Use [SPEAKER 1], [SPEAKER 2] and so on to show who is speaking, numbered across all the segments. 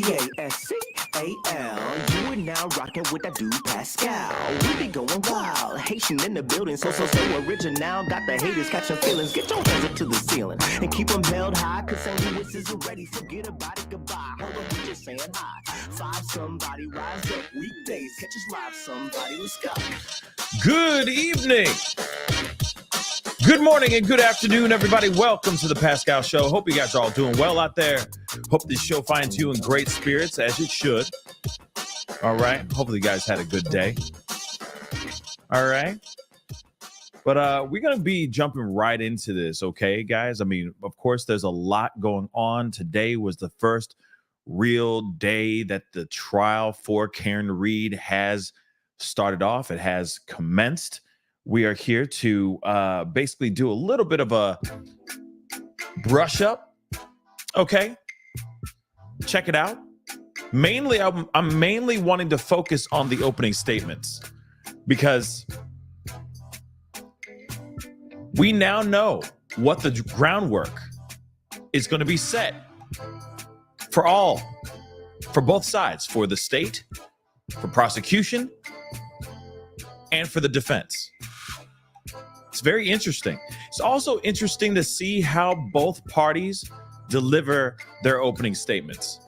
[SPEAKER 1] Pascal. You are now rocking with that dude Pascal. We be going wild, Haitian in the building, so original. Got the haters catching feelings. Get your hands up to the ceiling and keep them held high. Cause St. Louis is ready. Forget about it, goodbye. Hold on, we just saying hi. Five somebody, rise up. Weekdays, catch us live. Somebody, let's go.
[SPEAKER 2] Good evening. Good morning and good afternoon, everybody. Welcome to the Pascal Show. Hope you guys are all doing well out there. Hope this show finds you in great spirits, as it should. All right. Hopefully you guys had a good day. All right. But we're going to be jumping right into this, okay, guys? I mean, of course, there's a lot going on. Today was the first real day that the trial for Karen Read has started off. It has commenced. We are here to basically do a little bit of a brush up. Okay. Check it out. Mainly, I'm mainly wanting to focus on the opening statements because we now know what the groundwork is going to be set for both sides, for the state, for prosecution, and for the defense. It's very interesting. It's also interesting to see how both parties deliver their opening statements.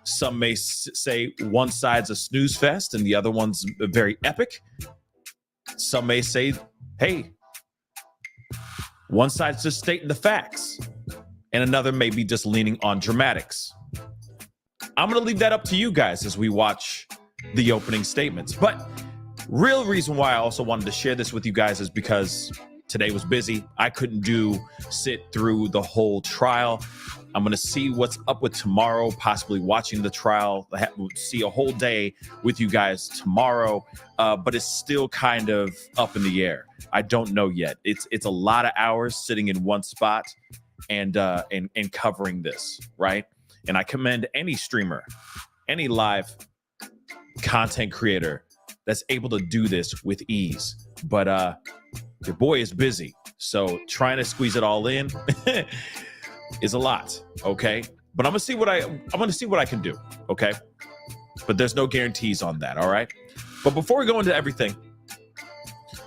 [SPEAKER 2] Some may say one side's a snooze fest and the other one's very epic. Some may say, hey, one side's just stating the facts and another may be just leaning on dramatics. I'm going to leave that up to you guys as we watch the opening statements. But real reason why I also wanted to share this with you guys is because today was busy. I couldn't sit through the whole trial. I'm going to see what's up with tomorrow, possibly watching the trial, see a whole day with you guys tomorrow. But it's still kind of up in the air. I don't know yet. It's a lot of hours sitting in one spot and covering this, right? And I commend any streamer, any live content creator that's able to do this with ease. But your boy is busy, so trying to squeeze it all in is a lot, okay? But I'm gonna see what I can do, okay? But there's no guarantees on that, all right? But before we go into everything,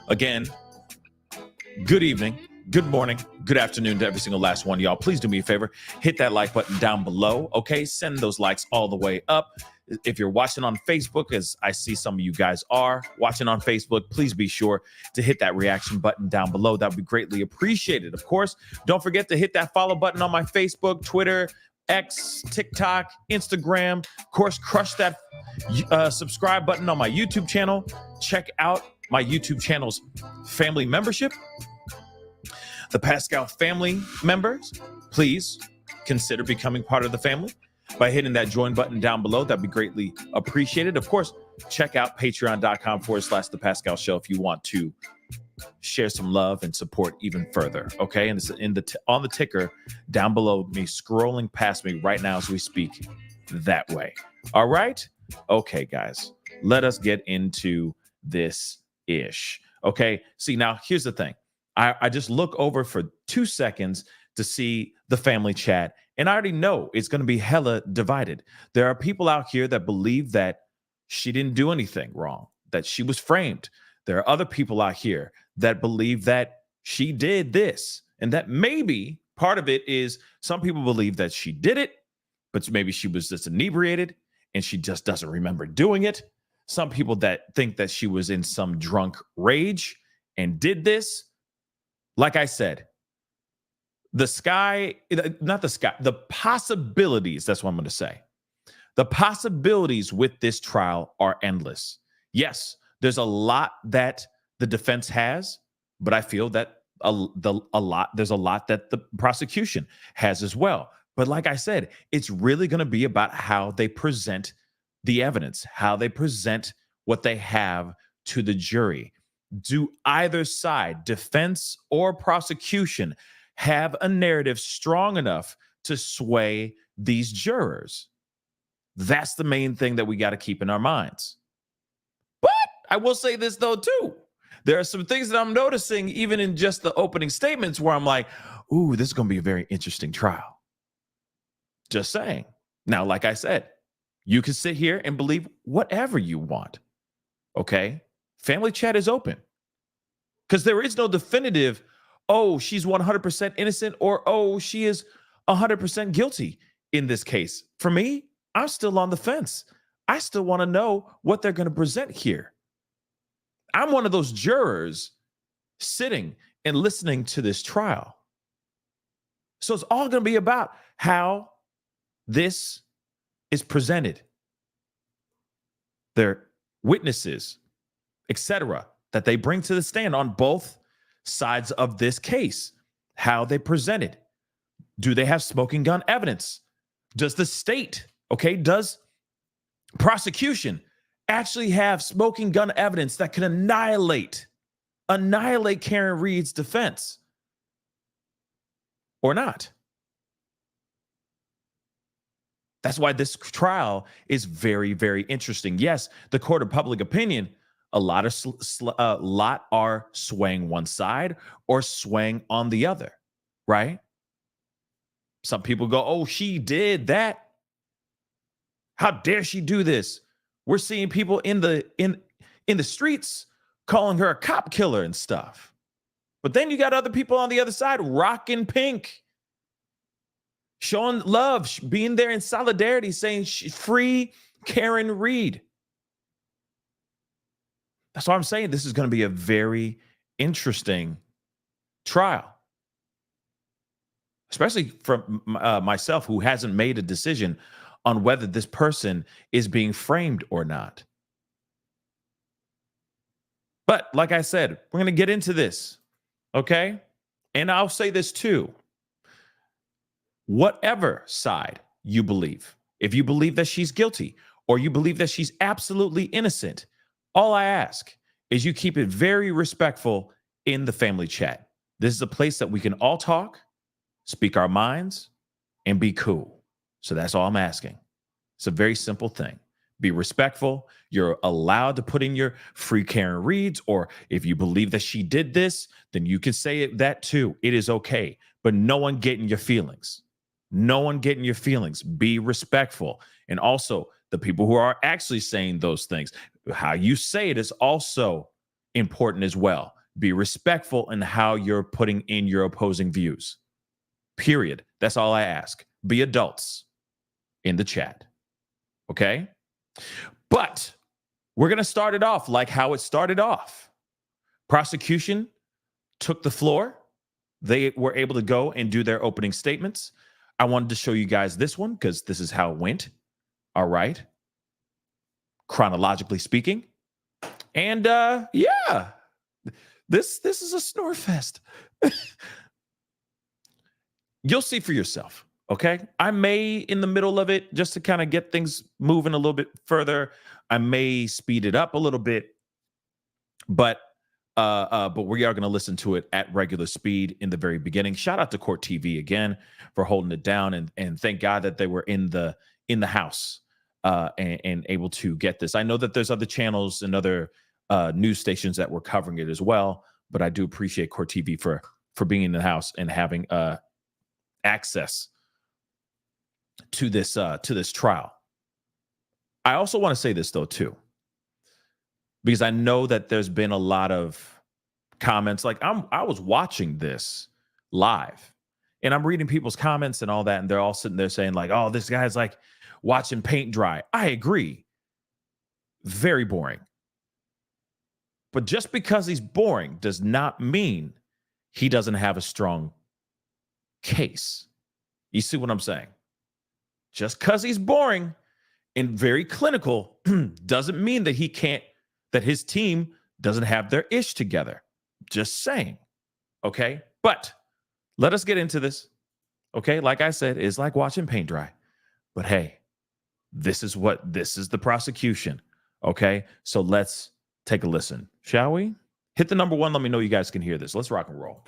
[SPEAKER 2] again, good evening, good morning, good afternoon to every single last one of y'all. Please do me a favor, hit that like button down below, okay? Send those likes all the way up. If you're watching on Facebook, as I see some of you guys are watching on Facebook, please be sure to hit that reaction button down below. That would be greatly appreciated. Of course, don't forget to hit that follow button on my Facebook, Twitter, X, TikTok, Instagram. Of course, crush that subscribe button on my YouTube channel. Check out my YouTube channel's family membership. The Pascal family members, please consider becoming part of the family by hitting that join button down below. That'd be greatly appreciated. Of course, check out patreon.com/the Pascal Show if you want to share some love and support even further. Okay. And it's on the ticker down below me, scrolling past me right now as we speak that way. All right. Okay, guys, let us get into this ish. Okay. See, now here's the thing. I just look over for 2 seconds to see the family chat. And I already know it's going to be hella divided. There are people out here that believe that she didn't do anything wrong, that she was framed. There are other people out here that believe that she did this, and that maybe part of it is some people believe that she did it, but maybe she was just inebriated and she just doesn't remember doing it. Some people that think that she was in some drunk rage and did this. Like I said, the possibilities, that's what I'm going to say. The possibilities with this trial are endless. Yes, there's a lot that the defense has, but I feel that there's a lot that the prosecution has as well. But like I said, it's really going to be about how they present the evidence, how they present what they have to the jury. Do either side, defense or prosecution, have a narrative strong enough to sway these jurors? That's the main thing that we got to keep in our minds. But I will say this, though, too. There are some things that I'm noticing, even in just the opening statements, where I'm like, ooh, this is going to be a very interesting trial. Just saying. Now, like I said, you can sit here and believe whatever you want. Okay? Family chat is open because there is no definitive, oh, she's 100% innocent or, oh, she is 100% guilty in this case. For me, I'm still on the fence. I still want to know what they're going to present here. I'm one of those jurors sitting and listening to this trial. So it's all going to be about how this is presented, their witnesses, etc., that they bring to the stand on both sides of this case, how they present it. Do they have smoking gun evidence? Does the state, does prosecution actually have smoking gun evidence that can annihilate Karen Reed's defense or not? That's why this trial is very, very interesting. Yes, the court of public opinion, a lot are swaying one side or swaying on the other, right? Some people go, oh, she did that. How dare she do this? We're seeing people in the streets calling her a cop killer and stuff. But then you got other people on the other side rocking pink, showing love, being there in solidarity, saying free Karen Reed. That's why I'm saying this is going to be a very interesting trial, especially from myself, who hasn't made a decision on whether this person is being framed or not. But like I said, we're going to get into this, okay? And I'll say this too. Whatever side you believe, if you believe that she's guilty or you believe that she's absolutely innocent, all I ask is you keep it very respectful in the family chat. This is a place that we can all talk, speak our minds, and be cool. So that's all I'm asking. It's a very simple thing. Be respectful. You're allowed to put in your free Karen Reeds, or if you believe that she did this, then you can say that too. It is okay. But no one getting your feelings. No one getting your feelings. Be respectful. And also, the people who are actually saying those things, how you say it is also important as well. Be respectful in how you're putting in your opposing views. Period. That's all I ask. Be adults in the chat. Okay? But we're going to start it off like how it started off. Prosecution took the floor. They were able to go and do their opening statements. I wanted to show you guys this one because this is how it went. All right. Chronologically speaking. And yeah, this is a snore fest. You'll see for yourself. Okay. I may, in the middle of it, just to kind of get things moving a little bit further, I may speed it up a little bit, but we are going to listen to it at regular speed in the very beginning. Shout out to Court TV again for holding it down, and thank God that they were in the house and able to get this. I know that there's other channels and other news stations that were covering it as well, but I do appreciate Court TV for being in the house and having access to this trial. I also want to say this though too, because I know that there's been a lot of comments. Like I was watching this live, and I'm reading people's comments and all that, and they're all sitting there saying like, "Oh, this guy's like watching paint dry." I agree. Very boring. But just because he's boring does not mean he doesn't have a strong case. You see what I'm saying? Just because he's boring and very clinical doesn't mean that that his team doesn't have their ish together. Just saying. Okay? But let us get into this. Okay? Like I said, it's like watching paint dry. But hey, this is the prosecution. Okay? So let's take a listen, shall we? Hit the number 1. Let me know you guys can hear this. Let's rock and roll.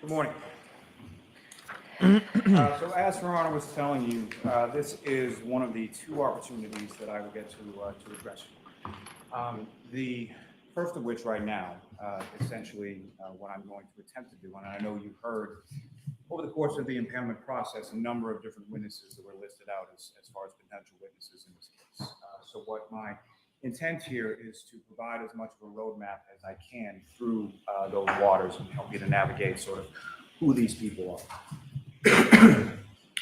[SPEAKER 3] Good morning. So as Your Honor was telling you, this is one of the 2 opportunities that I will get to address. The first of which right now, essentially what I'm going to attempt to do, and I know you've heard over the course of the impoundment process, a number of different witnesses that were listed out as far as potential witnesses in this case. So what my intent here is to provide as much of a roadmap as I can through those waters and help you to navigate sort of who these people are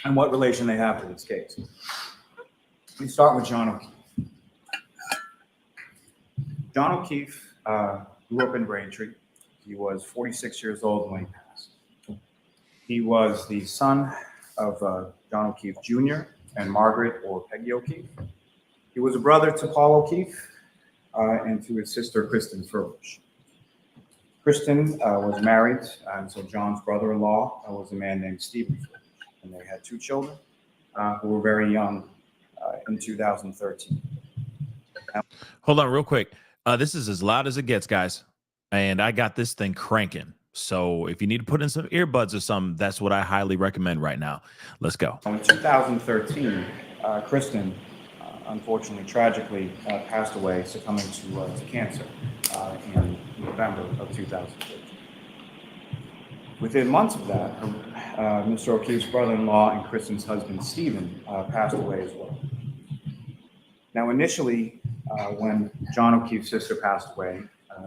[SPEAKER 3] and what relation they have to this case. We start with John O'Keefe. John O'Keefe grew up in Braintree. He was 46 years old when he passed. He was the son of John O'Keefe Jr. and Margaret or Peggy O'Keefe. He was a brother to Paul O'Keefe and to his sister, Kristen Furbush. Kristen was married, and so John's brother-in-law was a man named Stephen Furbush, and they had two children who were very young in 2013.
[SPEAKER 2] Hold on real quick. This is as loud as it gets, guys, and I got this thing cranking. So if you need to put in some earbuds or something, that's what I highly recommend right now. Let's go.
[SPEAKER 3] In 2013, Kristen, unfortunately, tragically, passed away, succumbing to cancer in November of 2013. Within months of that, Mr. O'Keefe's brother-in-law and Kristen's husband, Stephen, passed away as well. Now, initially, when John O'Keefe's sister passed away,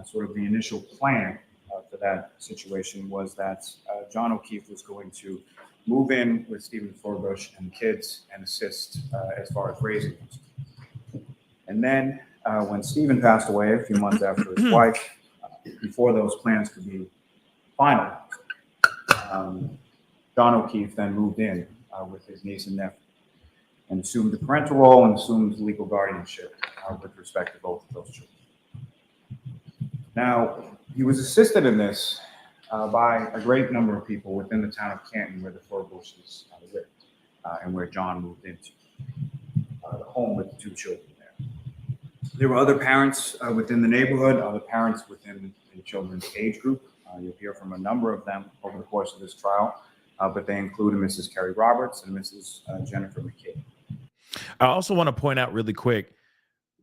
[SPEAKER 3] sort of the initial plan for that situation was that John O'Keefe was going to move in with Stephen Furbush and the kids and assist as far as raising them. And then when Stephen passed away a few months after his wife, before those plans could be finalized, John O'Keefe then moved in with his niece and nephew and assumed the parental role and assumed legal guardianship with respect to both of those children. Now, he was assisted in this by a great number of people within the town of Canton where the Furbushes lived and where John moved into the home with the two children there. There were other parents within the neighborhood, other parents within the children's age group. You'll hear from a number of them over the course of this trial, but they include Mrs. Carrie Roberts and Mrs. Jennifer McKay.
[SPEAKER 2] I also want to point out really quick,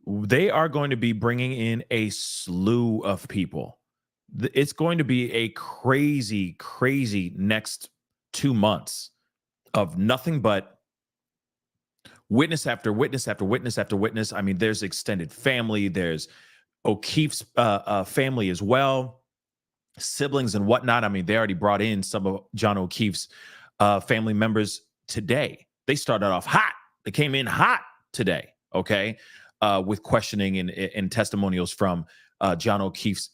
[SPEAKER 2] they are going to be bringing in a slew of people. It's going to be a crazy, crazy next 2 months of nothing but witness after witness after witness after witness. I mean, there's extended family. There's O'Keefe's family as well, siblings and whatnot. I mean, they already brought in some of John O'Keefe's family members today. They started off hot. They came in hot today, okay, with questioning and testimonials from John O'Keefe's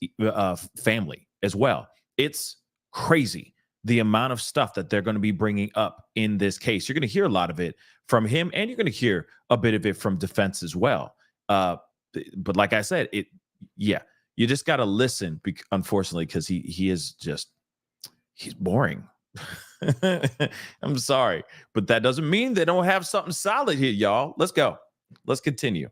[SPEAKER 2] family as well. It's crazy the amount of stuff that they're going to be bringing up in this case. You're going to hear a lot of it from him, and you're going to hear a bit of it from defense as well. But like I said, you just got to listen, unfortunately, because he's boring. I'm sorry, but that doesn't mean they don't have something solid here, y'all. Let's go. Let's continue.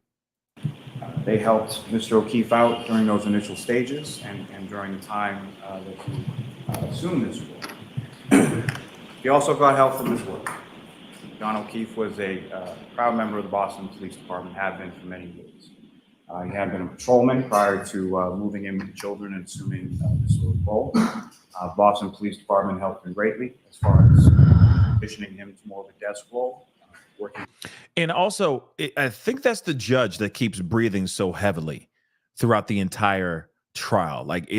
[SPEAKER 3] They helped Mr. O'Keefe out during those initial stages and during the time that he assumed this role. He also got help from his work. John O'Keefe was a proud member of the Boston Police Department, had been for many years. He had been a patrolman prior to moving in with the children and assuming this sort of role. Boston Police Department helped him greatly as far as transitioning him to more of a desk role. Working.
[SPEAKER 2] And also, I think that's the judge that keeps breathing so heavily throughout the entire trial. Like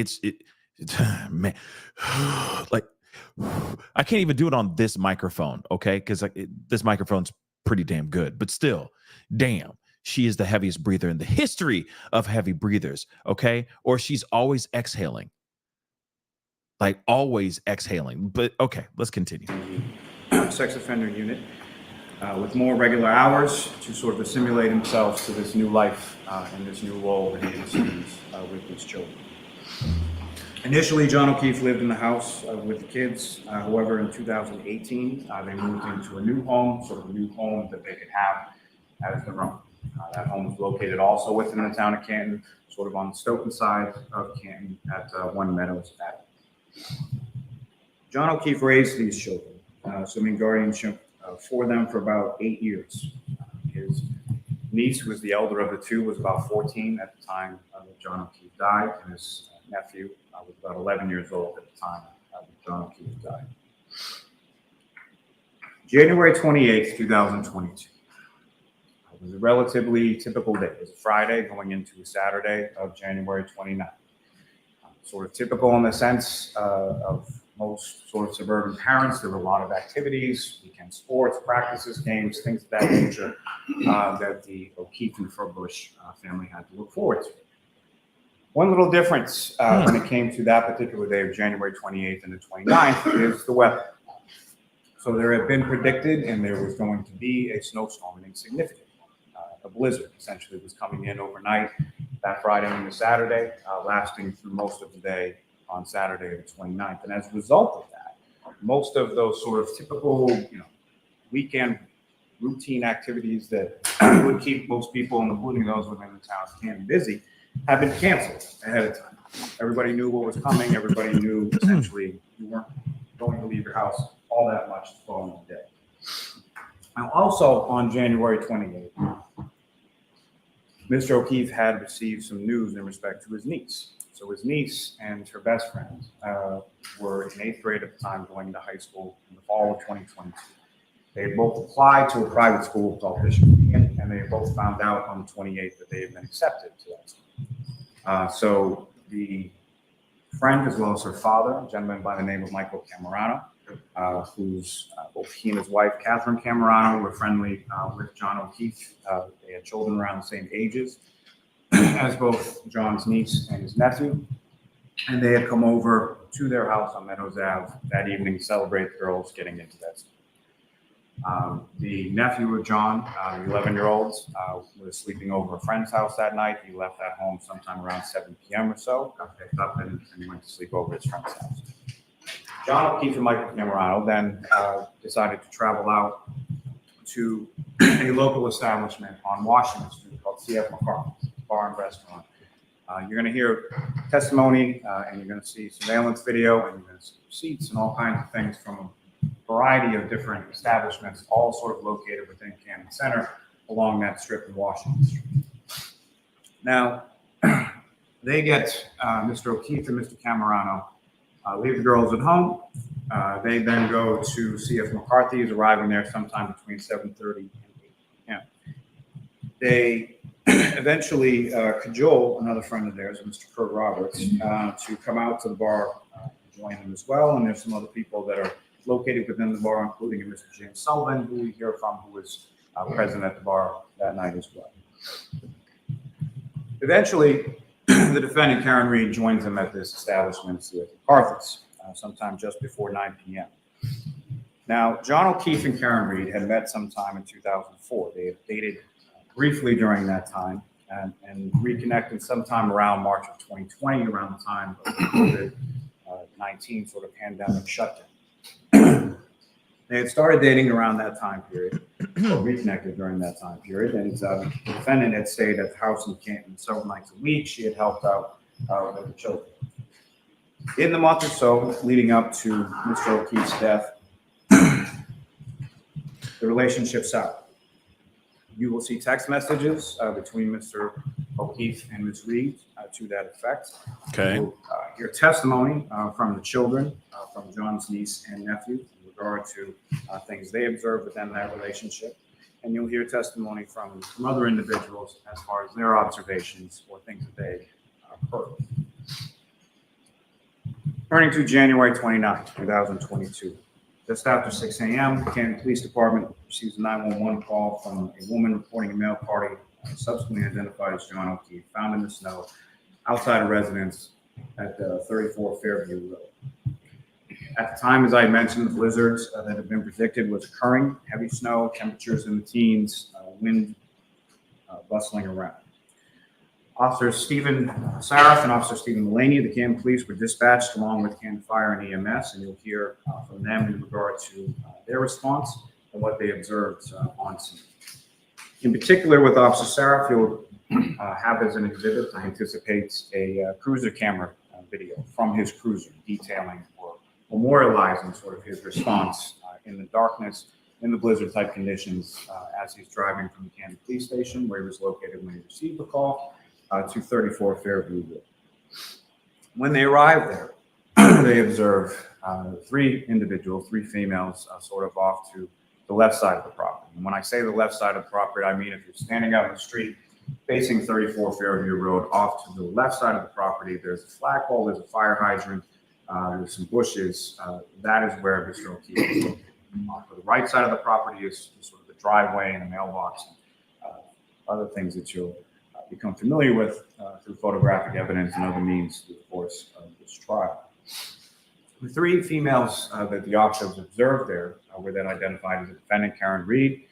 [SPEAKER 2] man, like I can't even do it on this microphone, okay? Because this microphone's pretty damn good, but still, damn, she is the heaviest breather in the history of heavy breathers, okay? Or she's always exhaling, like always exhaling. But okay, let's continue.
[SPEAKER 3] Sex offender unit. With more regular hours to sort of assimilate himself to this new life and this new role that he assumes with his children. Initially, John O'Keefe lived in the house with the kids. However, in 2018, they moved into a new home, sort of a new home that they could have as their own. That home is located also within the town of Canton, sort of on the Stoughton side of Canton at One Meadows Avenue. John O'Keefe raised these children, assuming guardianship for them for about 8 years. His niece, who was the elder of the two, was about 14 at the time that John O'Keefe died, and his nephew was about 11 years old at the time that John O'Keefe died. January 28th, 2022. It was a relatively typical day. It was a Friday going into a Saturday of January 29th. Sort of typical in the sense of most sort of suburban parents. There were a lot of activities, weekend sports, practices, games, things of that nature that the O'Keefe and Furbush family had to look forward to. One little difference when it came to that particular day of January 28th and the 29th is the weather. So there had been predicted, and there was going to be a snowstorm, an insignificant one. A blizzard essentially was coming in overnight that Friday and the Saturday, lasting through most of the day on Saturday the 29th. And as a result of that, most of those sort of typical, weekend routine activities that would keep most people, including those within the town's Canton, busy, have been canceled ahead of time. Everybody knew what was coming. Everybody knew essentially you weren't going to leave your house all that much the following day. Now, also on January 28th, Mr. O'Keefe had received some news in respect to his niece. So his niece and her best friend were in 8th grade at the time, going to high school in the fall of 2022. They had both applied to a private school called Bishop Ian, and they had both found out on the 28th that they had been accepted to that school. So the friend, as well as her father, a gentleman by the name of Michael Camerano, who's both he and his wife, Catherine Camerano, were friendly with John O'Keefe. They had children around the same ages as both John's niece and his nephew. And they had come over to their house on Meadows Ave that evening to celebrate the girls getting into that school. The nephew of John, the 11-year-old, was sleeping over a friend's house that night. He left that home sometime around 7 p.m. or so, got picked up and went to sleep over at his friend's house. John O'Keefe and Michael Camerano then decided to travel out to a local establishment on Washington Street called C.F. McCarthy's Bar and Restaurant. You're going to hear testimony, and you're going to see surveillance video, and you're going to see receipts and all kinds of things from a variety of different establishments, all sort of located within Canton Center along that strip in Washington Street. Now, they get Mr. O'Keefe and Mr. Camerano leave the girls at home. They then go to C.F. McCarthy's, arriving there sometime between 7:30 and 8 p.m. They eventually cajole another friend of theirs, Mr. Kurt Roberts, to come out to the bar and join them as well. And there's some other people that are located within the bar, including Mr. James Sullivan, who we hear from, who was present at the bar that night as well. Eventually, the defendant, Karen Reed, joins them at this establishment with McCarthy's sometime just before 9 p.m. Now, John O'Keefe and Karen Reed had met sometime in 2004. They had dated briefly during that time and reconnected sometime around March of 2020, around the time of the COVID-19 sort of pandemic shutdown. They had started dating around that time period, or reconnected during that time period, and the defendant had stayed at the house in Canton several nights a week. She had helped out with the children. In the month or so leading up to Mr. O'Keefe's death, the relationship soured. You will see text messages between Mr. O'Keefe and Ms. Reed to that effect.
[SPEAKER 2] Okay.
[SPEAKER 3] You'll hear testimony from the children, from John's niece and nephew, in regard to things they observed within that relationship. And you'll hear testimony from other individuals as far as their observations or things that they heard. Turning to January 29, 2022. Just after 6 a.m., the Canton Police Department receives a 911 call from a woman reporting a male party, subsequently identified as John O'Keefe, found in the snow outside a residence at 34 Fairview Road. At the time, as I mentioned, the blizzards that had been predicted was occurring, heavy snow, temperatures in the teens, wind bustling around. Officer Stephen Saraf and Officer Stephen Mullaney of the Canton Police were dispatched along with Canton Fire and EMS, and you'll hear from them in regard to their response and what they observed on scene. In particular, with Officer Saraf, you'll have as an exhibit, I anticipate, a cruiser camera video from his cruiser detailing or memorializing sort of his response in the darkness in the blizzard type conditions as he's driving from the Canton Police Station, where he was located when he received the call, to 34 Fairview Road. When they arrived there, they observed three individuals, three females, sort of off to the left side of the property. And when I say the left side of the property, I mean if you're standing out in the street facing 34 Fairview Road, off to the left side of the property, there's a flagpole, there's a fire hydrant, there's some bushes. That is where Mr. O'Keefe is located. To the right side of the property is sort of the driveway and the mailbox, and other things that you'll become familiar with through photographic evidence and other means through the course of this trial. The three females that the officers observed there were then identified as the defendant, Karen Reed,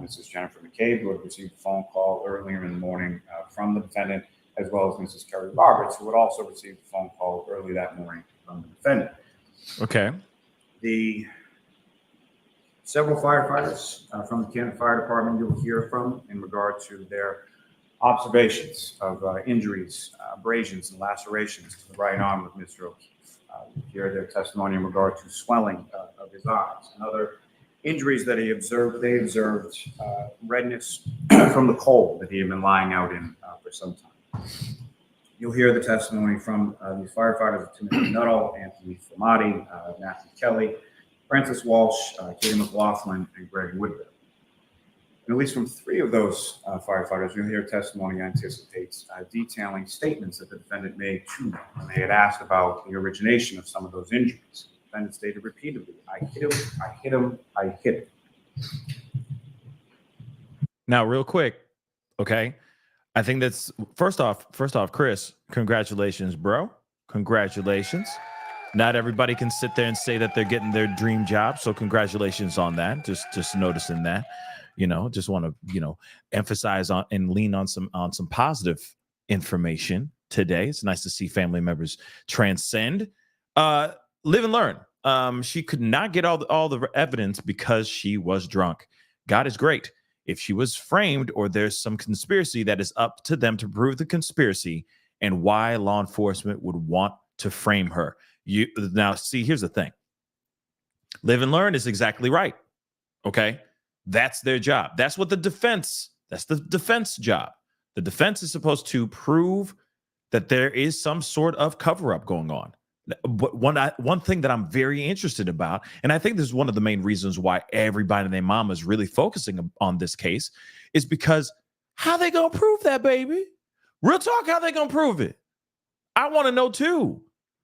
[SPEAKER 3] Mrs. Jennifer McCabe, who had received a phone call earlier in the morning from the defendant, as well as Mrs. Kerry Roberts, who had also received a phone call early that morning from the defendant.
[SPEAKER 2] Okay.
[SPEAKER 3] The several firefighters from the Canton Fire Department you'll hear from in regard to their observations of injuries, abrasions, and lacerations to the right arm of Mr. O'Keefe. You hear their testimony in regard to swelling of his eyes and other injuries that he observed. They observed redness from the cold that he had been lying out in for some time. You'll hear the testimony from these firefighters: Timothy Nuttall, Anthony Flamati, Matthew Kelly, Francis Walsh, Katie McLaughlin, and Greg Woodville. And at least from three of those firefighters, you'll hear testimony anticipates detailing statements that the defendant made to them when they had asked about the origination of some of those injuries. The defendant stated repeatedly, "I hit him, I hit him, I hit him."
[SPEAKER 2] Now, real quick, okay? I think that's first off, Chris, congratulations, bro. Congratulations. Not everybody can sit there and say that they're getting their dream job, so congratulations on that. Just noticing that. Just want to, emphasize on and lean on some positive information today. It's nice to see family members transcend. Live and learn. She could not get all the evidence because she was drunk. God is great. If she was framed or there's some conspiracy, that is up to them to prove the conspiracy and why law enforcement would want to frame her. Now, see, here's the thing. Live and learn is exactly right. Okay. That's their job. That's the defense job. The defense is supposed to prove that there is some sort of cover-up going on. But one thing that I'm very interested about, and I think this is one of the main reasons why everybody and their mama is really focusing on this case, is because how they gonna prove that, baby? Real talk, how they gonna prove it? I want to know too,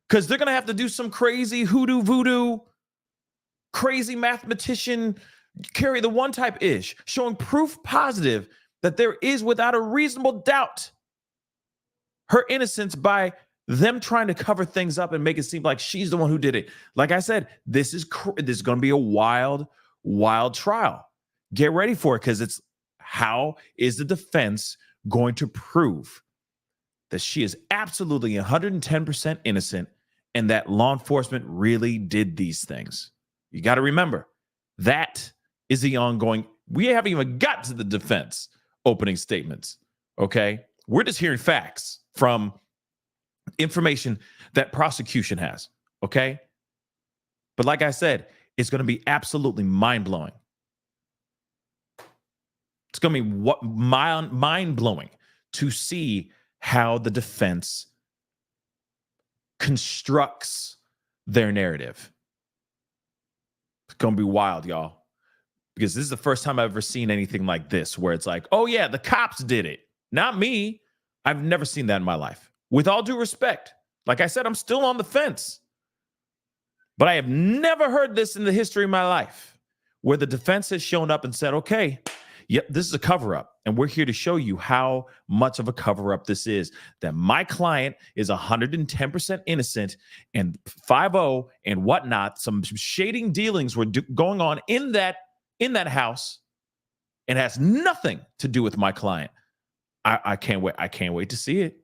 [SPEAKER 2] because they're gonna have to do some crazy hoodoo voodoo, crazy mathematician carry the one type ish, showing proof positive that there is without a reasonable doubt her innocence by them trying to cover things up and make it seem like she's the one who did it. Like I said, this is going to be a wild, wild trial. Get ready for it, because it's how is the defense going to prove that she is absolutely 110% innocent and that law enforcement really did these things. You got to remember, that is the ongoing. We haven't even got to the defense opening statements. Okay. We're just hearing facts from information that prosecution has. Okay. But like I said, it's going to be absolutely mind-blowing. It's going to be mind-blowing to see how the defense constructs their narrative. It's going to be wild, y'all. Because this is the first time I've ever seen anything like this, where it's like, oh yeah, the cops did it, not me. I've never seen that in my life. With all due respect, like I said, I'm still on the fence. But I have never heard this in the history of my life, where the defense has shown up and said, okay, yep, this is a cover-up. And we're here to show you how much of a cover-up this is. That my client is 110% innocent, and 5-0 and whatnot, some shading dealings were going on in that house, and has nothing to do with my client. I can't wait. I can't wait to see it.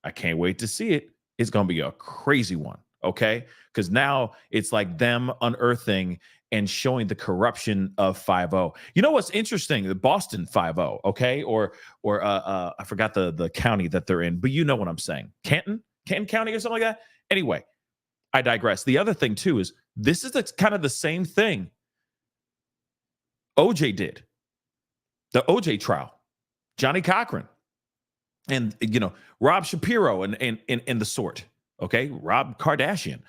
[SPEAKER 2] I can't wait to see it. It's going to be a crazy one. Okay. Because now it's like them unearthing and showing the corruption of 5-0. You know what's interesting? The Boston 5-0. Okay. Or I forgot the county that they're in, but you know what I'm saying. Canton County or something like that. Anyway, I digress. The other thing too is this is kind of the same thing OJ did. The OJ trial, Johnny Cochran, and Rob Shapiro and the sort. Okay, Rob Kardashian.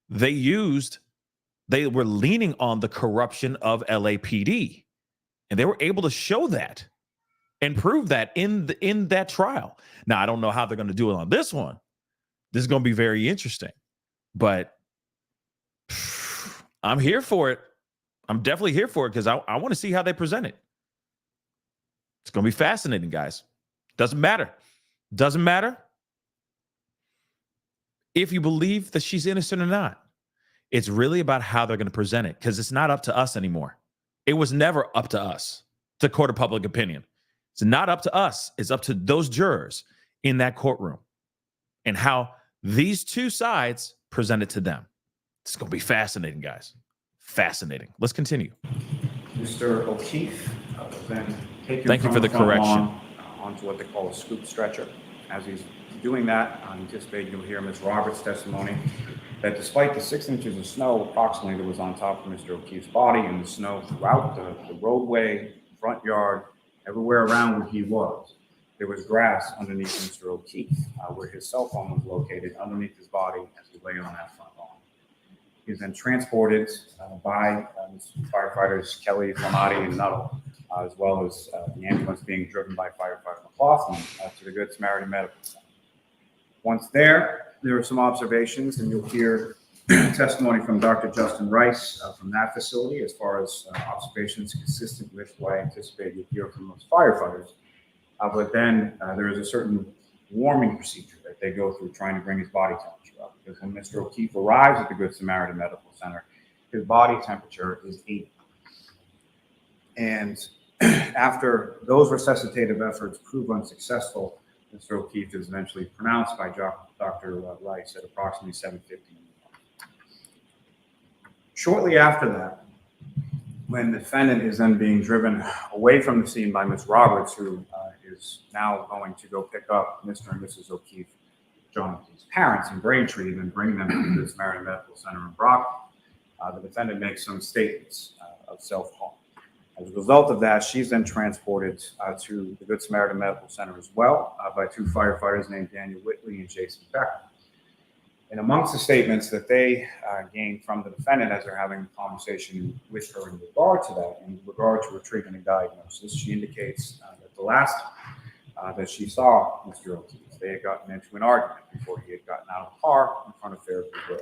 [SPEAKER 2] They were leaning on the corruption of LAPD, and they were able to show that and prove that in that trial. Now, I don't know how they're going to do it on this one. This is going to be very interesting, but I'm here for it. I'm definitely here for it because I want to see how they present it. It's going to be fascinating, guys. Doesn't matter if you believe that she's innocent or not. It's really about how they're going to present it, because it's not up to us anymore. It was never up to us, the court of public opinion. It's not up to us. It's up to those jurors in that courtroom and how these two sides present it to them. It's going to be fascinating, guys. Fascinating. Let's continue.
[SPEAKER 3] Mr. O'Keefe was then taken
[SPEAKER 2] Thank you
[SPEAKER 3] from
[SPEAKER 2] for the
[SPEAKER 3] front
[SPEAKER 2] correction.
[SPEAKER 3] lawn, onto what they call a scoop stretcher. As he's doing that, I anticipate you'll hear Ms. Roberts' testimony that despite the 6 inches of snow approximately that was on top of Mr. O'Keefe's body and the snow throughout the roadway, front yard, everywhere around where he was, there was grass underneath Mr. O'Keefe, where his cell phone was located underneath his body as he lay on that front lawn. He was then transported by firefighters Kelly, Flamati, and Nuttall, as well as the ambulance being driven by firefighter McLaughlin to the Good Samaritan Medical Center. Once there were some observations, and you'll hear testimony from Dr. Justin Rice from that facility as far as observations consistent with what I anticipate you'll hear from those firefighters. But then there is a certain warming procedure that they go through trying to bring his body temperature up. Because when Mr. O'Keefe arrives at the Good Samaritan Medical Center, his body temperature is 80. And after those resuscitative efforts prove unsuccessful, Mr. O'Keefe is eventually pronounced by Dr. Rice at approximately 7:50. Shortly after that, when the defendant is then being driven away from the scene by Ms. Roberts, who is now going to go pick up Mr. and Mrs. O'Keefe, Jonathan's parents in Braintree, and bring them to the Samaritan Medical Center in Brockton, the defendant makes some statements of self-harm. As a result of that, she's then transported to the Good Samaritan Medical Center as well by 2 firefighters named Daniel Whitley and Jason Becker. And amongst the statements that they gained from the defendant as they're having a conversation with her in regard to that, in regard to her treatment and diagnosis, she indicates that the last that she saw Mr. O'Keefe, they had gotten into an argument before he had gotten out of the car in front of Fairview Road.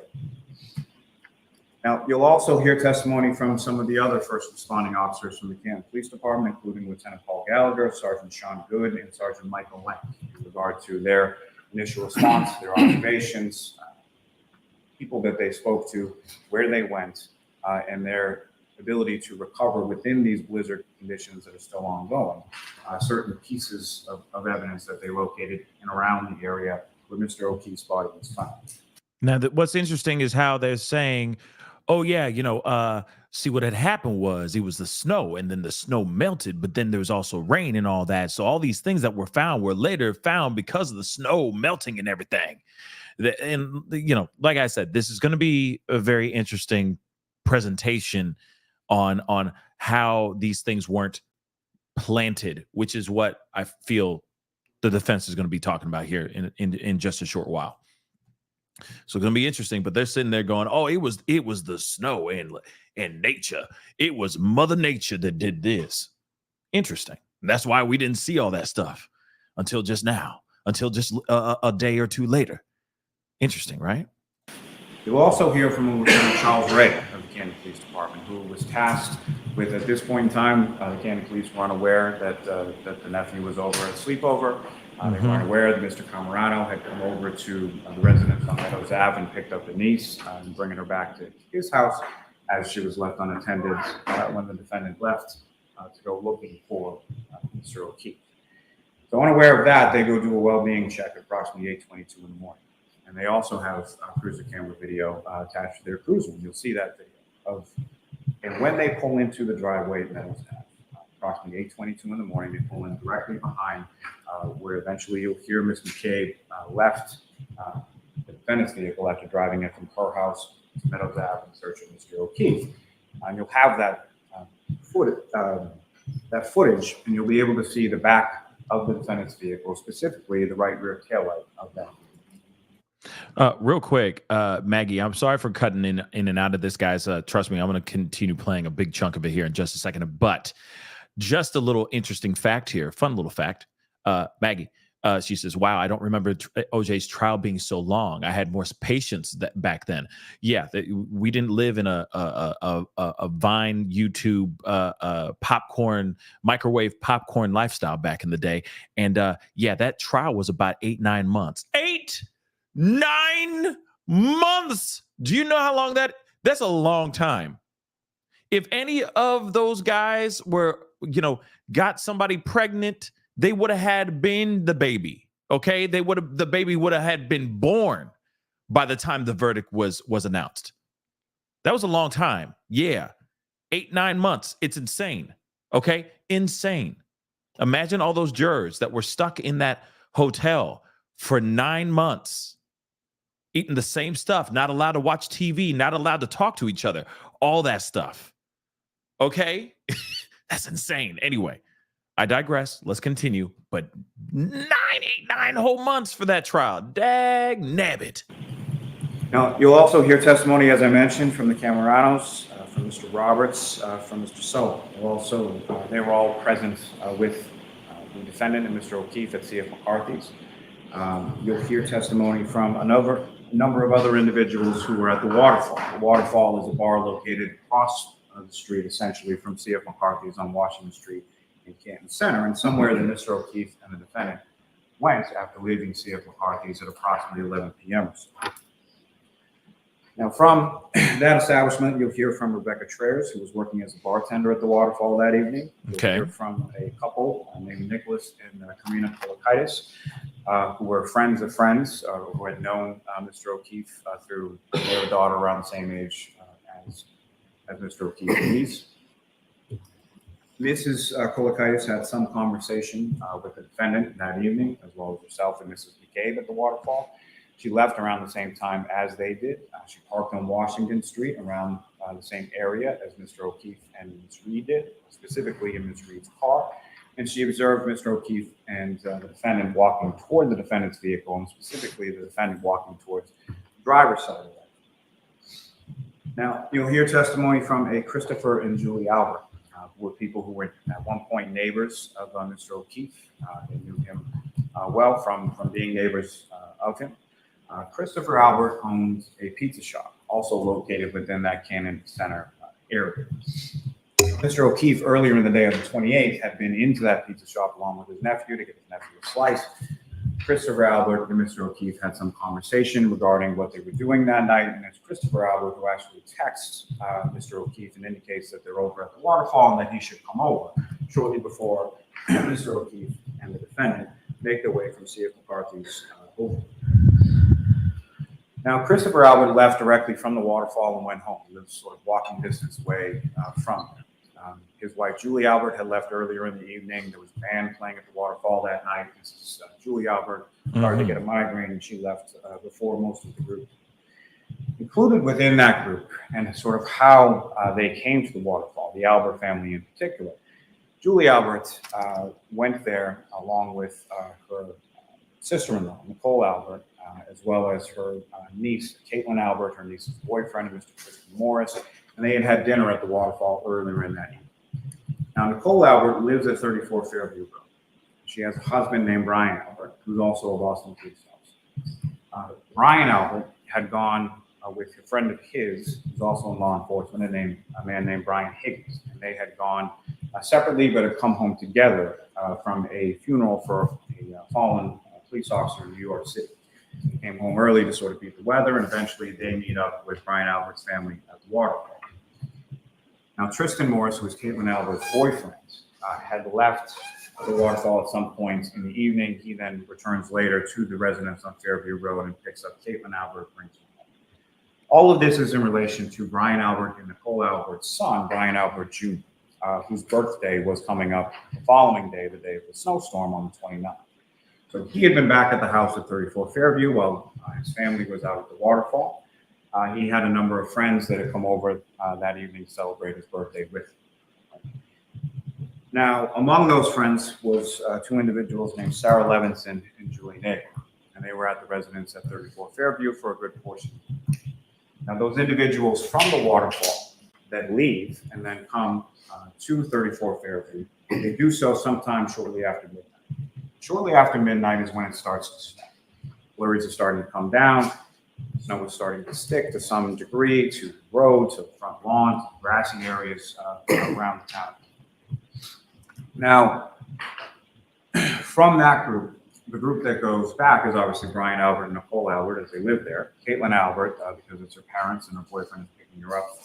[SPEAKER 3] Now, you'll also hear testimony from some of the other first responding officers from the Canton Police Department, including Lieutenant Paul Gallagher, Sergeant Sean Good, and Sergeant Michael Lenk, in regard to their initial response, their observations, people that they spoke to, where they went, and their ability to recover within these blizzard conditions that are still ongoing, certain pieces of evidence that they located in around the area where Mr. O'Keefe's body was found.
[SPEAKER 2] Now, what's interesting is how they're saying, oh, yeah, see what had happened was it was the snow, and then the snow melted, but then there was also rain and all that. So all these things that were found were later found because of the snow melting and everything. And, like I said, this is going to be a very interesting presentation on how these things weren't planted, which is what I feel the defense is going to be talking about here in just a short while. So it's going to be interesting, but they're sitting there going, oh, it was the snow and nature. It was Mother Nature that did this. Interesting. And that's why we didn't see all that stuff until just now, until just a day or two later. Interesting, right?
[SPEAKER 3] You'll also hear from Lieutenant Charles Ray of the Canton Police Department, who was tasked with, at this point in time, the Canton Police were unaware that the nephew was over at sleepover. They weren't aware that Mr. Camerano had come over to the residence on Meadows Ave and picked up the niece and bringing her back to his house as she was left unattended when the defendant left to go looking for Mr. O'Keefe. So unaware of that, they go do a well-being check at approximately 8:22 in the morning. And they also have a cruiser camera video attached to their cruiser. You'll see that video and when they pull into the driveway at Meadows Ave, approximately 8:22 in the morning, they pull in directly behind where eventually you'll hear Ms. McCabe left the defendant's vehicle after driving it from her house to Meadows Ave in search of Mr. O'Keefe. And you'll have that footage, and you'll be able to see the back of the defendant's vehicle, specifically the right rear taillight of that.
[SPEAKER 2] Real quick, Maggie, I'm sorry for cutting in and out of this, guys. Trust me, I'm going to continue playing a big chunk of it here in just a second. But just a little interesting fact here, fun little fact. Maggie, she says, "Wow, I don't remember OJ's trial being so long. I had more patience back then." Yeah, we didn't live in a Vine, YouTube, popcorn, microwave popcorn lifestyle back in the day. And yeah, that trial was about 8-9 months. 8-9 months. Do you know how long that's a long time. If any of those guys were, got somebody pregnant, they would have had been the baby. Okay. The baby would have had been born by the time the verdict was announced. That was a long time. Yeah. 8-9 months. It's insane. Okay. Insane. Imagine all those jurors that were stuck in that hotel for 9 months, eating the same stuff, not allowed to watch TV, not allowed to talk to each other, all that stuff. Okay? That's insane. Anyway, I digress. Let's continue. But 9 whole months for that trial. Dag nabbit.
[SPEAKER 3] Now, you'll also hear testimony, as I mentioned, from the Cameranos, from Mr. Roberts, from Mr. Sullivan. They were all present with the defendant and Mr. O'Keefe at C.F. McCarthy's. You'll hear testimony from a number of other individuals who were at the Waterfall. The Waterfall is a bar located across the street, essentially, from C.F. McCarthy's on Washington Street in Canton Center, and somewhere that Mr. O'Keefe and the defendant went after leaving C.F. McCarthy's at approximately 11 p.m. or so. Now, from that establishment, you'll hear from Rebecca Traers, who was working as a bartender at the Waterfall that evening. You'll hear from a couple named Nicholas and Karina Kolakaitis, who were friends of friends, who had known Mr. O'Keefe through their daughter around the same age as Mr. O'Keefe's niece. Mrs. Kolakaitis had some conversation with the defendant that evening, as well as herself and Mrs. McCabe at the Waterfall. She left around the same time as they did. She parked on Washington Street around the same area as Mr. O'Keefe and Ms. Reed did, specifically in Ms. Reed's car. And she observed Mr. O'Keefe and the defendant walking toward the defendant's vehicle, and specifically the defendant walking towards the driver's side of it. Now, you'll hear testimony from a Christopher and Julie Albert, who were people who were at one point neighbors of Mr. O'Keefe. They knew him well from being neighbors of him. Christopher Albert owns a pizza shop, also located within that Canton Center area. Mr. O'Keefe, earlier in the day of the 28th, had been into that pizza shop along with his nephew to get his nephew a slice. Christopher Albert and Mr. O'Keefe had some conversation regarding what they were doing that night, and it's Christopher Albert who actually texts Mr. O'Keefe and indicates that they're over at the Waterfall and that he should come over shortly before Mr. O'Keefe and the defendant make their way from C.F. McCarthy's over. Now, Christopher Albert left directly from the Waterfall and went home. He lives sort of walking distance away from him. His wife, Julie Albert, had left earlier in the evening. There was a band playing at the Waterfall that night. Mrs. Julie Albert started to get a migraine, and she left before most of the group. Included within that group, and sort of how they came to the Waterfall, the Albert family in particular, Julie Albert went there along with her sister-in-law, Nicole Albert, as well as her niece, Caitlin Albert, her niece's boyfriend, Mr. Christian Morris, and they had had dinner at the Waterfall earlier in that evening. Now, Nicole Albert lives at 34 Fairview Road. She has a husband named Brian Albert, who's also a Boston police officer. Brian Albert had gone with a friend of his, who's also in law enforcement, a man named Brian Higgins. And they had gone separately, but had come home together from a funeral for a fallen police officer in New York City. He came home early to sort of beat the weather, and eventually they meet up with Brian Albert's family at the Waterfall. Now, Tristan Morris, who was Caitlin Albert's boyfriend, had left the Waterfall at some point in the evening. He then returns later to the residence on Fairview Road and picks up Caitlin Albert, brings her home. All of this is in relation to Brian Albert and Nicole Albert's son, Brian Albert Jr., whose birthday was coming up the following day, the day of the snowstorm on the 29th. So he had been back at the house at 34 Fairview while his family was out at the Waterfall. He had a number of friends that had come over that evening to celebrate his birthday with him. Now, among those friends was two individuals named Sarah Levinson and Julie Nagel, and they were at the residence at 34 Fairview for a good portion. Now, those individuals from the waterfall that leave and then come to 34 Fairview, they do so sometime shortly after midnight. Shortly after midnight is when it starts to snow. Flurries are starting to come down. Snow is starting to stick to some degree to the road, to the front lawn, to grassy areas around the town. Now, from that group, the group that goes back is obviously Brian Albert and Nicole Albert as they live there. Caitlin Albert, because it's her parents and her boyfriend is picking her up,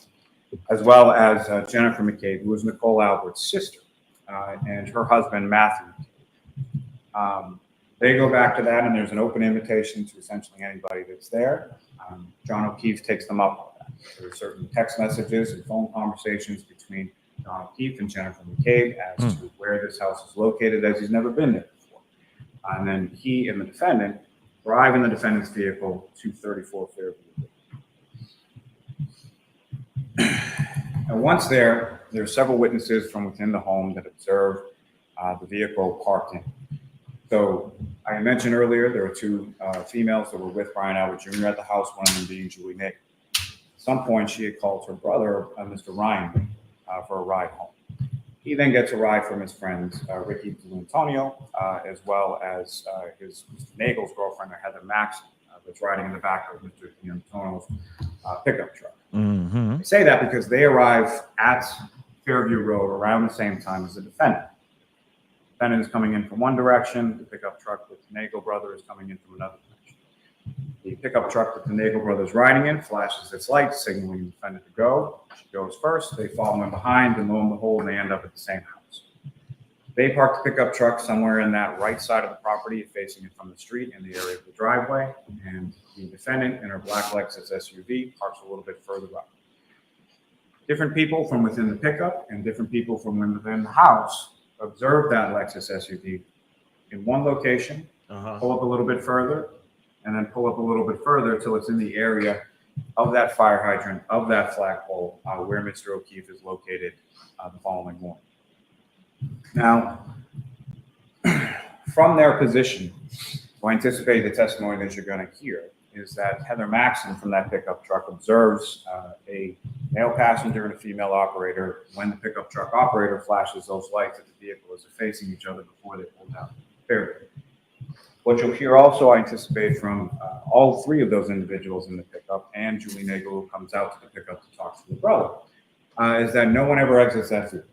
[SPEAKER 3] as well as Jennifer McCabe, who is Nicole Albert's sister, and her husband, Matthew. They go back to that, and there's an open invitation to essentially anybody that's there. John O'Keefe takes them up on that. There are certain text messages and phone conversations between John O'Keefe and Jennifer McCabe as to where this house is located, as he's never been there before. And then he and the defendant drive in the defendant's vehicle to 34 Fairview. And once there are several witnesses from within the home that observe the vehicle parked in. So I mentioned earlier there were two females that were with Brian Albert Jr. at the house, one of them being Julie Nagel. At some point, she had called her brother, Mr. Ryan, for a ride home. He then gets a ride from his friends, Ricky Antonio, as well as Mr. Nagel's girlfriend, Heather Maxon, that's riding in the back of Mr. Antonio's pickup truck. I say that because they arrive at Fairview Road around the same time as the defendant. The defendant is coming in from one direction. The pickup truck with the Nagel brother is coming in from another direction. The pickup truck with the Nagel brothers riding in flashes its lights, signaling the defendant to go. She goes first. They follow in behind, and lo and behold, they end up at the same house. They park the pickup truck somewhere in that right side of the property, facing it from the street in the area of the driveway, and the defendant in her black Lexus SUV parks a little bit further up. Different people from within the pickup and different people from within the house observe that Lexus SUV in one location, pull up a little bit further, and then pull up a little bit further till it's in the area of that fire hydrant, of that flagpole, where Mr. O'Keefe is located the following morning. Now, from their position, I anticipate the testimony that you're going to hear is that Heather Maxon from that pickup truck observes a male passenger and a female operator when the pickup truck operator flashes those lights at the vehicle as they're facing each other before they pull down the Fairview. What you'll hear also, I anticipate, from all three of those individuals in the pickup and Julie Nagel, who comes out to the pickup to talk to the brother, is that no one ever exits that vehicle.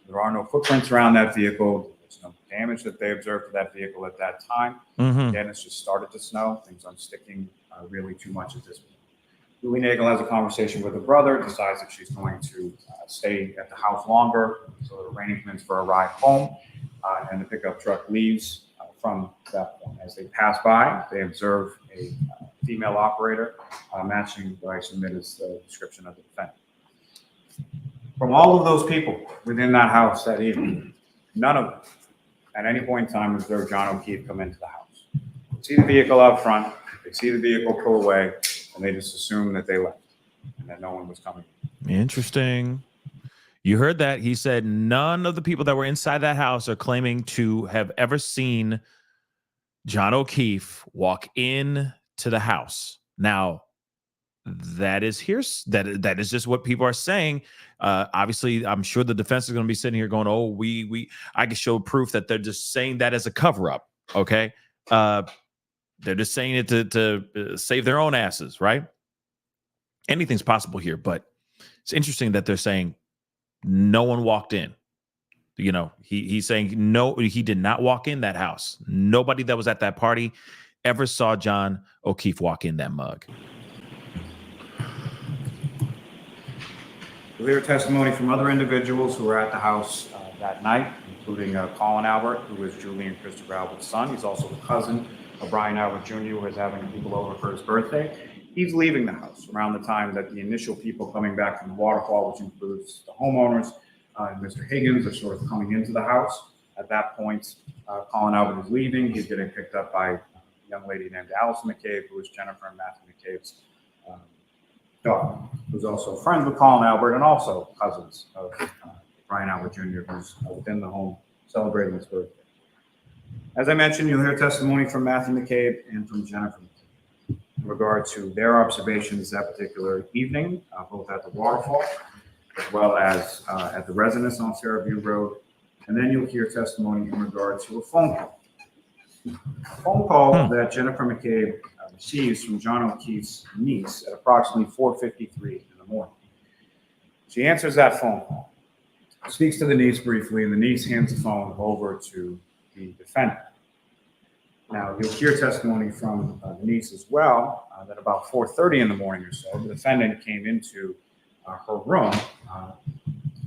[SPEAKER 3] There are no footprints around that vehicle. There's no damage that they observed to that vehicle at that time. Again, it's just started to snow. Things aren't sticking really too much at this point. Julie Nagel has a conversation with her brother, decides that she's going to stay at the house longer, so arrangements for a ride home, and the pickup truck leaves from that point. As they pass by, they observe a female operator matching what I submit as the description of the defendant. From all of those people within that house that evening, none of them at any point in time observed John O'Keefe come into the house. They see the vehicle out front, they see the vehicle pull away, and they just assume that they left and that no one was coming.
[SPEAKER 2] Interesting. You heard that. He said none of the people that were inside that house are claiming to have ever seen John O'Keefe walk in to the house. Now, that is that is just what people are saying. Obviously, I'm sure the defense is going to be sitting here going, "Oh, I can show proof that they're just saying that as a cover up." Okay, they're just saying it to save their own asses, right? Anything's possible here, but it's interesting that they're saying no one walked in. You know, he's saying no, he did not walk in that house. Nobody that was at that party ever saw John O'Keefe walk in that mug.
[SPEAKER 3] We'll hear testimony from other individuals who were at the house that night, including Colin Albert, who is Julie and Christopher Albert's son. He's also the cousin of Brian Albert Jr., who is having people over for his birthday. He's leaving the house around the time that the initial people coming back from the waterfall, which includes the homeowners and Mr. Higgins, are sort of coming into the house. At that point, Colin Albert is leaving. He's getting picked up by a young lady named Allison McCabe, who is Jennifer and Matthew McCabe's daughter, who's also friends with Colin Albert and also cousins of crying out Virginia, who's within the home celebrating his birthday. As I mentioned, you'll hear testimony from Matthew McCabe and from Jennifer McCabe in regard to their observations that particular evening, both at the waterfall as well as at the residence on Fairview Road. And then you'll hear testimony in regard to a phone call. A phone call that Jennifer McCabe receives from John O'Keefe's niece at approximately 4:53 in the morning. She answers that phone call, speaks to the niece briefly, and the niece hands the phone over to the defendant. Now, you'll hear testimony from the niece as well that about 4:30 in the morning or so, the defendant came into her room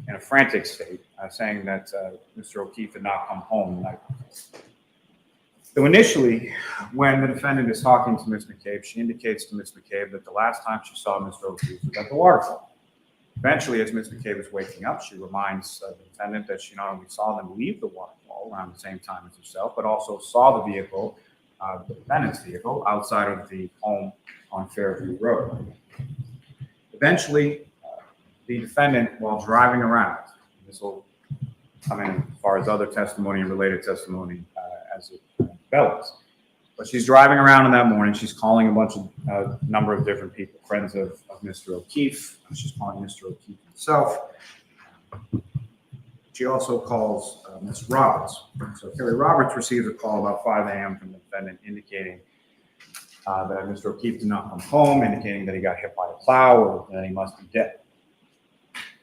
[SPEAKER 3] in a frantic state, saying that Mr. O'Keefe had not come home the night before. So initially, when the defendant is talking to Ms. McCabe, she indicates to Ms. McCabe that the last time she saw Mr. O'Keefe was at the waterfall. Eventually, as Ms. McCabe is waking up, she reminds the defendant that she not only saw them leave the waterfall around the same time as herself, but also saw the vehicle, the defendant's vehicle, outside of the home on Fairview Road. Eventually, the defendant, while driving around, this will come in as far as other testimony and related testimony as it develops, but she's driving around in that morning. She's calling a bunch of number of different people, friends of Mr. O'Keefe. She's calling Mr. O'Keefe himself. She also calls Ms. Roberts. So Carrie Roberts receives a call about 5 a.m. from the defendant indicating that Mr. O'Keefe did not come home, indicating that he got hit by a plow or that he must be dead.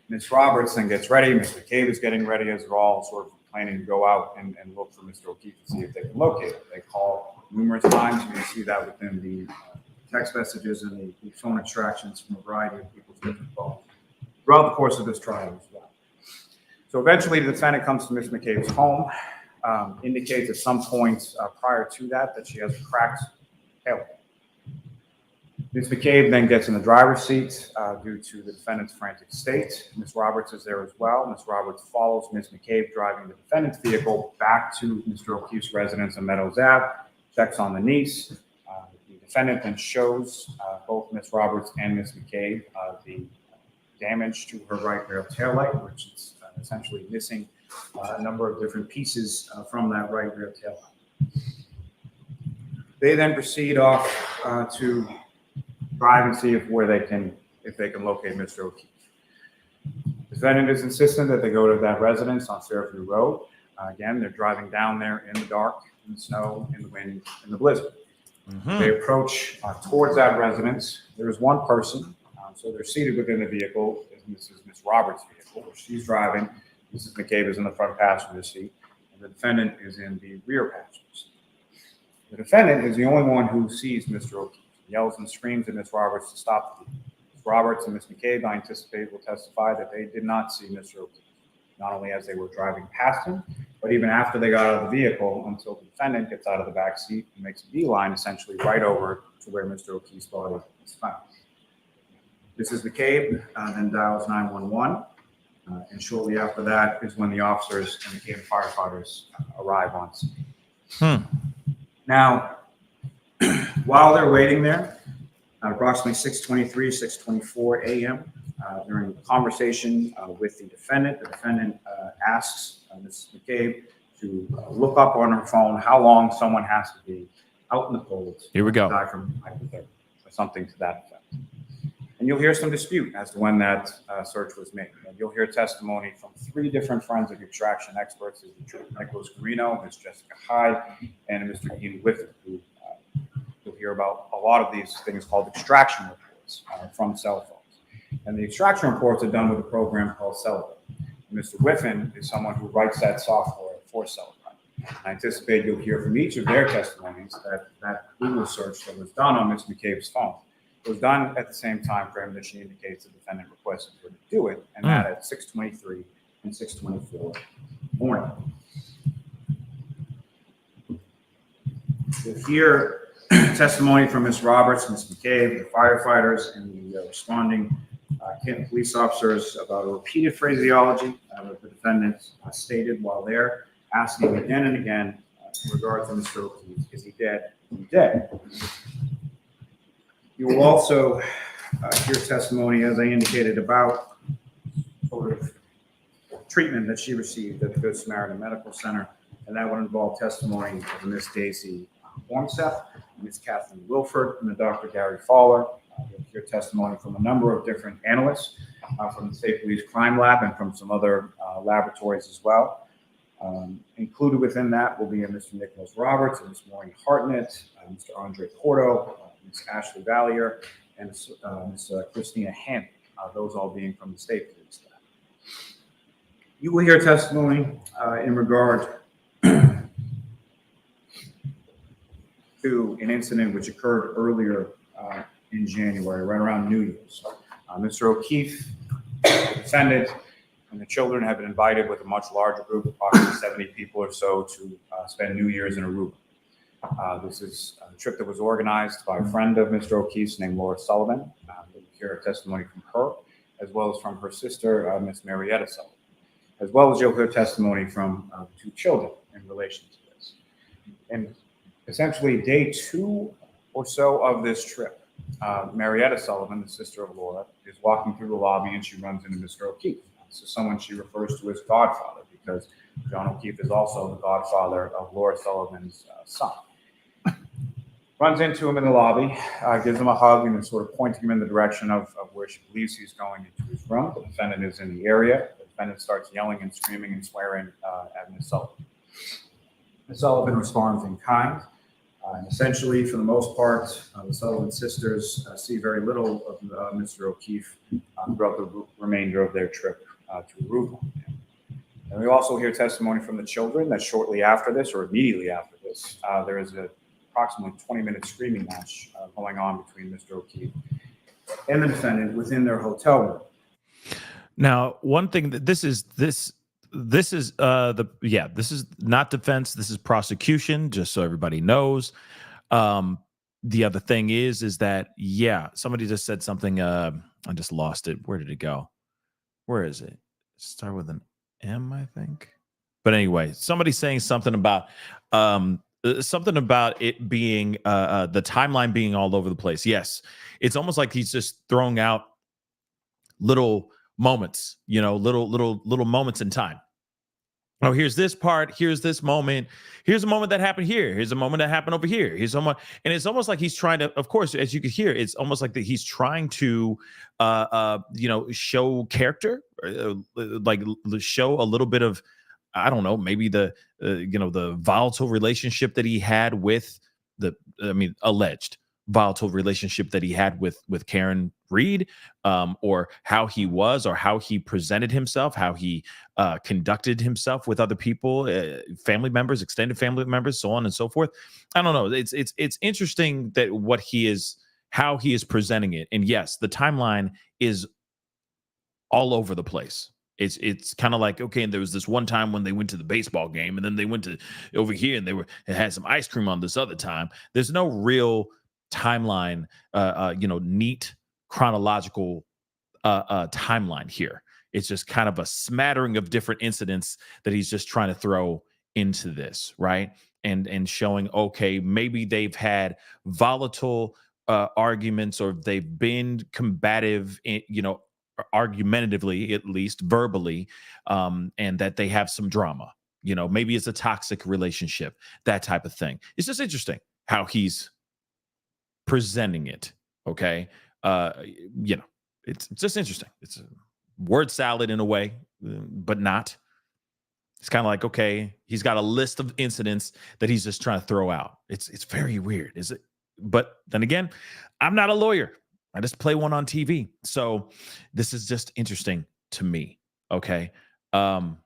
[SPEAKER 3] Ms. Roberts then gets ready. Ms. McCabe is getting ready as they're all sort of planning to go out and look for Mr. O'Keefe to see if they can locate him. They call numerous times. You can see that within the text messages and the phone extractions from a variety of people's different phones throughout the course of this trial as well. So eventually the defendant comes to Ms. McCabe's home, indicates at some point prior to that she has a cracked tailgate. Ms. McCabe then gets in the driver's seat due to the defendant's frantic state. Ms. Roberts is there as well. Ms. Roberts follows Ms. McCabe driving the defendant's vehicle back to Mr. O'Keefe's residence on Meadows Ave, checks on the niece. The defendant then shows both Ms. Roberts and Ms. McCabe the damage to her right rear taillight, which is essentially missing a number of different pieces from that right rear taillight. They then proceed off to drive and see if they can locate Mr. O'Keefe. The defendant is insistent that they go to that residence on Fairview Road. Again, they're driving down there in the dark, in the snow, in the wind, in the blizzard. They approach towards that residence. There is one person, so they're seated within the vehicle. This is Ms. Roberts' vehicle, where she's driving. Mrs. McCabe is in the front passenger seat, and the defendant is in the rear passenger seat. The defendant is the only one who sees Mr. O'Keefe. Yells and screams at Ms. Roberts to stop the vehicle. Ms. Roberts and Ms. McCabe, I anticipate, will testify that they did not see Mr. O'Keefe, not only as they were driving past him, but even after they got out of the vehicle until the defendant gets out of the back seat and makes a beeline essentially right over to where Mr. O'Keefe's body is found. Mrs. McCabe then dials 911, and shortly after that is when the officers and the McCabe firefighters arrive on scene. Now, while they're waiting there, at approximately 6:23, 6:24 a.m., during the conversation with the defendant asks Mrs. McCabe to look up on her phone how long someone has to be out in the cold.
[SPEAKER 2] Here we go.
[SPEAKER 3] Die from hypothermia, or something to that effect. And you'll hear some dispute as to when that search was made. And you'll hear testimony from 3 different forensic extraction experts, Mr. Nicholas Carino, Ms. Jessica Hyde, and Mr. Ian Whiffen, who you'll hear about a lot of these things called extraction reports from cell phones. And the extraction reports are done with a program called Celebrate. Mr. Whiffen is someone who writes that software for Celebrate. I anticipate you'll hear from each of their testimonies that Google search that was done on Ms. McCabe's phone was done at the same time frame that she indicates the defendant requested her to do it, and that at 6:23 and 6:24 morning. You'll hear testimony from Ms. Roberts, Ms. McCabe, the firefighters, and the responding Canton police officers about a repeated phraseology that the defendant stated while there, asking again and again in regard to Mr. O'Keefe, is he dead? Is he dead? You will also hear testimony, as I indicated, about sort of treatment that she received at the Good Samaritan Medical Center, and that would involve testimony of Miss Daisy Ormseth, Miss Kathleen Wilford, and the Dr. Gary Fowler. You'll hear testimony from a number of different analysts from the State Police Crime Lab and from some other laboratories as well. Included within that will be Mr. Nicholas Roberts, and Ms. Maureen Hartnett, Mr. Andre Porto, Ms. Ashley Vallier, and Ms. Christina Hanley, those all being from the State Police Lab. You will hear testimony in regard to an incident which occurred earlier in January, right around New Year's. Mr. O'Keefe, the defendant, and the children have been invited with a much larger group, approximately 70 people or so, to spend New Year's in Aruba. This is a trip that was organized by a friend of Mr. O'Keefe's named Laura Sullivan. We'll hear a testimony from her, as well as from her sister, Miss Marietta Sullivan, as well as you'll hear testimony from the two children in relation to this. And essentially, day 2 or so of this trip, Marietta Sullivan, the sister of Laura, is walking through the lobby and she runs into Mr. O'Keefe. This is someone she refers to as godfather, because John O'Keefe is also the godfather of Laura Sullivan's son. Runs into him in the lobby, gives him a hug, and is sort of pointing him in the direction of where she believes he's going into his room. The defendant is in the area. The defendant starts yelling and screaming and swearing at Ms. Sullivan. Ms. Sullivan responds in kind. And essentially, for the most part, the Sullivan sisters see very little of Mr. O'Keefe throughout the remainder of their trip to Aruba. And we also hear testimony from the children that shortly after this, or immediately after this, there is a approximately 20-minute screaming match going on between Mr. O'Keefe and the defendant within their hotel room.
[SPEAKER 2] Now, one thing that this is not defense. This is prosecution, just so everybody knows. The other thing is that, somebody just said something. I just lost it. Where did it go? Where is it? Start with an M, I think. But anyway, somebody's saying something about it being the timeline being all over the place. Yes, it's almost like he's just throwing out little moments, little moments in time. Oh, here's this part. Here's this moment. Here's a moment that happened here. Here's a moment that happened over here. Here's someone, and it's almost like he's trying to. Of course, as you could hear, it's almost like that he's trying to, show character, like show a little bit of, I don't know, maybe the volatile relationship that he had with alleged volatile relationship that he had with Karen Reed, or how he was, or how he presented himself, how he conducted himself with other people, family members, extended family members, so on and so forth. I don't know. It's interesting that how he is presenting it. And yes, the timeline is all over the place. It's kind of like, okay, and there was this one time when they went to the baseball game, and then they went to over here and they had some ice cream on this other time. There's no real timeline, neat chronological timeline here. It's just kind of a smattering of different incidents that he's just trying to throw into this, right? And showing, okay, maybe they've had volatile arguments, or they've been combative, argumentatively, at least verbally, and that they have some drama. Maybe it's a toxic relationship, that type of thing. It's just interesting how he's presenting it. Okay. It's just interesting. It's a word salad in a way, but not. It's kind of like, okay, he's got a list of incidents that he's just trying to throw out. It's very weird, is it? But then again, I'm not a lawyer. I just play one on TV. So this is just interesting to me. Okay. But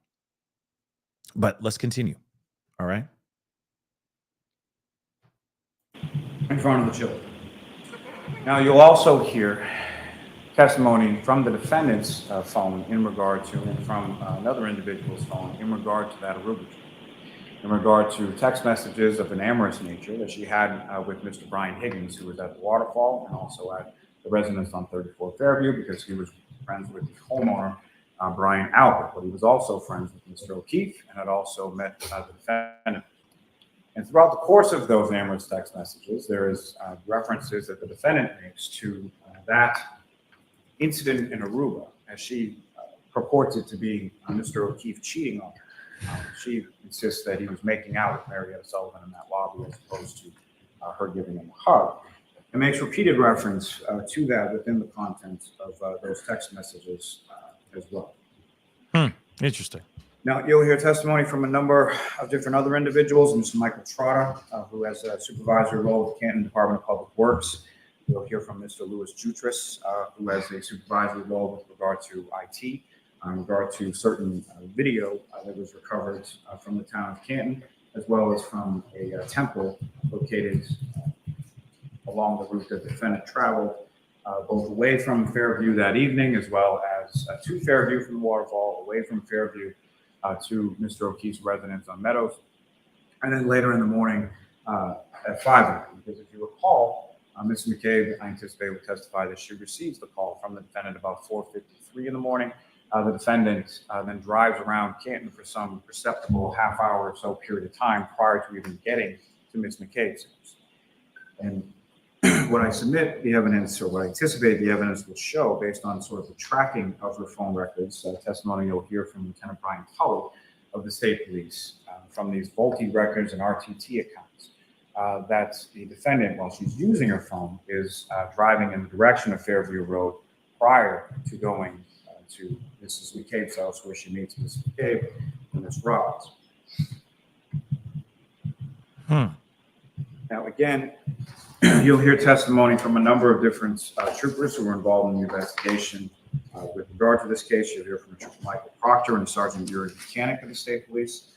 [SPEAKER 2] let's continue. All right.
[SPEAKER 3] In front of the children. Now, you'll also hear testimony from the defendant's phone in regard to, and from another individual's phone in regard to that Aruba trip, in regard to text messages of an amorous nature that she had with Mr. Brian Higgins, who was at the waterfall, and also at the residence on 34 Fairview, because he was friends with the homeowner, Brian Albert, but he was also friends with Mr. O'Keefe and had also met the defendant. And throughout the course of those amorous text messages, there is references that the defendant makes to that incident in Aruba, as she purports it to be Mr. O'Keefe cheating on her. She insists that he was making out with Marietta Sullivan in that lobby as opposed to her giving him a hug. It makes repeated reference to that within the content of those text messages as well.
[SPEAKER 2] Interesting.
[SPEAKER 3] Now, you'll hear testimony from a number of different other individuals. Mr. Michael Trotta, who has a supervisory role with the Canton Department of Public Works. You'll hear from Mr. Louis Jutras, who has a supervisory role with regard to IT, in regard to certain video that was recovered from the town of Canton, as well as from a temple located along the route that the defendant traveled, both away from Fairview that evening, as well as to Fairview from the waterfall, away from Fairview to Mr. O'Keefe's residence on Meadows, and then later in the morning at 5 a.m. Because if you recall, Ms. McCabe, I anticipate, will testify that she receives the call from the defendant about 4:53 in the morning. The defendant then drives around Canton for some perceptible half hour or so period of time prior to even getting to Ms. McCabe's house. And what I submit the evidence, or what I anticipate the evidence will show, based on sort of the tracking of her phone records, testimony you'll hear from Lieutenant Brian Tully of the state police, from these faulty records and RTT accounts, that the defendant, while she's using her phone, is driving in the direction of Fairview Road prior to going to Mrs. McCabe's house, where she meets Mrs. McCabe and Ms. Robbins. Now, again, you'll hear testimony from a number of different troopers who were involved in the investigation. With regard to this case, you'll hear from Trooper Michael Proctor and Sergeant Yuri Mechanic of the State Police.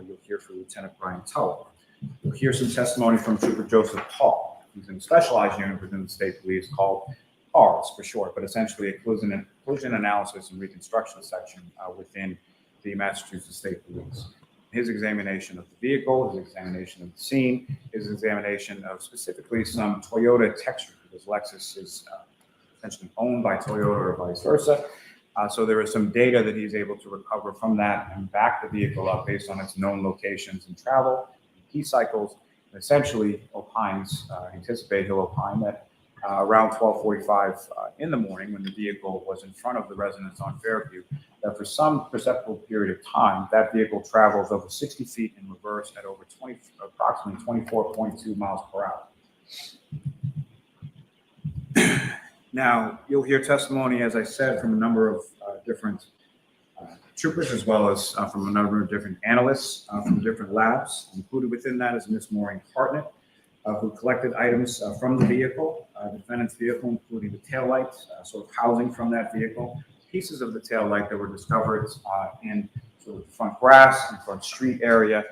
[SPEAKER 3] You'll hear from Lieutenant Brian Tully. You'll hear some testimony from Trooper Joseph Paul. He's in a specialized unit within the State Police called PARS for short, but essentially a collision analysis and reconstruction section within the Massachusetts State Police. His examination of the vehicle, his examination of the scene, his examination of specifically some Toyota texture, because Lexus is essentially owned by Toyota or vice versa. So there is some data that he's able to recover from that and back the vehicle up based on its known locations and travel, key cycles, and essentially opines, anticipate he'll opine that around 12:45 in the morning, when the vehicle was in front of the residence on Fairview, that for some perceptible period of time, that vehicle travels over 60 feet in reverse at over approximately 24.2 miles per hour. Now, you'll hear testimony, as I said, from a number of different troopers, as well as from a number of different analysts from different labs. Included within that is Ms. Maureen Hartnett, who collected items from the vehicle, the defendant's vehicle, including the taillight, sort of housing from that vehicle, pieces of the taillight that were discovered in sort of the front grass and front street area.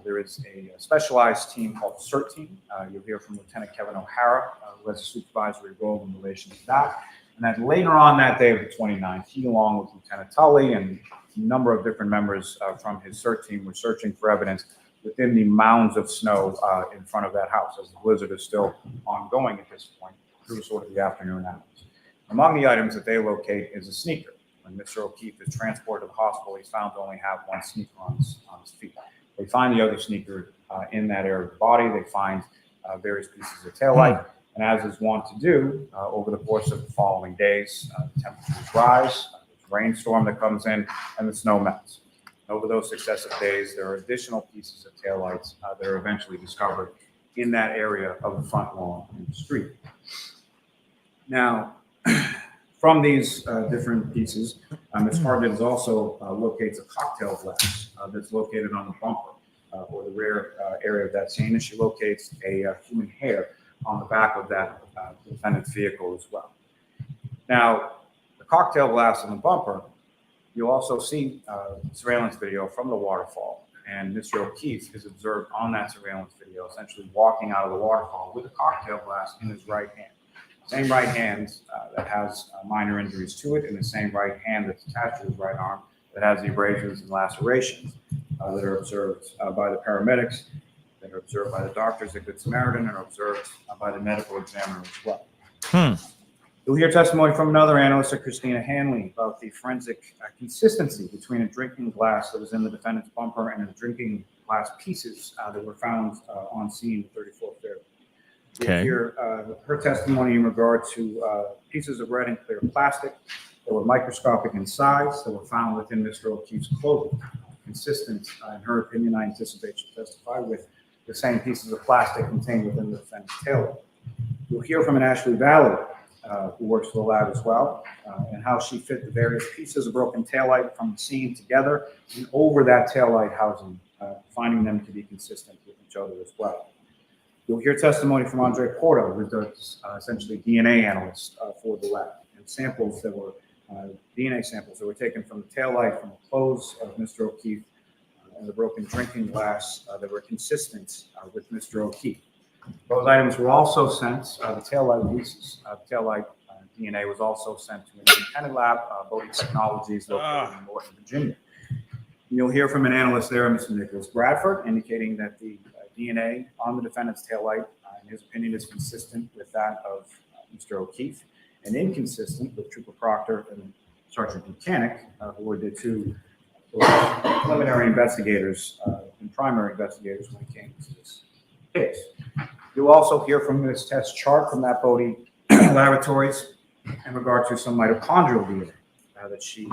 [SPEAKER 3] There is a specialized team called the CERT team. You'll hear from Lieutenant Kevin O'Hara, who has a supervisory role in relation to that. And then later on that day of the 29th, he, along with Lieutenant Tully and a number of different members from his CERT team, were searching for evidence within the mounds of snow in front of that house, as the blizzard is still ongoing at this point through sort of the afternoon hours. Among the items that they locate is a sneaker. When Mr. O'Keefe is transported to the hospital, he's found to only have one sneaker on his feet. They find the other sneaker in that area of the body. They find various pieces of taillight. And as is wont to do, over the course of the following days, the temperatures rise, there's a rainstorm that comes in, and the snow melts. Over those successive days, there are additional pieces of taillights that are eventually discovered in that area of the front lawn and the street. Now, from these different pieces, Ms. Hartnett also locates a cocktail glass that's located on the bumper or the rear area of that scene, and she locates a human hair on the back of that defendant's vehicle as well. Now, the cocktail glass on the bumper, you'll also see surveillance video from the waterfall, and Mr. O'Keefe is observed on that surveillance video essentially walking out of the waterfall with a cocktail glass in his right hand. Same right hand that has minor injuries to it, and the same right hand that's attached to his right arm that has the abrasions and lacerations that are observed by the paramedics, that are observed by the doctors at Good Samaritan, and are observed by the medical examiner as well. You'll hear testimony from another analyst, Christina Hanley, about the forensic consistency between a drinking glass that was in the defendant's bumper and the drinking glass pieces that were found on scene at 34th Fairview. You'll hear her testimony in regard to pieces of red and clear plastic that were microscopic in size that were found within Mr. O'Keefe's clothing. Consistent, in her opinion, I anticipate she'll testify, with the same pieces of plastic contained within the defendant's taillight. You'll hear from an Ashley Valley, who works for the lab as well, and how she fit the various pieces of broken taillight from the scene together and over that taillight housing, finding them to be consistent with each other as well. You'll hear testimony from Andre Porto, who's essentially DNA analyst for the lab, and samples that were DNA samples that were taken from the taillight, from the clothes of Mr. O'Keefe, and the broken drinking glass that were consistent with Mr. O'Keefe. Those items were also sent, the taillight pieces, the taillight DNA was also sent to an independent lab, Bodie Technologies, located in Norfolk, Virginia. You'll hear from an analyst there, Mr. Nicholas Bradford, indicating that the DNA on the defendant's taillight, in his opinion, is consistent with that of Mr. O'Keefe, and inconsistent with Trooper Proctor and Sergeant Mechanic, who were the two preliminary investigators and primary investigators when it came to this case. You'll also hear from this test chart from that Bodie Laboratories in regard to some mitochondrial DNA that she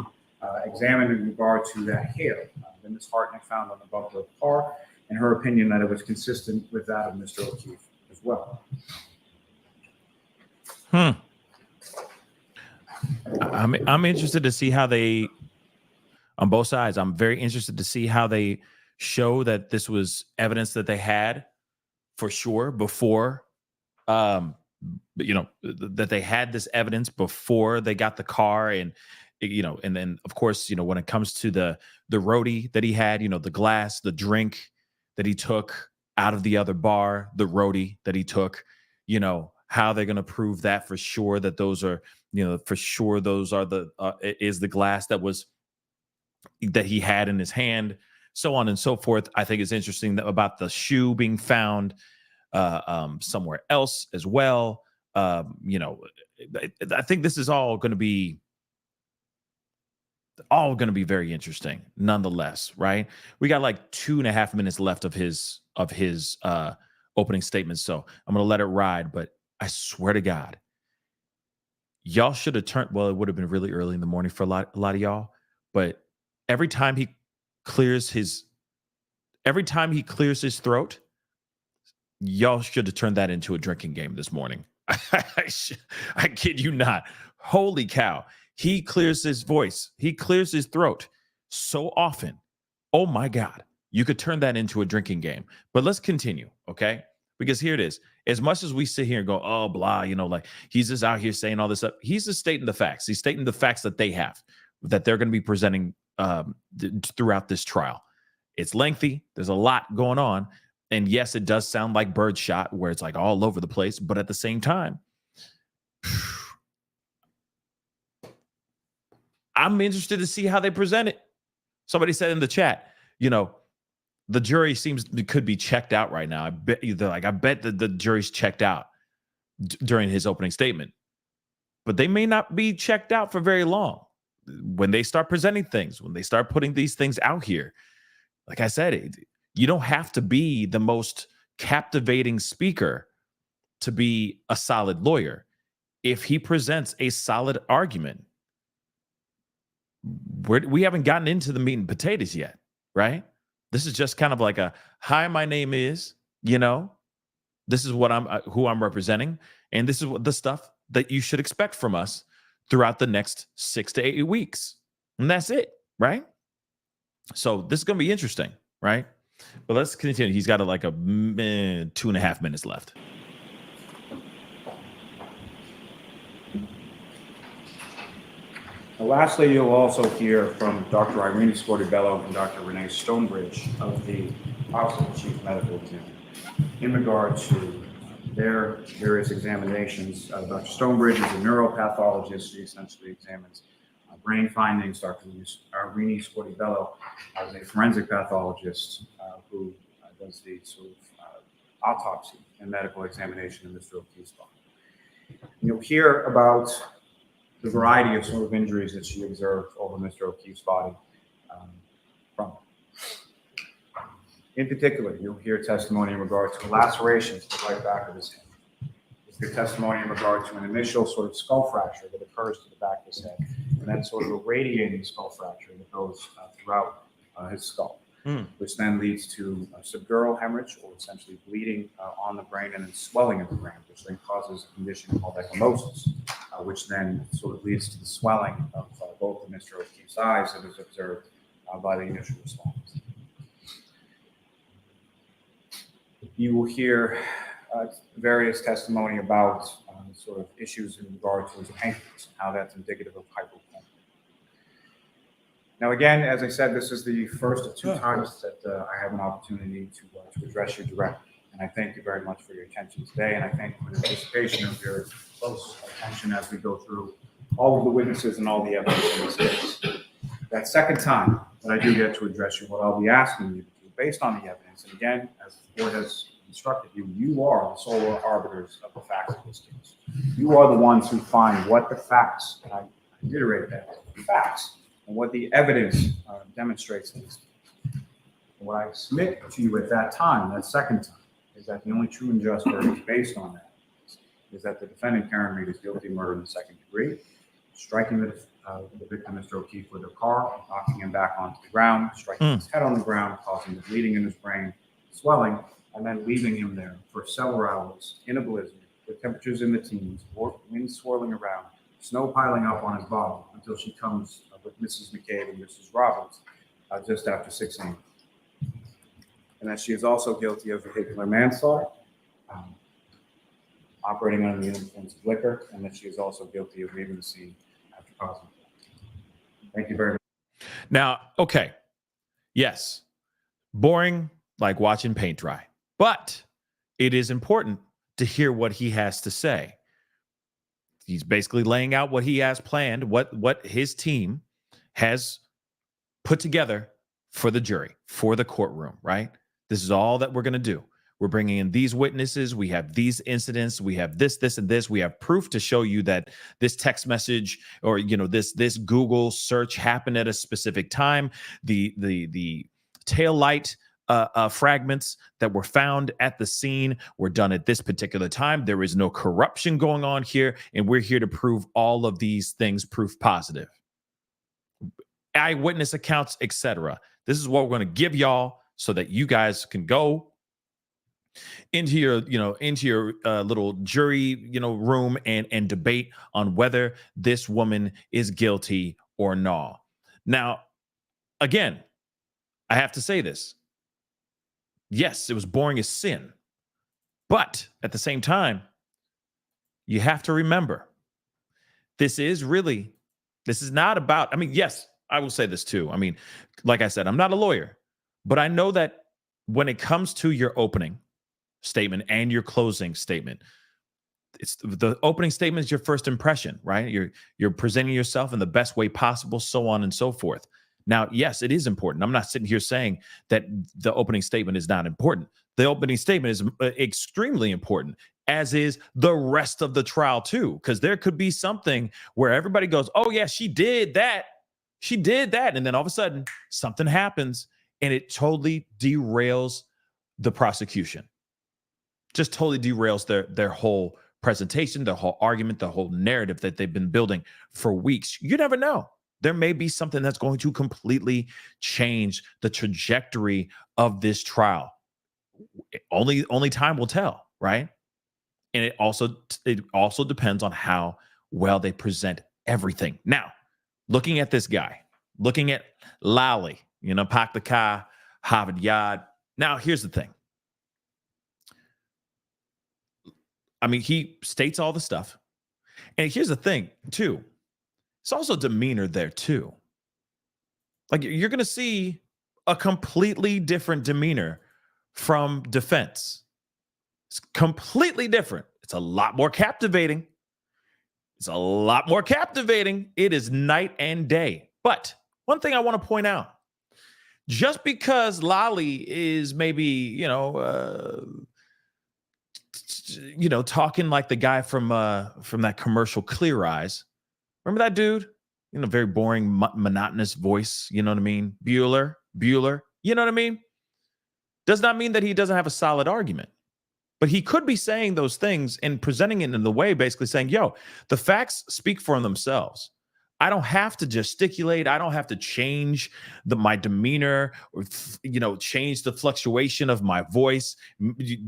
[SPEAKER 3] examined in regard to that hair that Ms. Hartnett found on the bumper of the car, in her opinion that it was consistent with that of Mr. O'Keefe as well.
[SPEAKER 2] I'm interested to see how they, on both sides, I'm very interested to see how they show that this was evidence that they had for sure before, that they had this evidence before they got the car. And, and then of course, when it comes to the roadie that he had, the glass, the drink that he took out of the other bar, the roadie that he took, how they're going to prove that for sure, that those are, for sure those are is the glass that he had in his hand, so on and so forth. I think it's interesting about the shoe being found somewhere else as well. I think this is all going to be very interesting nonetheless, right? We got like 2.5 minutes left of his opening statement, so I'm going to let it ride. But I swear to God, y'all should have turned. Well, it would have been really early in the morning for a lot of y'all, but every time he clears his throat, y'all should have turned that into a drinking game this morning. I kid you not. Holy cow. He clears his voice. He clears his throat so often. Oh my God. You could turn that into a drinking game. But let's continue, okay? Because here it is. As much as we sit here and go, oh, blah, like he's just out here saying all this stuff, he's just stating the facts. He's stating the facts that they have, that they're going to be presenting throughout this trial. It's lengthy. There's a lot going on. And yes, it does sound like birdshot, where it's like all over the place. But at the same time, I'm interested to see how they present it. Somebody said in the chat, the jury could be checked out right now. I bet that the jury's checked out during his opening statement, but they may not be checked out for very long. When they start presenting things, when they start putting these things out here, like I said, you don't have to be the most captivating speaker to be a solid lawyer. If he presents a solid argument, we haven't gotten into the meat and potatoes yet, right? This is just kind of like a, hi, my name is, this is what who I'm representing. And this is what the stuff that you should expect from us throughout the next 6 to 8 weeks. And that's it, right? So this is going to be interesting, right? But let's continue. He's got like a 2.5 minutes left.
[SPEAKER 3] Lastly, you'll also hear from Dr. Irene Scortibello and Dr. Renee Stonebridge of the Office of the Chief Medical Examiner in regard to their various examinations. Dr. Stonebridge is a neuropathologist. She essentially examines brain findings. Dr. Irene Scortibello is a forensic pathologist who does the sort of autopsy and medical examination of Mr. O'Keefe's body. You'll hear about the variety of sort of injuries that she observed over Mr. O'Keefe's body from. In particular, you'll hear testimony in regard to lacerations to the right back of his head, your testimony in regard to an initial sort of skull fracture that occurs to the back of his head, and then sort of a radiating skull fracture that goes throughout his skull, which then leads to subdural hemorrhage, or essentially bleeding on the brain, and then swelling of the brain, which then causes a condition called ecchymosis, which then sort of leads to the swelling of both of Mr. O'Keefe's eyes that is observed by the initial response. You will hear various testimony about sort of issues in regard to his pancreas and how that's indicative of hypopancreatitis. Now, again, as I said, this is the first of two times that I have an opportunity to address you directly. And I thank you very much for your attention today. And I thank you for the anticipation of your close attention as we go through all of the witnesses and all the evidence in this case. That second time that I do get to address you, what I'll be asking you to do, based on the evidence, and again, as the board has instructed you, you are the sole arbiters of the facts of this case. You are the ones who find what the facts, and I reiterate that, the facts, and what the evidence demonstrates in this case. And what I submit to you at that time, that second time, is that the only true and just verdict based on that is that the defendant, Karen Reed, is guilty of murder in the second degree, striking the victim, Mr. O'Keefe, with a car, knocking him back onto the ground, striking his head on the ground, causing the bleeding in his brain, swelling, and then leaving him there for several hours in a blizzard, with temperatures in the teens, wind swirling around, snow piling up on his body until she comes with Mrs. McCabe and Mrs. Roberts just after 6 a.m. And that she is also guilty of vehicular manslaughter, operating under the influence of liquor, and that she is also guilty of leaving the scene after causing death. Thank you very much.
[SPEAKER 2] Now, okay. Yes. Boring, like watching paint dry. But it is important to hear what he has to say. He's basically laying out what he has planned, what his team has put together for the jury, for the courtroom, right? This is all that we're going to do. We're bringing in these witnesses. We have these incidents. We have this, and this. We have proof to show you that this text message or, this Google search happened at a specific time. The tail light fragments that were found at the scene were done at this particular time. There is no corruption going on here, and we're here to prove all of these things proof positive. Eyewitness accounts, etc. This is what we're going to give y'all so that you guys can go into your little jury, room and debate on whether this woman is guilty or not. Now, again, I have to say this. Yes, it was boring as sin. But at the same time, you have to remember, this is not about, yes, I will say this too. Like I said, I'm not a lawyer, but I know that when it comes to your opening statement and your closing statement, it's the opening statement is your first impression, right? You're presenting yourself in the best way possible, so on and so forth. Now, yes, it is important. I'm not sitting here saying that the opening statement is not important. The opening statement is extremely important, as is the rest of the trial too, because there could be something where everybody goes, oh yeah, she did that. And then all of a sudden something happens and it totally derails the prosecution. Just totally derails their whole presentation, their whole argument, the whole narrative that they've been building for weeks. You never know. There may be something that's going to completely change the trajectory of this trial. Only time will tell, right? And it also depends on how well they present everything. Now, looking at this guy, looking at Lally, Pak the Ka, Harvard Yard. Now, here's the thing. He states all the stuff. And here's the thing, too. It's also demeanor there, too. Like, you're going to see a completely different demeanor from defense. It's completely different. It's a lot more captivating. It is night and day. But one thing I want to point out, just because Lally is maybe, talking like the guy from that commercial Clear Eyes. Remember that dude? Very boring, monotonous voice. You know what I mean? Bueller. You know what I mean? Does not mean that he doesn't have a solid argument. But he could be saying those things and presenting it in the way, basically saying, yo, the facts speak for themselves. I don't have to gesticulate. I don't have to change my demeanor or, change the fluctuation of my voice,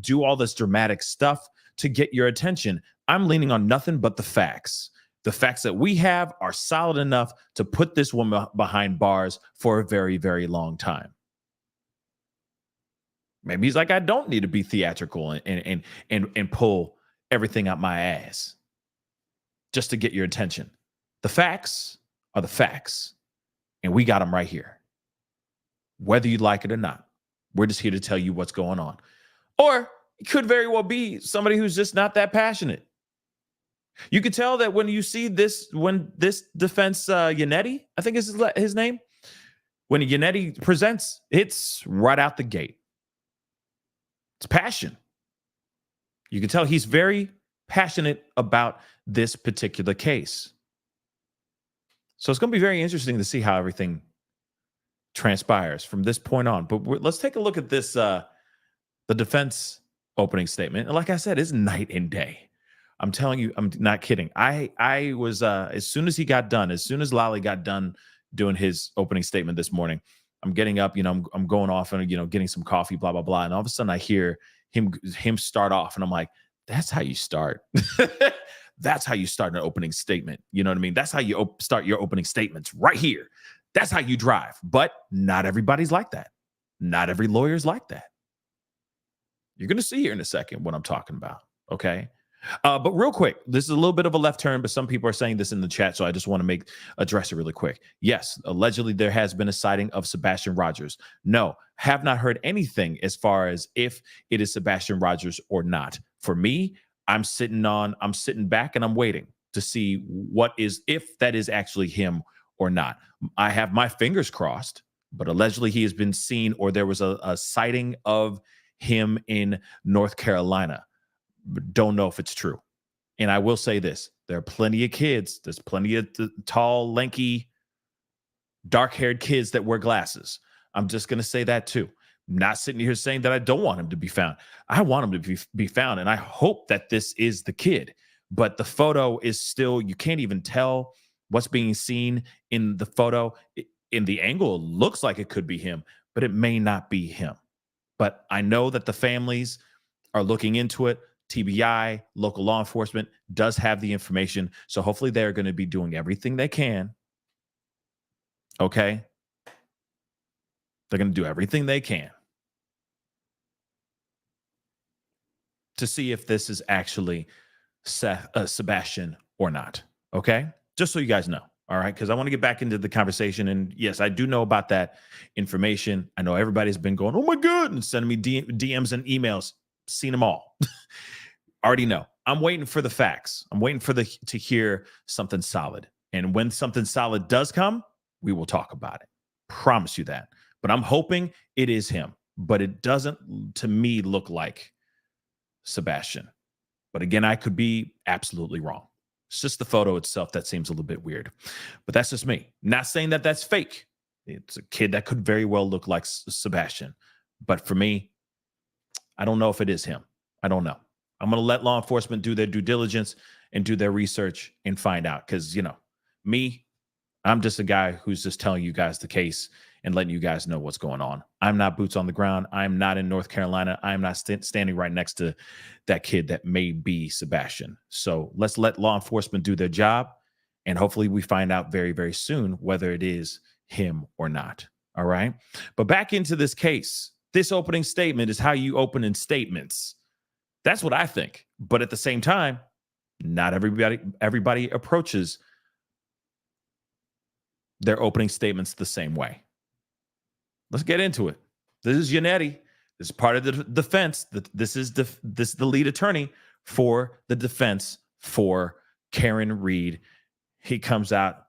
[SPEAKER 2] do all this dramatic stuff to get your attention. I'm leaning on nothing but the facts. The facts that we have are solid enough to put this woman behind bars for a very, very long time. Maybe he's like, I don't need to be theatrical and pull everything out my ass just to get your attention. The facts are the facts, and we got them right here. Whether you like it or not, we're just here to tell you what's going on. Or it could very well be somebody who's just not that passionate. You could tell that when you see this, when this defense, Yannetti, I think is his name, when Yannetti presents, it's right out the gate. It's passion. You can tell he's very passionate about this particular case. So it's going to be very interesting to see how everything transpires from this point on. But let's take a look at this, the defense opening statement. And like I said, it's night and day. I'm telling you, I'm not kidding. I was, as soon as he got done, as soon as Lally got done doing his opening statement this morning, I'm getting up, I'm going off and, getting some coffee, blah, blah, blah. And all of a sudden I hear him start off and I'm like, that's how you start. That's how you start an opening statement. You know what I mean? That's how you start your opening statements right here. That's how you drive. But not everybody's like that. Not every lawyer's like that. You're going to see here in a second what I'm talking about. Okay. But real quick, this is a little bit of a left turn, but some people are saying this in the chat, so I just want to address it really quick. Yes, allegedly there has been a sighting of Sebastian Rogers. No, have not heard anything as far as if it is Sebastian Rogers or not. For me, I'm sitting back and I'm waiting to see if that is actually him or not. I have my fingers crossed, but allegedly he has been seen, or there was a sighting of him in North Carolina. Don't know if it's true. And I will say this, there are plenty of kids. There's plenty of tall, lanky, dark-haired kids that wear glasses. I'm just going to say that too. I'm not sitting here saying that I don't want him to be found. I want him to be found, and I hope that this is the kid. But the photo is still, you can't even tell what's being seen in the photo. In the angle, it looks like it could be him, but it may not be him. But I know that the families are looking into it. TBI, local law enforcement does have the information. So hopefully they're going to be doing everything they can. Okay. They're going to do everything they can to see if this is actually Sebastian or not. Okay. Just so you guys know. All right. Because I want to get back into the conversation. And yes, I do know about that information. I know everybody's been going, oh my God, and sending me DMs and emails. Seen them all. Already know. I'm waiting for the facts. I'm waiting to hear something solid. And when something solid does come, we will talk about it. Promise you that. But I'm hoping it is him. But it doesn't, to me, look like Sebastian. But again, I could be absolutely wrong. It's just the photo itself that seems a little bit weird. But that's just me. Not saying that that's fake. It's a kid that could very well look like Sebastian. But for me, I don't know if it is him. I don't know. I'm going to let law enforcement do their due diligence and do their research and find out. Because, me, I'm just a guy who's just telling you guys the case and letting you guys know what's going on. I'm not boots on the ground. I'm not in North Carolina. I'm not standing right next to that kid that may be Sebastian. So let's let law enforcement do their job. And hopefully we find out very, very soon whether it is him or not. All right. But back into this case, this opening statement is how you open in statements. That's what I think. But at the same time, not everybody approaches their opening statements the same way. Let's get into it. This is Yannetti. This is part of the defense. This is the lead attorney for the defense for Karen Reed. He comes out,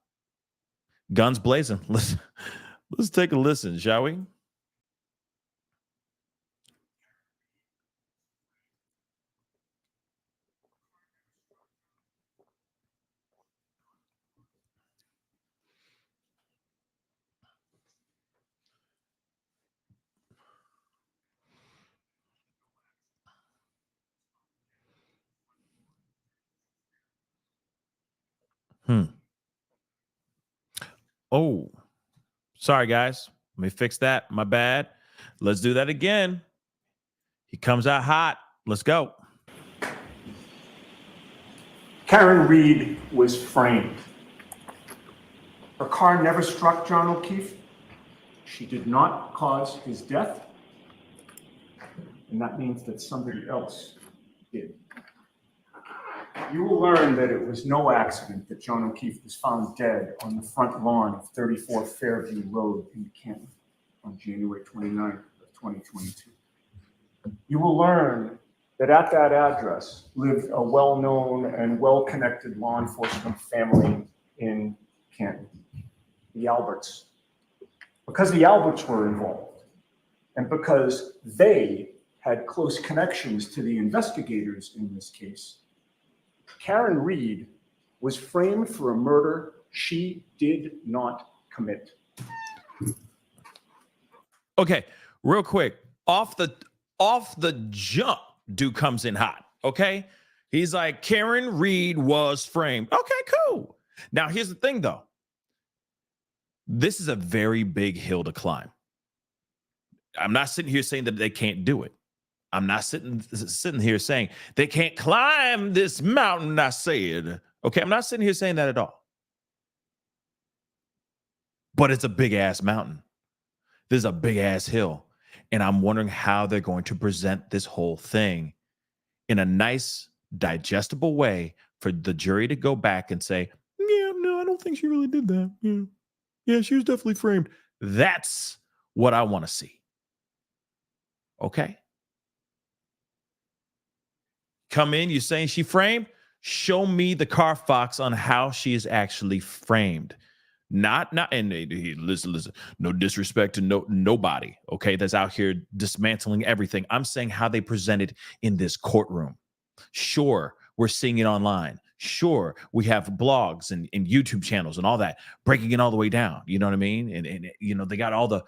[SPEAKER 2] guns blazing. Let's take a listen, shall we? Oh, sorry, guys. Let me fix that. My bad. Let's do that again. He comes out hot. Let's go.
[SPEAKER 3] Karen Reed was framed. Her car never struck John O'Keefe. She did not cause his death. And that means that somebody else did. You will learn that it was no accident that John O'Keefe was found dead on the front lawn of 34 Fairview Road in Canton on January 29th of 2022. You will learn that at that address lived a well-known and well-connected law enforcement family in Canton, the Alberts. Because the Alberts were involved, and because they had close connections to the investigators in this case, Karen Reed was framed for a murder she did not commit.
[SPEAKER 2] Okay, real quick, off the jump, dude comes in hot. Okay, he's like, Karen Reed was framed. Okay, cool. Now here's the thing, though. This is a very big hill to climb. I'm not sitting here saying that they can't do it. I'm not sitting here saying they can't climb this mountain. I said, okay, I'm not sitting here saying that at all. But it's a big ass mountain. There's a big ass hill. And I'm wondering how they're going to present this whole thing in a nice, digestible way for the jury to go back and say, yeah, no, I don't think she really did that. Yeah, she was definitely framed. That's what I want to see. Okay. Come in, you're saying she framed? Show me the Carfax on how she is actually framed. And listen, no disrespect to nobody, okay, that's out here dismantling everything. I'm saying how they present it in this courtroom. Sure, we're seeing it online. Sure, we have blogs and YouTube channels and all that, breaking it all the way down. You know what I mean? And you know, they got all the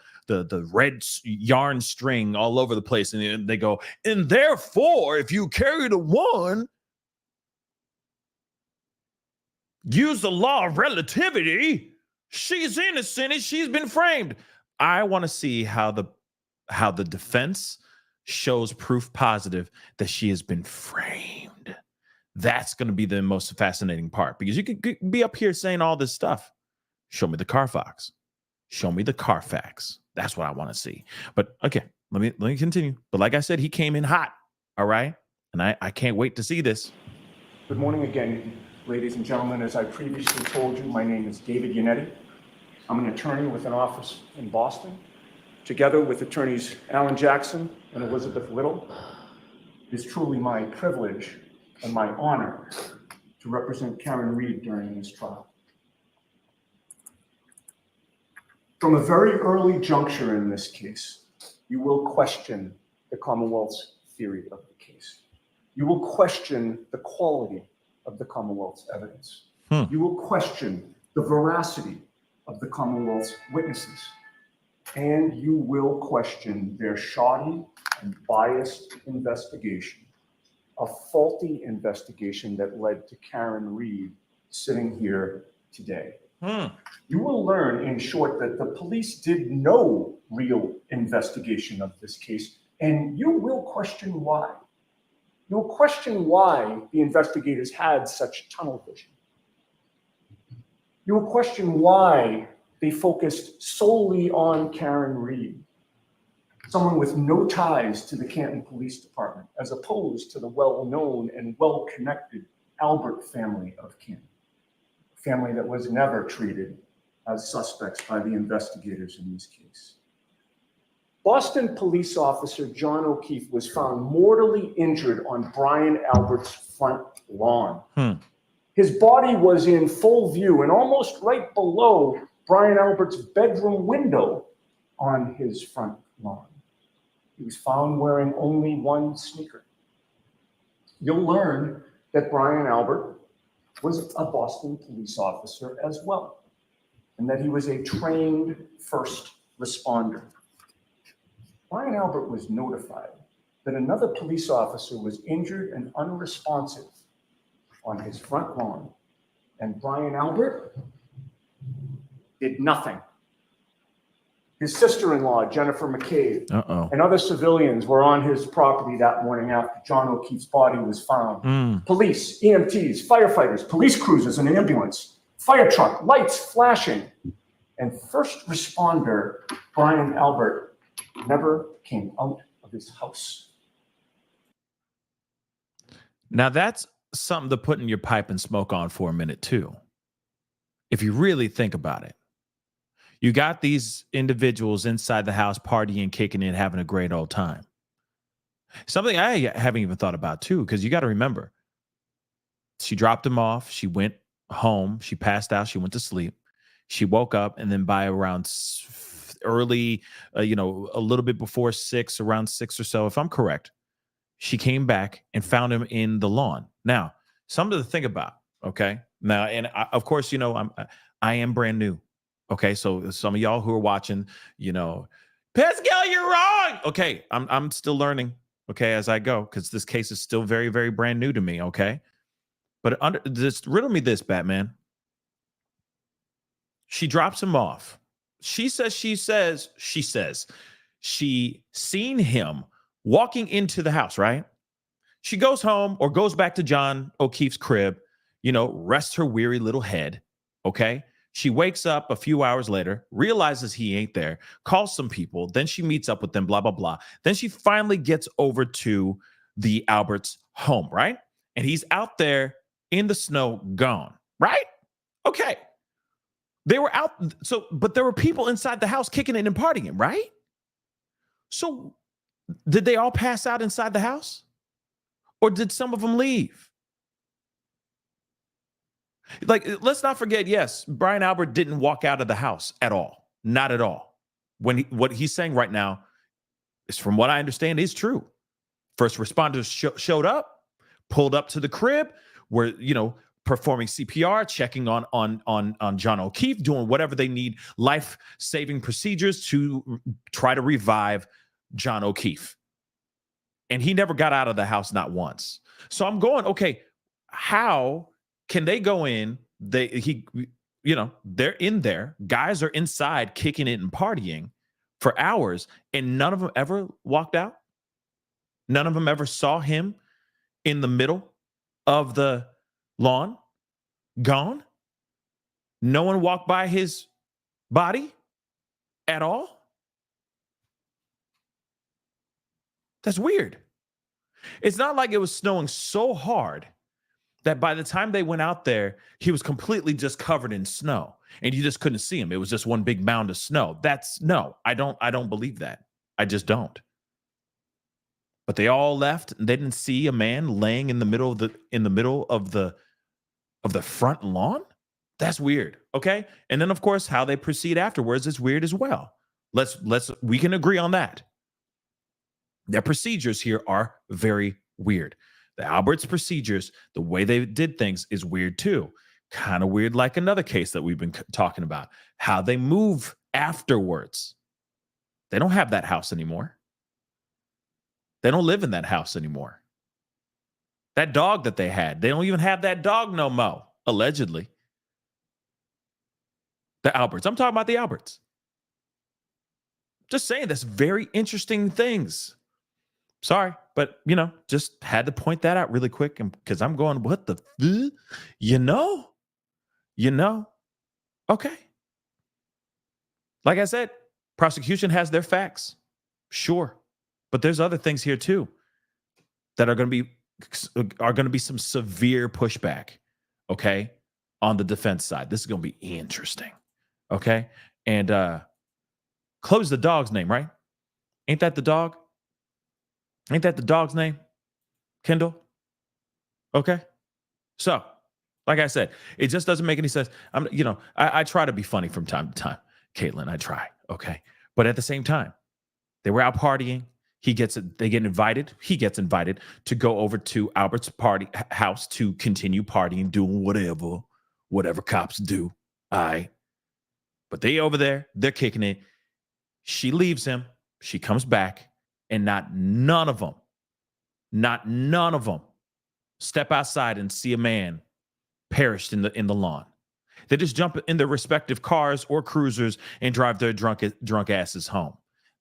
[SPEAKER 2] red yarn string all over the place. And they go, and therefore, if you carry the one, use the law of relativity, she's innocent and she's been framed. I want to see how the defense shows proof positive that she has been framed. That's going to be the most fascinating part, because you could be up here saying all this stuff. Show me the Carfax. Show me the Carfax. That's what I want to see. But okay, let me continue. But like I said, he came in hot. All right. And I can't wait to see this.
[SPEAKER 3] Good morning again, ladies and gentlemen. As I previously told you, my name is David Yannetti. I'm an attorney with an office in Boston. Together with attorneys Alan Jackson and Elizabeth Little, it is truly my privilege and my honor to represent Karen Reed during this trial. From a very early juncture in this case, you will question the Commonwealth's theory of the case. You will question the quality of the Commonwealth's evidence. You will question the veracity of the Commonwealth's witnesses. And you will question their shoddy and biased investigation, a faulty investigation that led to Karen Reed sitting here today. You will learn, in short, that the police did no real investigation of this case, and you will question why. You'll question why the investigators had such tunnel vision. You will question why they focused solely on Karen Reed, someone with no ties to the Canton Police Department, as opposed to the well-known and well-connected Albert family of Canton, a family that was never treated as suspects by the investigators in this case. Boston police officer John O'Keefe was found mortally injured on Brian Albert's front lawn. His body was in full view and almost right below Brian Albert's bedroom window on his front lawn. He was found wearing only one sneaker. You'll learn that Brian Albert was a Boston police officer as well, and that he was a trained first responder. Brian Albert was notified that another police officer was injured and unresponsive on his front lawn And Brian Albert did nothing. His sister-in-law, Jennifer McCabe, and other civilians were on his property that morning after John O'Keefe's body was found. Police, EMTs, firefighters, police cruisers, an ambulance, fire truck, lights flashing. And first responder Brian Albert never came out of his house.
[SPEAKER 2] Now that's something to put in your pipe and smoke on for a minute too. If you really think about it. You got these individuals inside the house partying, kicking it, having a great old time. Something I haven't even thought about too, because you got to remember, she dropped him off. She went home. She passed out. She went to sleep. She woke up, and then by around early, a little bit before 6, around 6 or so, if I'm correct, she came back and found him in the lawn. Now, something to think about, okay? Now, and of course, I am brand new. Okay, so some of y'all who are watching, Pascal, you're wrong. Okay, I'm still learning, okay, as I go, because this case is still very, very brand new to me, okay? But just riddle me this, Batman. She drops him off. She says she seen him walking into the house, right? She goes home or goes back to John O'Keefe's crib, rests her weary little head, okay? She wakes up a few hours later, realizes he ain't there, calls some people, then she meets up with them, blah, blah, blah. Then she finally gets over to the Albert's home, right? And he's out there in the snow, gone, right? Okay. They were out, but there were people inside the house kicking it and partying, right? So did they all pass out inside the house? Or did some of them leave? Like, let's not forget, yes, Brian Albert didn't walk out of the house at all. Not at all. What he's saying right now is, from what I understand, is true. First responders showed up, pulled up to the crib, were, performing CPR, checking on John O'Keefe, doing whatever they need, life-saving procedures to try to revive John O'Keefe. And he never got out of the house, not once. So I'm going, okay, how can they go in? They're in there. Guys are inside kicking it and partying for hours, and none of them ever walked out. None of them ever saw him in the middle of the lawn, gone. No one walked by his body at all. That's weird. It's not like it was snowing so hard that by the time they went out there, he was completely just covered in snow and you just couldn't see him. It was just one big mound of snow. I don't believe that. I just don't. But they all left and they didn't see a man laying in the middle of the front lawn. That's weird. Okay. And then of course, how they proceed afterwards is weird as well. We can agree on that. Their procedures here are very weird. The Albert's procedures, the way they did things is weird too. Kind of weird, like another case that we've been talking about, how they move afterwards. They don't have that house anymore. They don't live in that house anymore. That dog that they had, they don't even have that dog no more, allegedly. The Alberts. I'm talking about the Alberts. Just saying, that's very interesting things. Sorry, but, just had to point that out really quick because I'm going, what the, okay. Like I said, prosecution has their facts. Sure. But there's other things here too that are going to be some severe pushback, okay, on the defense side. This is going to be interesting, okay? And Chloe's the dog's name, right? Ain't that the dog? Ain't that the dog's name? Kendall? Okay. So, like I said, it just doesn't make any sense. I try to be funny from time to time. Caitlin, I try, okay? But at the same time, they were out partying. He gets invited to go over to Albert's house to continue partying, doing whatever cops do. All right. But they over there, they're kicking it. She leaves him. She comes back, and not none of them step outside and see a man perished in the lawn. They just jump in their respective cars or cruisers and drive their drunk asses home.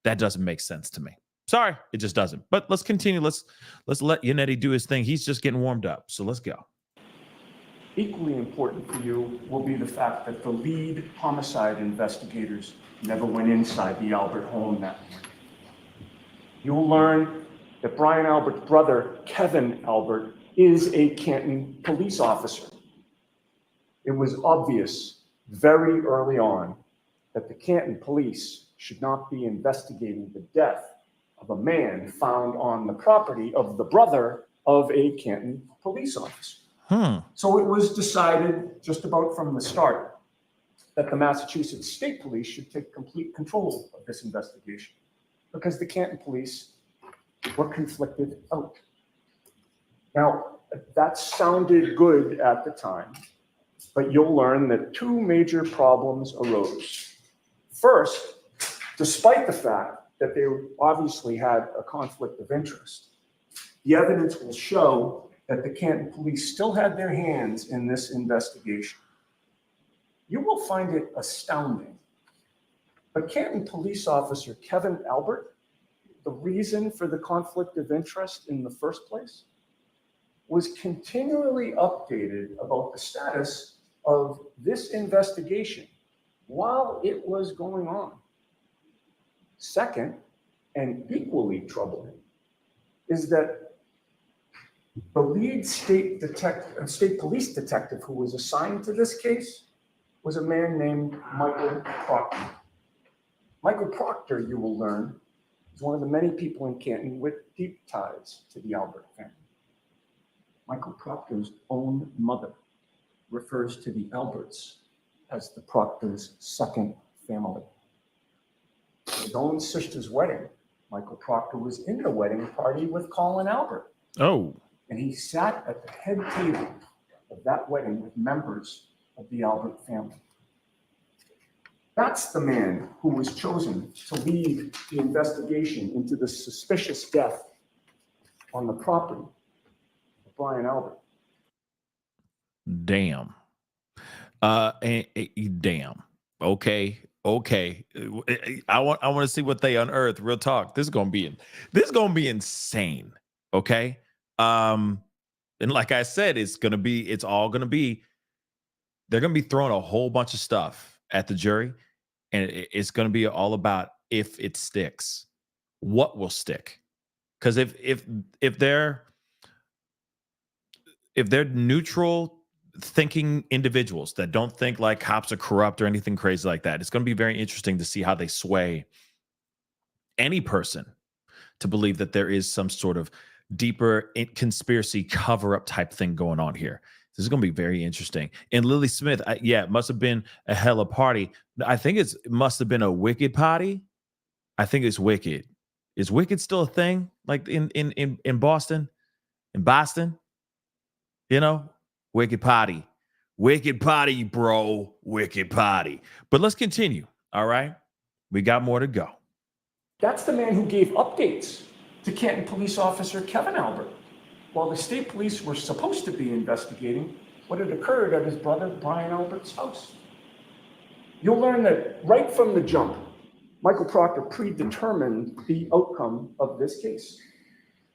[SPEAKER 2] That doesn't make sense to me. Sorry, it just doesn't. But let's continue. Let's let Yannetti do his thing. He's just getting warmed up. So let's go.
[SPEAKER 3] Equally important for you will be the fact that the lead homicide investigators never went inside the Albert home that morning. You will learn that Brian Albert's brother, Kevin Albert, is a Canton police officer. It was obvious very early on that the Canton police should not be investigating the death of a man found on the property of the brother of a Canton police officer. So it was decided just about from the start that the Massachusetts State Police should take complete control of this investigation because the Canton police were conflicted out. Now, that sounded good at the time, but you'll learn that two major problems arose. First, despite the fact that they obviously had a conflict of interest, the evidence will show that the Canton police still had their hands in this investigation. You will find it astounding. But Canton police officer Kevin Albert, the reason for the conflict of interest in the first place, was continually updated about the status of this investigation while it was going on. Second, and equally troubling, is that the lead state police detective who was assigned to this case was a man named Michael Proctor. Michael Proctor, you will learn, is one of the many people in Canton with deep ties to the Albert family. Michael Proctor's own mother refers to the Alberts as the Proctor's second family. His own sister's wedding, Michael Proctor was in the wedding party with Colin Albert.
[SPEAKER 2] Oh.
[SPEAKER 3] And he sat at the head table of that wedding with members of the Albert family. That's the man who was chosen to lead the investigation into the suspicious death on the property of Brian Albert.
[SPEAKER 2] Damn. Damn. Okay. I want to see what they unearth. Real talk. This is gonna be insane. Okay. And like I said, they're gonna be throwing a whole bunch of stuff at the jury, and it's gonna be all about if it sticks, what will stick. Because if they're neutral thinking individuals that don't think like cops are corrupt or anything crazy like that, it's going to be very interesting to see how they sway any person to believe that there is some sort of deeper conspiracy cover-up type thing going on here. This is going to be very interesting. And Lily Smith, it must have been a hella party. I think it must have been a wicked party. I think it's wicked. Is wicked still a thing? Like in Boston? In Boston? You know? Wicked party, bro. Wicked party. But let's continue. All right. We got more to go.
[SPEAKER 3] That's the man who gave updates to Canton police officer Kevin Albert while the state police were supposed to be investigating what had occurred at his brother Brian Albert's house. You'll learn that right from the jump, Michael Proctor predetermined the outcome of this case.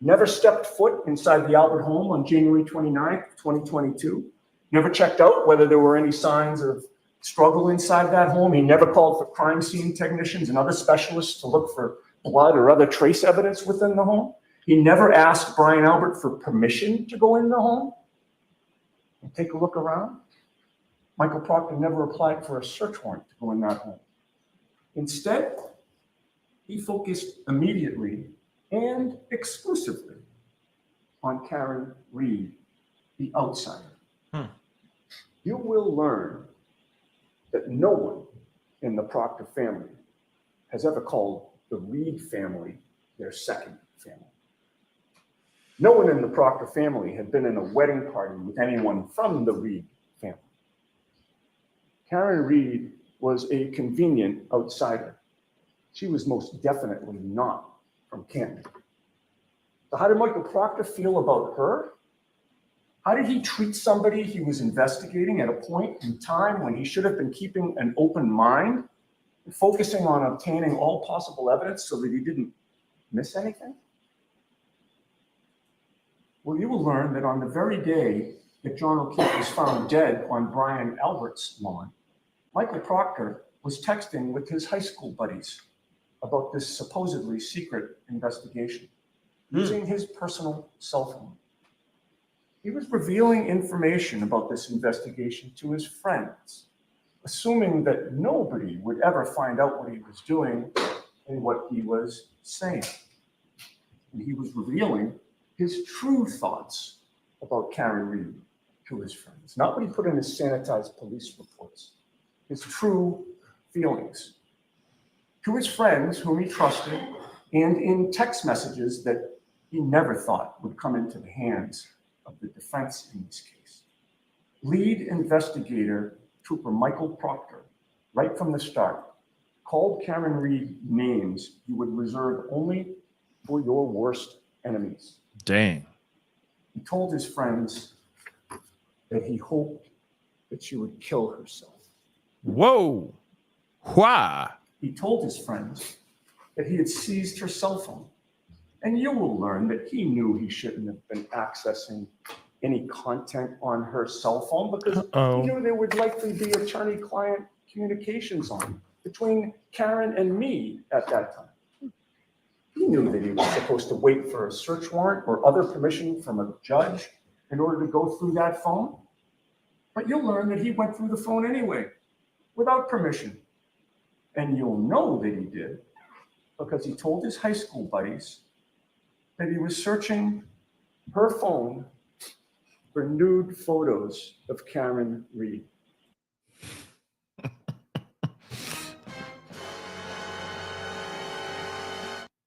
[SPEAKER 3] Never stepped foot inside the Albert home on January 29th, 2022. Never checked out whether there were any signs of struggle inside that home. He never called for crime scene technicians and other specialists to look for blood or other trace evidence within the home. He never asked Brian Albert for permission to go in the home and take a look around. Michael Proctor never applied for a search warrant to go in that home. Instead, he focused immediately and exclusively on Karen Reed, the outsider. You will learn that no one in the Proctor family has ever called the Reed family their second family. No one in the Proctor family had been in a wedding party with anyone from the Reed family. Karen Reed was a convenient outsider. She was most definitely not from Canton. So how did Michael Proctor feel about her?
[SPEAKER 4] How did he treat somebody he was investigating at a point in time when he should have been keeping an open mind, focusing on obtaining all possible evidence so that he didn't miss anything? Well, you will learn that on the very day that John O'Keefe was found dead on Brian Albert's lawn, Michael Proctor was texting with his high school buddies about this supposedly secret investigation using his personal cell phone. He was revealing information about this investigation to his friends, assuming that nobody would ever find out what he was doing and what he was saying. And he was revealing his true thoughts about Karen Reed to his friends, not what he put in his sanitized police reports, his true feelings to his friends whom he trusted, and in text messages that he never thought would come into the hands of the defense in this case. Lead investigator Trooper Michael Proctor, right from the start, called Karen Reed names you would reserve only for your worst enemies.
[SPEAKER 2] Dang.
[SPEAKER 4] He told his friends that he hoped that she would kill herself.
[SPEAKER 2] Whoa. Why?
[SPEAKER 4] He told his friends that he had seized her cell phone. And you will learn that he knew he shouldn't have been accessing any content on her cell phone because he knew there would likely be attorney-client communications on between Karen and me at that time. He knew that he was supposed to wait for a search warrant or other permission from a judge in order to go through that phone. But you'll learn that he went through the phone anyway, without permission. And you'll know that he did because he told his high school buddies that he was searching her phone for nude photos of Karen Reed.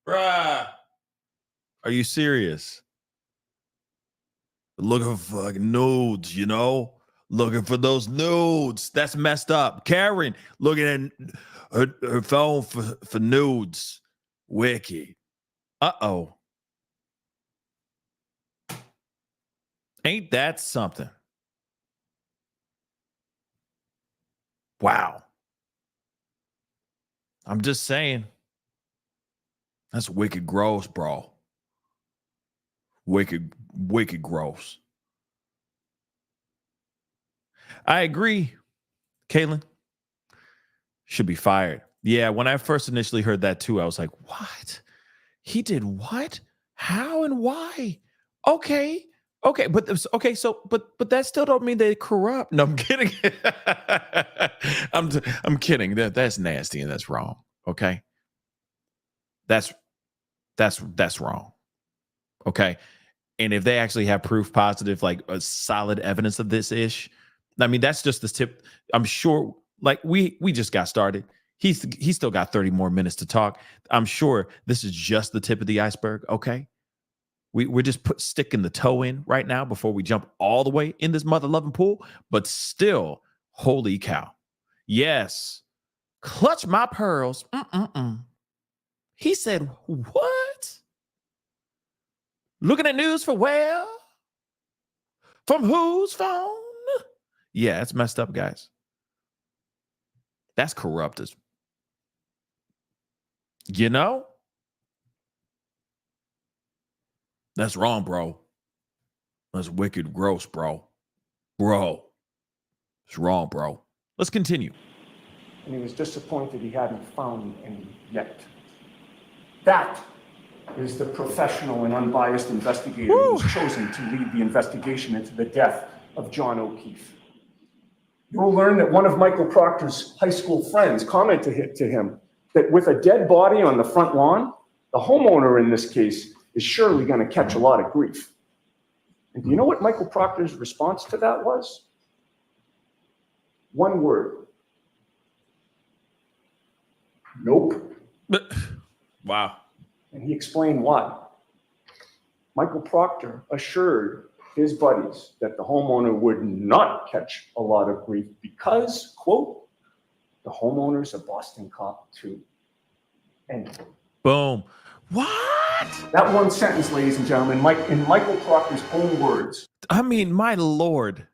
[SPEAKER 2] Bruh. Are you serious? Looking for fucking nudes, you know? Looking for those nudes. That's messed up. Karen looking at her phone for nudes. Wicked. Uh-oh. Ain't that something? Wow. I'm just saying. That's wicked gross, bro. Wicked gross. I agree. Caitlin should be fired. Yeah, when I first initially heard that too, I was like, what? He did what? How and why? Okay, but that still don't mean they corrupt. No, I'm kidding. I'm kidding. That's nasty and that's wrong. Okay, that's wrong. Okay, and if they actually have proof positive, like a solid evidence of this ish, I mean, that's just the tip. I'm sure. Like we just got started. He's still got 30 more minutes to talk. I'm sure this is just the tip of the iceberg. Okay. We're just sticking the toe in right now before we jump all the way in this mother loving pool. But still, holy cow. Yes. Clutch my pearls. He said, what? Looking at news for where? From whose phone? Yeah, it's messed up, guys. That's corrupt as, you know? That's wrong, bro. That's wicked gross, bro. Bro. It's wrong, bro. Let's continue.
[SPEAKER 4] And he was disappointed he hadn't found any yet. That is the professional and unbiased investigator who was chosen to lead the investigation into the death of John O'Keefe. You will learn that one of Michael Proctor's high school friends commented to him that with a dead body on the front lawn, the homeowner in this case is surely going to catch a lot of grief. And do you know what Michael Proctor's response to that was? One word. Nope.
[SPEAKER 2] Wow.
[SPEAKER 4] And he explained why. Michael Proctor assured his buddies that the homeowner would not catch a lot of grief because, quote, the homeowner's a Boston cop too. And
[SPEAKER 2] boom. What?
[SPEAKER 4] That one sentence, ladies and gentlemen, in Michael Proctor's own words.
[SPEAKER 2] I mean, my Lord.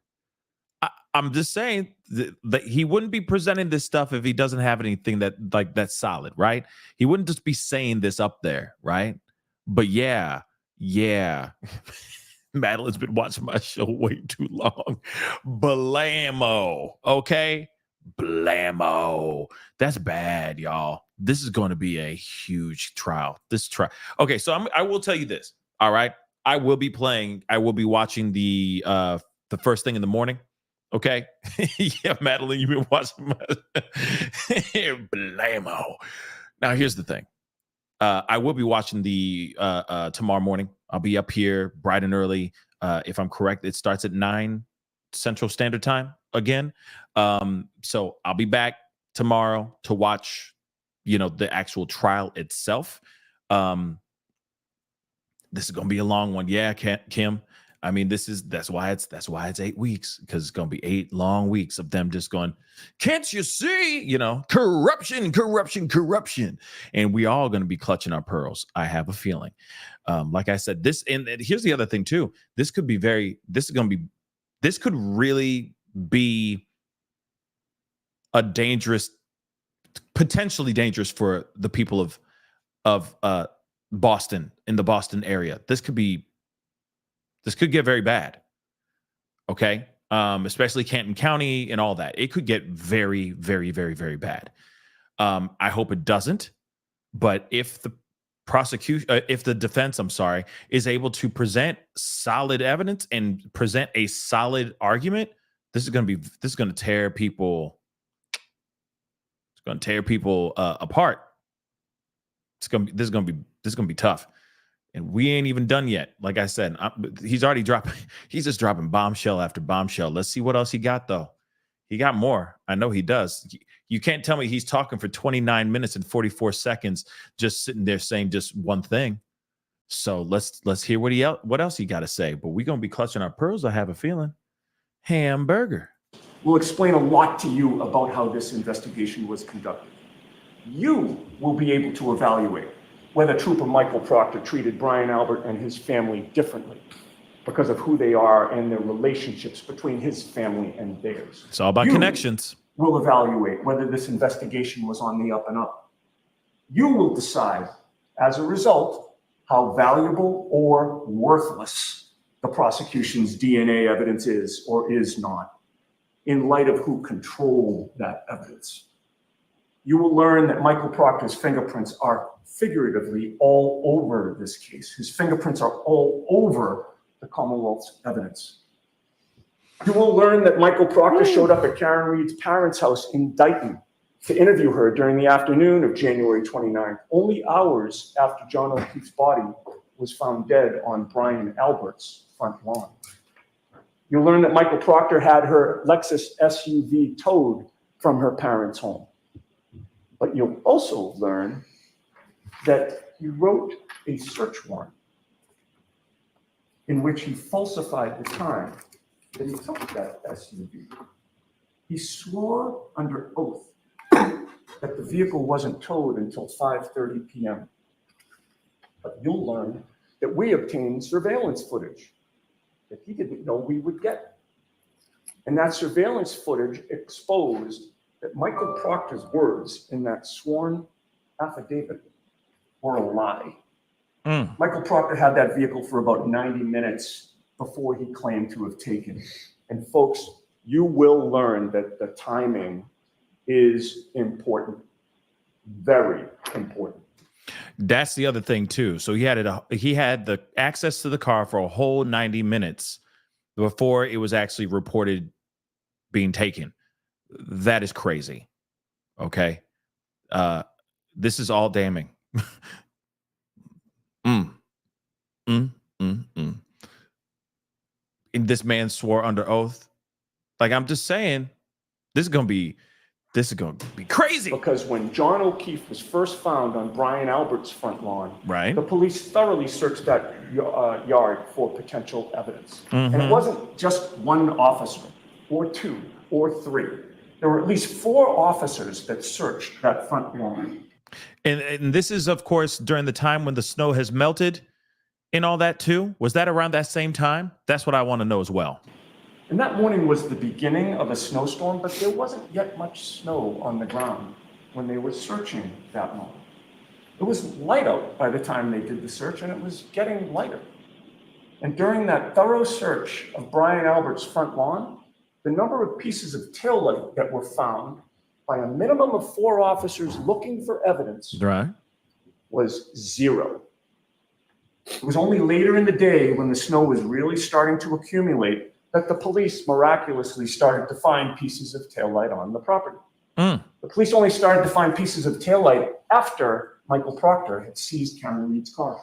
[SPEAKER 2] I'm just saying that he wouldn't be presenting this stuff if he doesn't have anything that's solid, right? He wouldn't just be saying this up there, right? But yeah. Madeline's been watching my show way too long. Blammo, okay? Blammo. That's bad, y'all. This is going to be a huge trial. Okay, so I will tell you this. All right, I will be watching the first thing in the morning. Okay, yeah, Madeline, you've been watching my blammo. Now here's the thing. I will be watching the tomorrow morning. I'll be up here bright and early. If I'm correct, it starts at 9 Central Standard Time again. So I'll be back tomorrow to watch, the actual trial itself. This is gonna be a long one. Yeah, Kim. I mean, that's why it's 8 weeks, because it's gonna be 8 long weeks of them just going, can't you see, corruption. And we all gonna be clutching our pearls. I have a feeling. Like I said, and here's the other thing too. This could really be a potentially dangerous for the people of Boston, in the Boston area. This could get very bad. Okay. Especially Canton County and all that. It could get very, very, very, very bad. I hope it doesn't. But if the defense, is able to present solid evidence and present a solid argument, this is going to tear people. It's going to tear people apart. This is going to be tough. And we ain't even done yet. Like I said, he's just dropping bombshell after bombshell. Let's see what else he got, though. He got more. I know he does. You can't tell me he's talking for 29 minutes and 44 seconds, just sitting there saying just one thing. So let's hear what else he got to say. But we're going to be clutching our pearls, I have a feeling. Hamburger.
[SPEAKER 4] Will explain a lot to you about how this investigation was conducted. You will be able to evaluate whether Trooper Michael Proctor treated Brian Albert and his family differently because of who they are and their relationships between his family and theirs.
[SPEAKER 2] It's all about connections.
[SPEAKER 4] We'll evaluate whether this investigation was on the up and up. You will decide, as a result, how valuable or worthless the prosecution's DNA evidence is or is not, in light of who controlled that evidence. You will learn that Michael Proctor's fingerprints are figuratively all over this case. His fingerprints are all over the Commonwealth's evidence. You will learn that Michael Proctor showed up at Karen Reed's parents' house in Dighton to interview her during the afternoon of January 29th, only hours after John O'Keefe's body was found dead on Brian Albert's front lawn. You'll learn that Michael Proctor had her Lexus SUV towed from her parents' home. But you'll also learn that he wrote a search warrant in which he falsified the time that he took that SUV. He swore under oath that the vehicle wasn't towed until 5:30 p.m. But you'll learn that we obtained surveillance footage that he didn't know we would get. And that surveillance footage exposed that Michael Proctor's words in that sworn affidavit were a lie. Michael Proctor had that vehicle for about 90 minutes before he claimed to have taken it. And folks, you will learn that the timing is important, very important.
[SPEAKER 2] That's the other thing too. So he had the access to the car for a whole 90 minutes before it was actually reported being taken. That is crazy. Okay. This is all damning. And this man swore under oath. Like, I'm just saying, this is gonna be crazy.
[SPEAKER 4] Because when John O'Keefe was first found on Brian Albert's front lawn,
[SPEAKER 2] right,
[SPEAKER 4] the police thoroughly searched that yard for potential evidence. And it wasn't just one officer or two or three. There were at least 4 officers that searched that front lawn.
[SPEAKER 2] And this is, of course, during the time when the snow has melted and all that too. Was that around that same time? That's what I want to know as well.
[SPEAKER 4] And that morning was the beginning of a snowstorm, but there wasn't yet much snow on the ground when they were searching that morning. It was light out by the time they did the search, and it was getting lighter. And during that thorough search of Brian Albert's front lawn, the number of pieces of taillight that were found by a minimum of 4 officers looking for evidence
[SPEAKER 2] Right.
[SPEAKER 4] was 0. It was only later in the day, when the snow was really starting to accumulate, that the police miraculously started to find pieces of taillight on the property. The police only started to find pieces of taillight after Michael Proctor had seized Cameron Reed's car.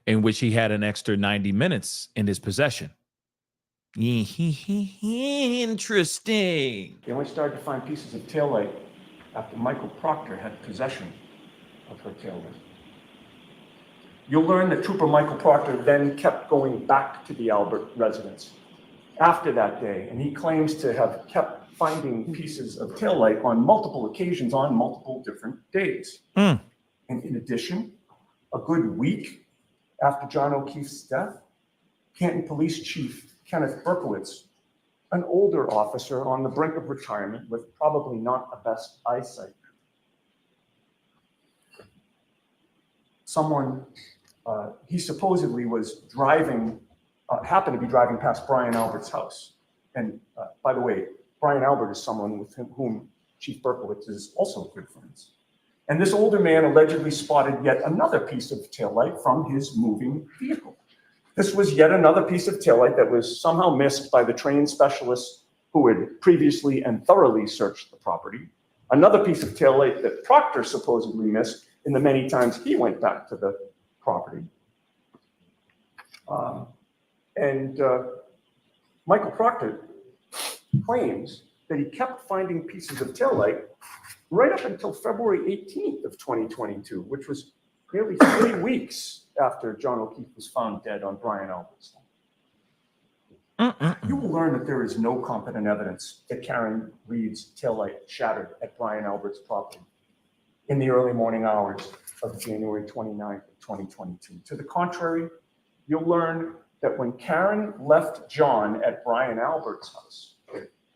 [SPEAKER 2] In which he had an extra 90 minutes in his possession. Interesting.
[SPEAKER 4] They only started to find pieces of taillight after Michael Proctor had possession of her taillight. You'll learn that Trooper Michael Proctor then kept going back to the Albert residence after that day, and he claims to have kept finding pieces of taillight on multiple occasions on multiple different days. And in addition, a good week after John O'Keefe's death, Canton Police Chief Kenneth Berkowitz, an older officer on the brink of retirement with probably not the best eyesight, he supposedly was driving, happened to be driving past Brian Albert's house. And by the way, Brian Albert is someone with whom Chief Berkowitz is also good friends. And this older man allegedly spotted yet another piece of taillight from his moving vehicle. This was yet another piece of taillight that was somehow missed by the trained specialists who had previously and thoroughly searched the property. Another piece of taillight that Proctor supposedly missed in the many times he went back to the property. Michael Proctor claims that he kept finding pieces of taillight right up until February 18th of 2022, which was nearly 3 weeks after John O'Keefe was found dead on Brian Albert's home. You will learn that there is no competent evidence that Karen Reed's taillight shattered at Brian Albert's property in the early morning hours of January 29th, 2022. To the contrary, you'll learn that when Karen left John at Brian Albert's house,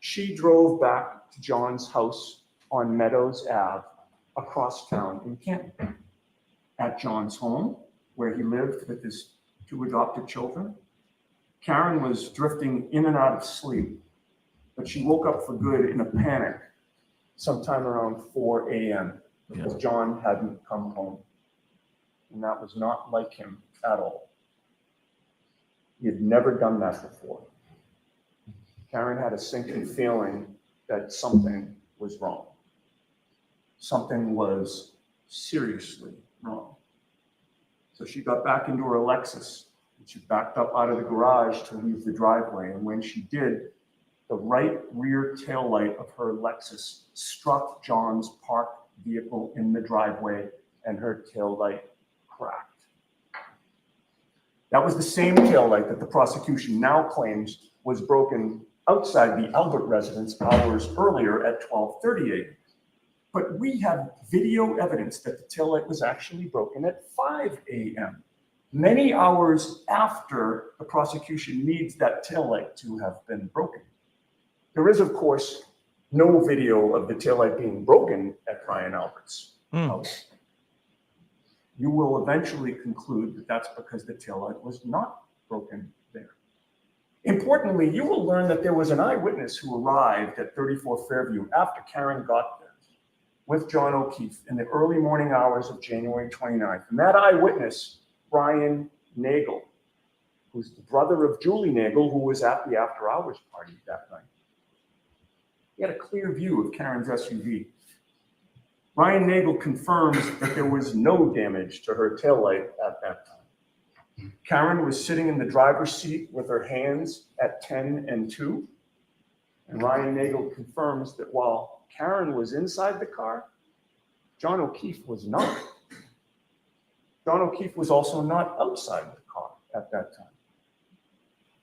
[SPEAKER 4] she drove back to John's house on Meadows Ave across town in Canton. At John's home, where he lived with his 2 adopted children, Karen was drifting in and out of sleep, but she woke up for good in a panic sometime around 4 a.m. because John hadn't come home. And that was not like him at all. He had never done that before. Karen had a sinking feeling that something was wrong. Something was seriously wrong. So she got back into her Lexus and she backed up out of the garage to leave the driveway. And when she did, the right rear taillight of her Lexus struck John's parked vehicle in the driveway and her taillight cracked. That was the same taillight that the prosecution now claims was broken outside the Albert residence hours earlier at 12:30 a.m. But we have video evidence that the taillight was actually broken at 5 a.m., many hours after the prosecution needs that taillight to have been broken. There is, of course, no video of the taillight being broken at Brian Albert's house. You will eventually conclude that that's because the taillight was not broken there. Importantly, you will learn that there was an eyewitness who arrived at 34 Fairview after Karen got there with John O'Keefe in the early morning hours of January 29th. And that eyewitness, Brian Nagel, who's the brother of Julie Nagel, who was at the after-hours party that night. He had a clear view of Karen's SUV. Brian Nagel confirms that there was no damage to her taillight at that time. Karen was sitting in the driver's seat with her hands at 10 and 2. And Ryan Nagel confirms that while Karen was inside the car, John O'Keefe was not. John O'Keefe was also not outside the car at that time.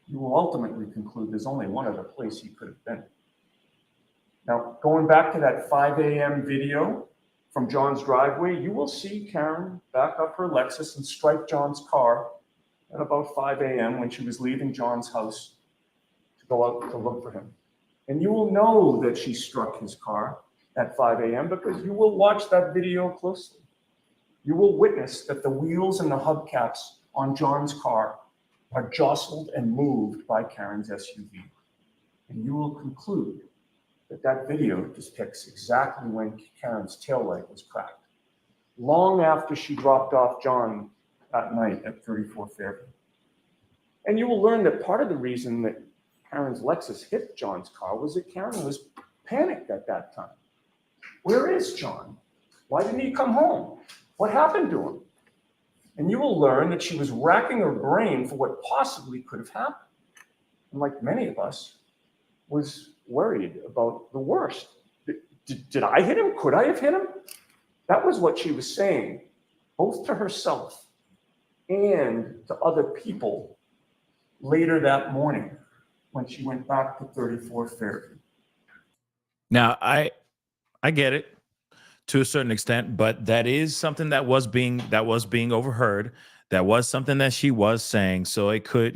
[SPEAKER 4] You will ultimately conclude there's only one other place he could have been. Now, going back to that 5 a.m. video from John's driveway, you will see Karen back up her Lexus and strike John's car at about 5 a.m. when she was leaving John's house to go out to look for him. And you will know that she struck his car at 5 a.m. because you will watch that video closely. You will witness that the wheels and the hubcaps on John's car are jostled and moved by Karen's SUV. And you will conclude that that video depicts exactly when Karen's taillight was cracked, long after she dropped off John that night at 34 Fairview. And you will learn that part of the reason that Karen's Lexus hit John's car was that Karen was panicked at that time. Where is John? Why didn't he come home? What happened to him? And you will learn that she was racking her brain for what possibly could have happened. And like many of us, was worried about the worst. Did I hit him? Could I have hit him? That was what she was saying, both to herself and to other people later that morning when she went back to 34 Fairview.
[SPEAKER 2] Now, I get it to a certain extent, but that is something that was being overheard. That was something that she was saying. So it could,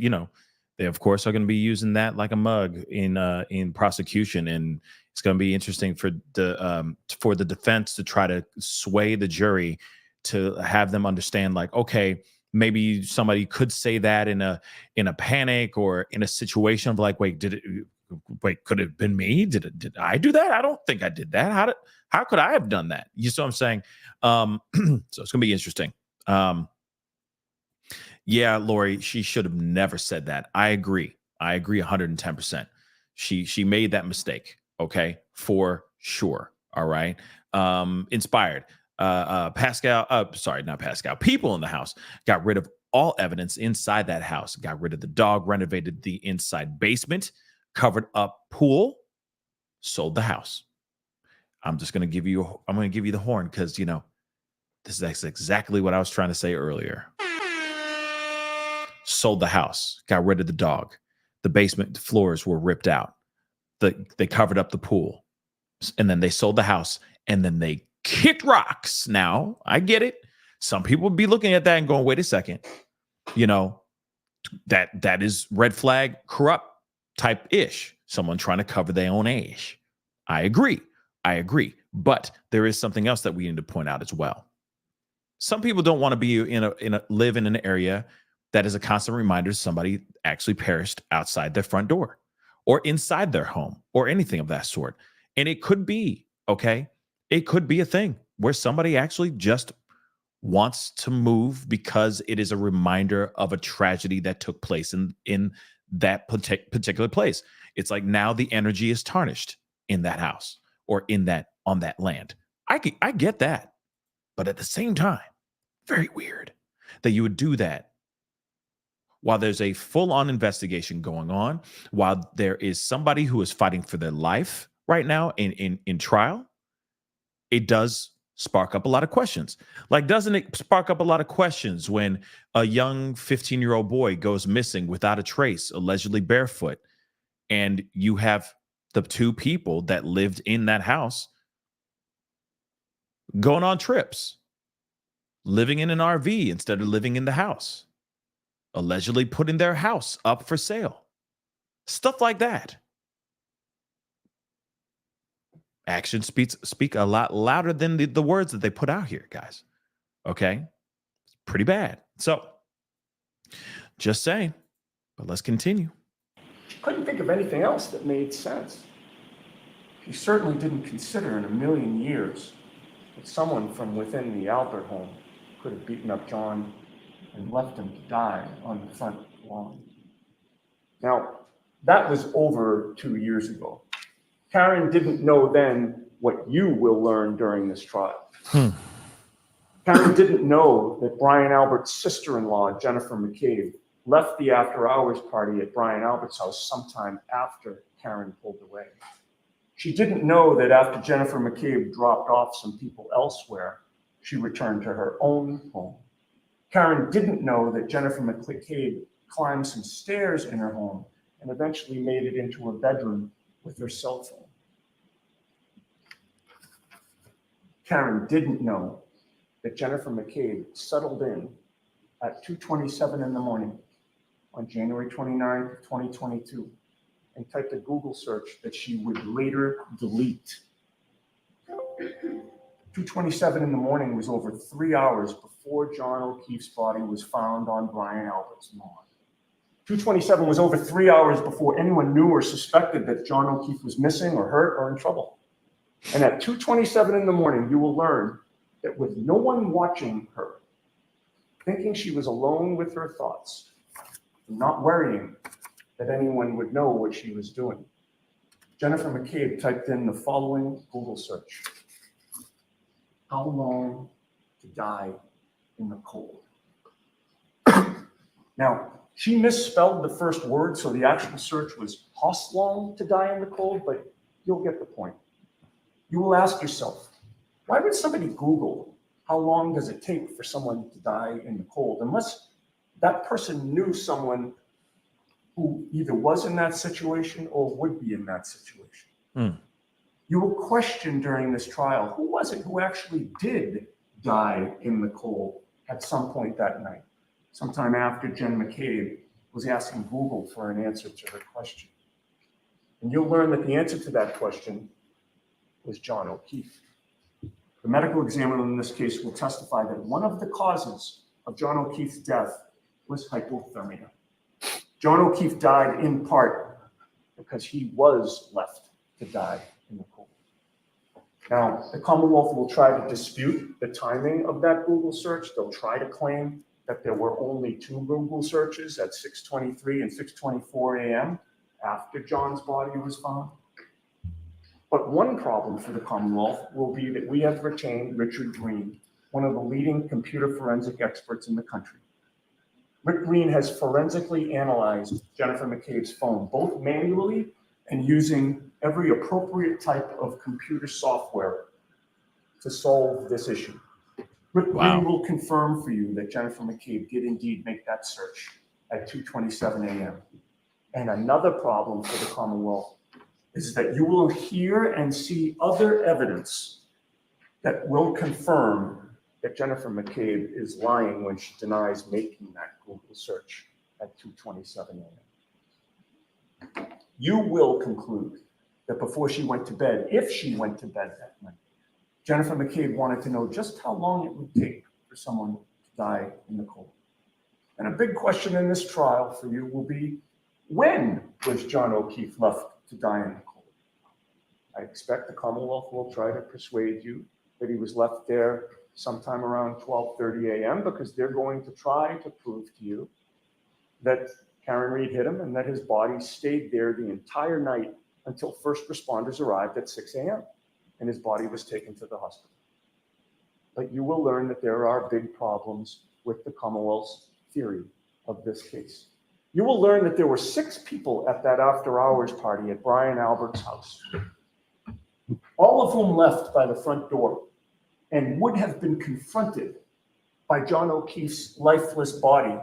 [SPEAKER 2] they of course are going to be using that like a mug in prosecution, and it's going to be interesting for the defense to try to sway the jury to have them understand, like, okay, maybe somebody could say that in a panic or in a situation of like, wait, could it have been me? Did I do that? I don't think I did that. How could I have done that? You see what I'm saying? So it's gonna be interesting. Yeah, Lori, she should have never said that. I agree 110%. She made that mistake. Okay, for sure. All right. Inspired. Pascal, sorry, not Pascal. People in the house got rid of all evidence inside that house. Got rid of the dog, renovated the inside basement, covered up pool, sold the house. I'm going to give you the horn because, that's exactly what I was trying to say earlier. Sold the house, got rid of the dog. The basement floors were ripped out. They covered up the pool, and then they sold the house, and then they kicked rocks. Now, I get it. Some people would be looking at that and going, wait a second. That is red flag, corrupt type ish. Someone trying to cover their own ash. I agree. But there is something else that we need to point out as well. Some people don't want to be live in an area that is a constant reminder somebody actually perished outside their front door or inside their home or anything of that sort. And it could be, okay, it could be a thing where somebody actually just wants to move because it is a reminder of a tragedy that took place in that particular place. It's like now the energy is tarnished in that house or on that land. I get that. But at the same time, very weird that you would do that while there's a full-on investigation going on, while there is somebody who is fighting for their life right now in trial. It does spark up a lot of questions. Like, doesn't it spark up a lot of questions when a young 15-year-old boy goes missing without a trace, allegedly barefoot, and you have the two people that lived in that house going on trips, living in an RV instead of living in the house, allegedly putting their house up for sale, stuff like that. Actions speak a lot louder than the words that they put out here, guys. Okay? It's pretty bad. So, just saying, but let's continue.
[SPEAKER 4] Couldn't think of anything else that made sense. She certainly didn't consider in a million years that someone from within the Albert home could have beaten up John and left him to die on the front lawn. Now, that was over 2 years ago. Karen didn't know then what you will learn during this trial. Karen didn't know that Brian Albert's sister-in-law, Jennifer McCabe, left the after-hours party at Brian Albert's house sometime after Karen pulled away. She didn't know that after Jennifer McCabe dropped off some people elsewhere, she returned to her own home. Karen didn't know that Jennifer McCabe climbed some stairs in her home and eventually made it into her bedroom with her cell phone. Karen didn't know that Jennifer McCabe settled in at 2:27 in the morning on January 29th, 2022, and typed a Google search that she would later delete. 2:27 in the morning was over 3 hours before John O'Keefe's body was found on Brian Albert's lawn. 2:27 was over 3 hours before anyone knew or suspected that John O'Keefe was missing or hurt or in trouble. And at 2:27 in the morning, you will learn that with no one watching her, thinking she was alone with her thoughts, not worrying that anyone would know what she was doing, Jennifer McCabe typed in the following Google search: how long to die in the cold? Now, she misspelled the first word, so the actual search was "how long to die in the cold," but you'll get the point. You will ask yourself, why would somebody Google how long does it take for someone to die in the cold, unless that person knew someone who either was in that situation or would be in that situation. You will question during this trial, who was it who actually did die in the cold at some point that night, sometime after Jen McCabe was asking Google for an answer to her question. And you'll learn that the answer to that question was John O'Keefe. The medical examiner in this case will testify that one of the causes of John O'Keefe's death was hypothermia. John O'Keefe died in part because he was left to die in the cold. Now, the Commonwealth will try to dispute the timing of that Google search. They'll try to claim that there were only 2 Google searches at 6:23 and 6:24 a.m. after John's body was found. But one problem for the Commonwealth will be that we have retained Richard Green, one of the leading computer forensic experts in the country. Rick Green has forensically analyzed Jennifer McCabe's phone, both manually and using every appropriate type of computer software to solve this issue. Rick Green will confirm for you that Jennifer McCabe did indeed make that search at 2:27 a.m. And another problem for the Commonwealth is that you will hear and see other evidence that will confirm that Jennifer McCabe is lying when she denies making that Google search at 2:27 a.m. You will conclude that before she went to bed, if she went to bed that night, Jennifer McCabe wanted to know just how long it would take for someone to die in the cold. And a big question in this trial for you will be, when was John O'Keefe left to die in the cold? I expect the Commonwealth will try to persuade you that he was left there sometime around 12:30 a.m. because they're going to try to prove to you that Karen Reed hit him and that his body stayed there the entire night until first responders arrived at 6 a.m. and his body was taken to the hospital. But you will learn that there are big problems with the Commonwealth's theory of this case. You will learn that there were 6 people at that after-hours party at Brian Albert's house, all of whom left by the front door and would have been confronted by John O'Keefe's lifeless body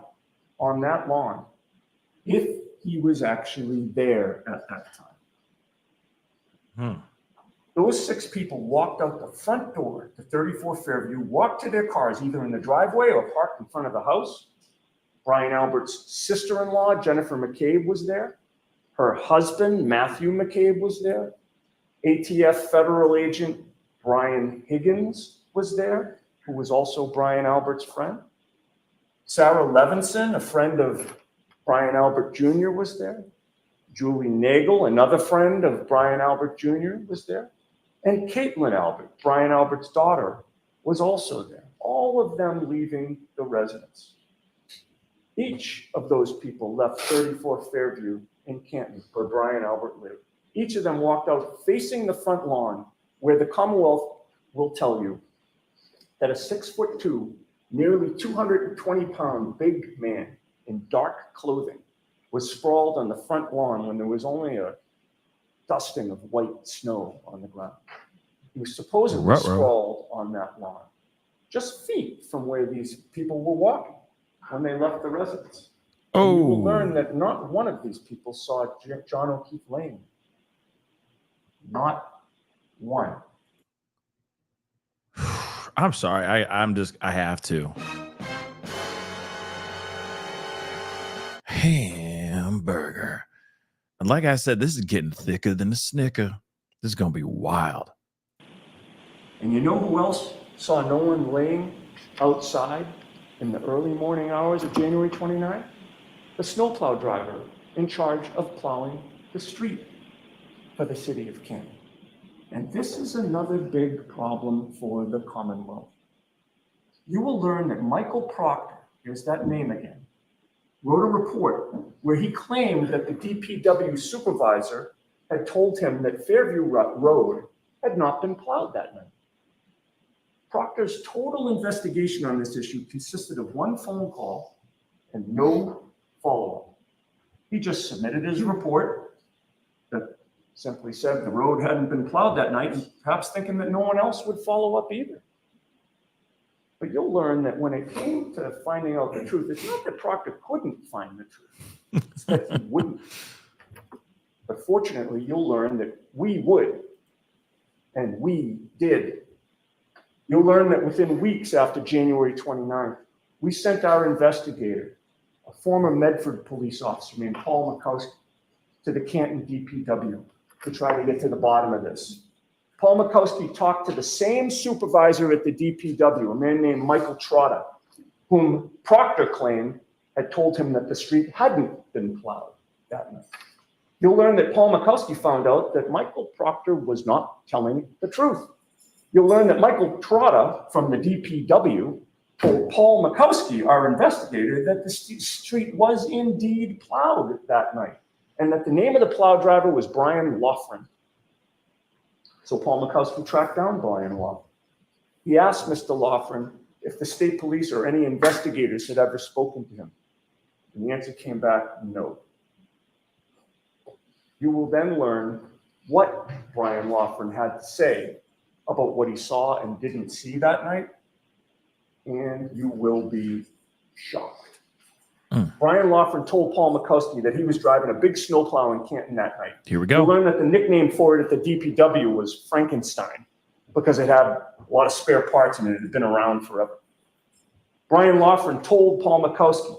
[SPEAKER 4] on that lawn if he was actually there at that time. Those 6 people walked out the front door to 34 Fairview, walked to their cars, either in the driveway or parked in front of the house. Brian Albert's sister-in-law, Jennifer McCabe, was there. Her husband, Matthew McCabe, was there. ATF federal agent Brian Higgins was there, who was also Brian Albert's friend. Sarah Levinson, a friend of Brian Albert Jr., was there. Julie Nagel, another friend of Brian Albert Jr., was there. And Caitlin Albert, Brian Albert's daughter, was also there. All of them leaving the residence. Each of those people left 34 Fairview in Canton, where Brian Albert lived. Each of them walked out facing the front lawn, where the Commonwealth will tell you that a 6'2", nearly 220-pound big man in dark clothing was sprawled on the front lawn when there was only a dusting of white snow on the ground. He was supposedly sprawled on that lawn, just feet from where these people were walking when they left the residence. And you will learn that not one of these people saw John O'Keefe laying. Not one.
[SPEAKER 2] I'm sorry. I have to. Hamburger. And like I said, this is getting thicker than a Snicker. This is going to be wild.
[SPEAKER 4] And you know who else saw no one laying outside in the early morning hours of January 29th? The snowplow driver in charge of plowing the street for the city of Canton. And this is another big problem for the Commonwealth. You will learn that Michael Proctor, here's that name again, wrote a report where he claimed that the DPW supervisor had told him that Fairview Road had not been plowed that night. Proctor's total investigation on this issue consisted of one phone call and no follow-up. He just submitted his report that simply said the road hadn't been plowed that night, and perhaps thinking that no one else would follow up either. But you'll learn that when it came to finding out the truth, it's not that Proctor couldn't find the truth, it's that he wouldn't. But fortunately, you'll learn that we would, and we did. You'll learn that within weeks after January 29th, we sent our investigator, a former Medford police officer named Paul Makowski, to the Canton DPW to try to get to the bottom of this. Paul Makowski talked to the same supervisor at the DPW, a man named Michael Trotta, whom Proctor claimed had told him that the street hadn't been plowed that night. You'll learn that Paul Makowski found out that Michael Proctor was not telling the truth. You'll learn that Michael Trotta from the DPW told Paul Makowski, our investigator, that the street was indeed plowed that night, and that the name of the plow driver was Brian Loughran. So Paul Makowski tracked down Brian Loughran. He asked Mr. Loughran if the state police or any investigators had ever spoken to him. And the answer came back, no. You will then learn what Brian Loughran had to say about what he saw and didn't see that night, and you will be shocked. Brian Loughran told Paul Makowski that he was driving a big snowplow in Canton that night.
[SPEAKER 2] Here we go.
[SPEAKER 4] You learned that the nickname for it at the DPW was Frankenstein because it had a lot of spare parts and it had been around forever. Brian Loughran told Paul Makowski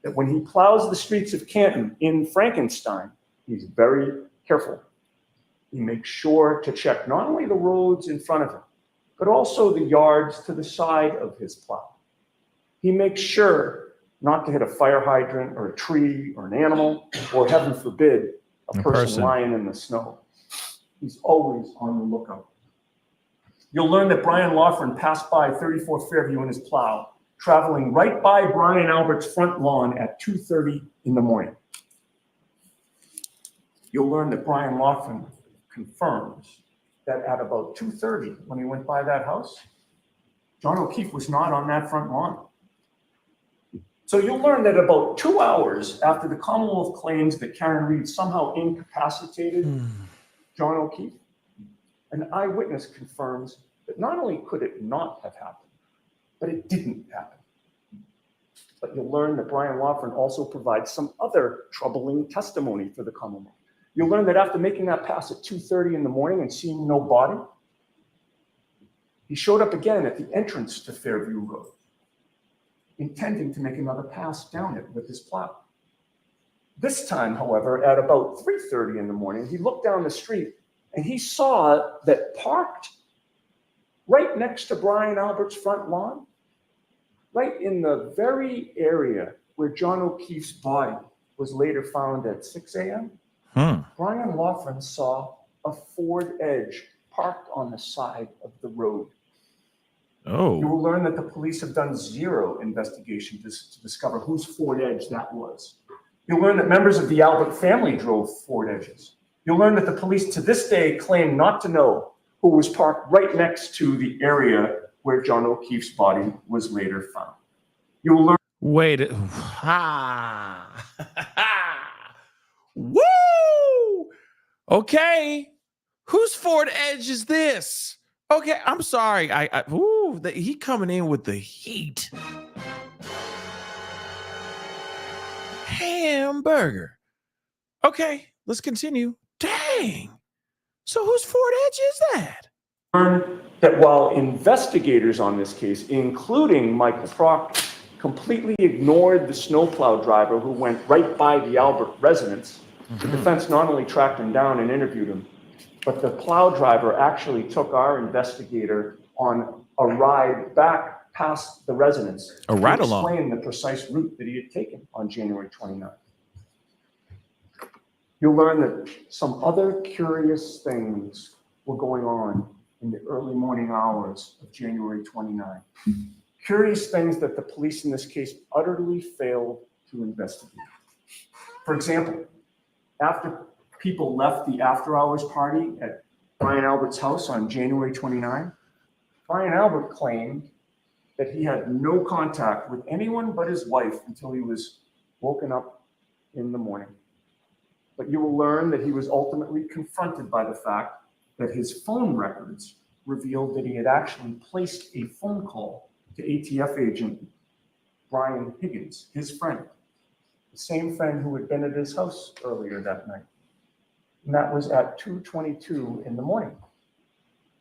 [SPEAKER 4] that when he plows the streets of Canton in Frankenstein, he's very careful. He makes sure to check not only the roads in front of him, but also the yards to the side of his plow. He makes sure not to hit a fire hydrant or a tree or an animal, or heaven forbid, a person lying in the snow. He's always on the lookout. You'll learn that Brian Loughran passed by 34 Fairview in his plow, traveling right by Brian Albert's front lawn at 2:30 in the morning. You'll learn that Brian Loughran confirms that at about 2:30, when he went by that house, John O'Keefe was not on that front lawn. So you'll learn that about 2 hours after the Commonwealth claims that Karen Reed somehow incapacitated John O'Keefe, an eyewitness confirms that not only could it not have happened, but it didn't happen. But you'll learn that Brian Loughran also provides some other troubling testimony for the Commonwealth. You'll learn that after making that pass at 2:30 in the morning and seeing no body, he showed up again at the entrance to Fairview Road, intending to make another pass down it with his plow. This time, however, at about 3:30 in the morning, he looked down the street and he saw that parked right next to Brian Albert's front lawn, right in the very area where John O'Keefe's body was later found at 6 a.m., Brian Loughran saw a Ford Edge parked on the side of the road. You will learn that the police have done zero investigation to discover whose Ford Edge that was. You'll learn that members of the Albert family drove Ford Edges. You'll learn that the police to this day claim not to know who was parked right next to the area where John O'Keefe's body was later found. You will learn.
[SPEAKER 2] Wait. Woo! Okay. Whose Ford Edge is this? Okay, I'm sorry. He coming in with the heat. Hamburger. Okay, let's continue. Dang. So whose Ford Edge is that?
[SPEAKER 4] Learn that while investigators on this case, including Michael Proctor, completely ignored the snowplow driver who went right by the Albert residence, the defense not only tracked him down and interviewed him, but the plow driver actually took our investigator on a ride back past the residence
[SPEAKER 2] A ride
[SPEAKER 4] to
[SPEAKER 2] along.
[SPEAKER 4] explain the precise route that he had taken on January 29th. You'll learn that some other curious things were going on in the early morning hours of January 29th. Curious things that the police in this case utterly failed to investigate. For example, after people left the after-hours party at Brian Albert's house on January 29, Brian Albert claimed that he had no contact with anyone but his wife until he was woken up in the morning. But you will learn that he was ultimately confronted by the fact that his phone records revealed that he had actually placed a phone call to ATF agent Brian Higgins, his friend, the same friend who had been at his house earlier that night. And that was at 2:22 in the morning.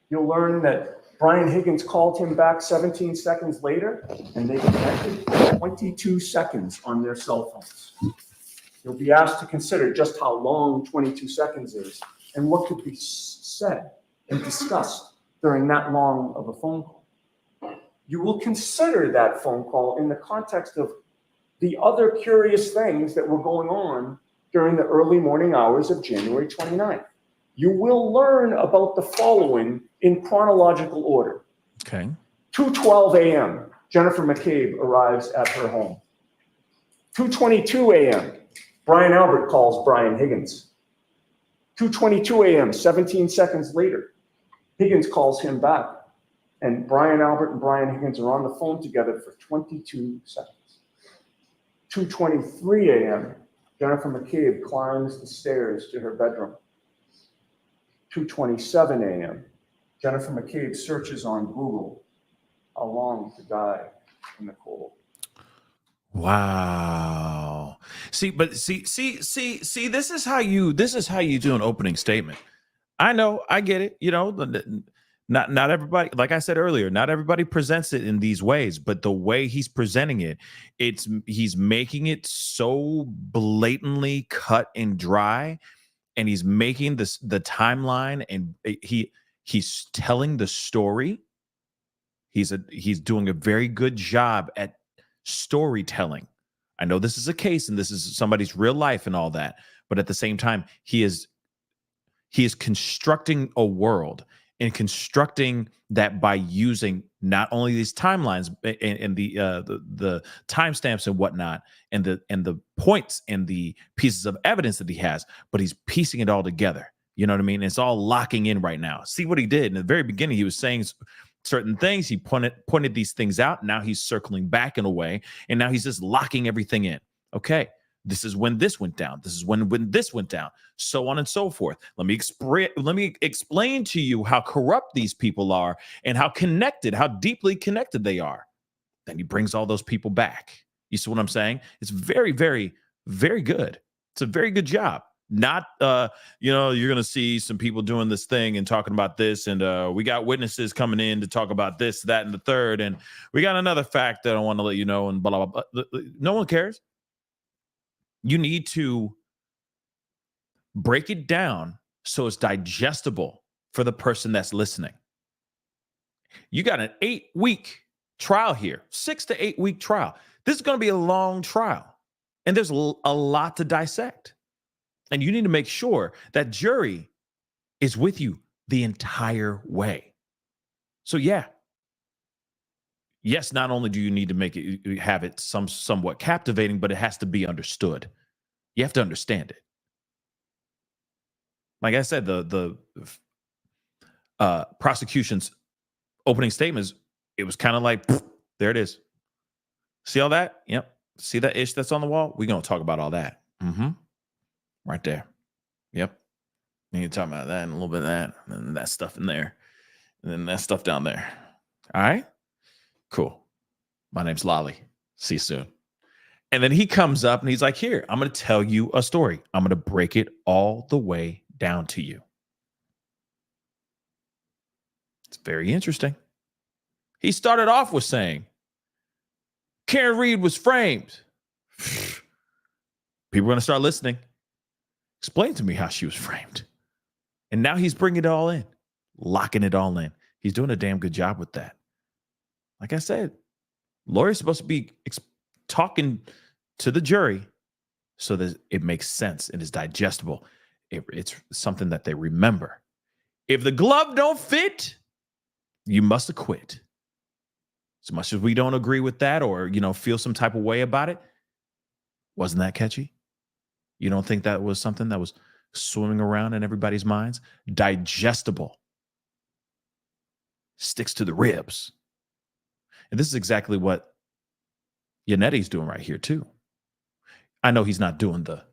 [SPEAKER 4] You'll learn that Brian Higgins called him back 17 seconds later, and they connected 22 seconds on their cell phones. You'll be asked to consider just how long 22 seconds is and what could be said and discussed during that long of a phone call. You will consider that phone call in the context of the other curious things that were going on during the early morning hours of January 29th. You will learn about the following in chronological order.
[SPEAKER 2] Okay.
[SPEAKER 4] 2:12 a.m., Jennifer McCabe arrives at her home. 2:22 a.m., Brian Albert calls Brian Higgins. 2:22 a.m., 17 seconds later, Higgins calls him back, and Brian Albert and Brian Higgins are on the phone together for 22 seconds. 2:23 a.m., Jennifer McCabe climbs the stairs to her bedroom. 2:27 a.m., Jennifer McCabe searches on Google how long to die in the cold.
[SPEAKER 2] Wow. See, this is how you do an opening statement. I know, I get it. You know, not everybody, like I said earlier, not everybody presents it in these ways, but the way he's presenting it, he's making it so blatantly cut and dry, and he's making the timeline, and he's telling the story. He's doing a very good job at storytelling. I know this is a case and this is somebody's real life and all that, but at the same time, he is constructing a world and constructing that by using not only these timelines and the timestamps and whatnot, and the points and the pieces of evidence that he has, but he's piecing it all together. You know what I mean? It's all locking in right now. See what he did in the very beginning. He was saying certain things. He pointed these things out. Now he's circling back in a way, and now he's just locking everything in. Okay, this is when this went down. This is when this went down. So on and so forth. Let me explain to you how corrupt these people are and how deeply connected they are. Then he brings all those people back. You see what I'm saying? It's very, very, very good. It's a very good job. Not, you're going to see some people doing this thing and talking about this. And we got witnesses coming in to talk about this, that, and the third. And we got another fact that I want to let you know, and blah, blah, blah. No one cares. You need to break it down so it's digestible for the person that's listening. You got an 8-week trial here, 6 to 8 week trial. This is going to be a long trial, and there's a lot to dissect. And you need to make sure that jury is with you the entire way. So yes, not only do you need to have it somewhat captivating, but it has to be understood. You have to understand it. Like I said, the prosecution's opening statements, it was kind of like, there it is. See all that? Yep. See that ish that's on the wall? We're going to talk about all that. Mm-hmm. Right there. Yep. You can talk about that and a little bit of that, and that stuff in there, and then that stuff down there. All right? Cool. My name's Lolly. See you soon. And then he comes up and he's like, here, I'm going to tell you a story. I'm going to break it all the way down to you. It's very interesting. He started off with saying, Karen Reed was framed. People are going to start listening. Explain to me how she was framed. And now he's bringing it all in, locking it all in. He's doing a damn good job with that. Like I said, lawyer's supposed to be talking to the jury so that it makes sense and is digestible. It's something that they remember. If the glove don't fit, you must acquit. As much as we don't agree with that or, feel some type of way about it, wasn't that catchy? You don't think that was something that was swimming around in everybody's minds? Digestible. Sticks to the ribs. And this is exactly what Yannetti's doing right here, too. I know he's not doing the,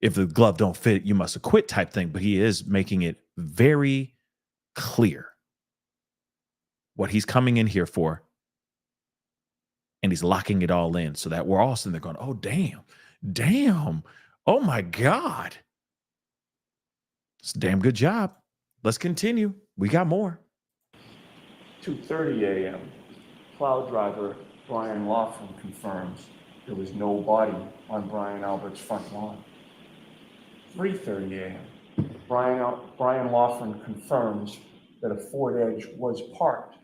[SPEAKER 2] if the glove don't fit, you must acquit type thing, but he is making it very clear what he's coming in here for. And he's locking it all in so that we're all sitting there going, oh, damn. Oh, my God. It's a damn good job. Let's continue. We got more.
[SPEAKER 4] 2:30 a.m. Plow driver Brian Laughlin confirms there was no body on Brian Albert's front lawn. 3:30 a.m. Brian Laughlin confirms that a Ford Edge was parked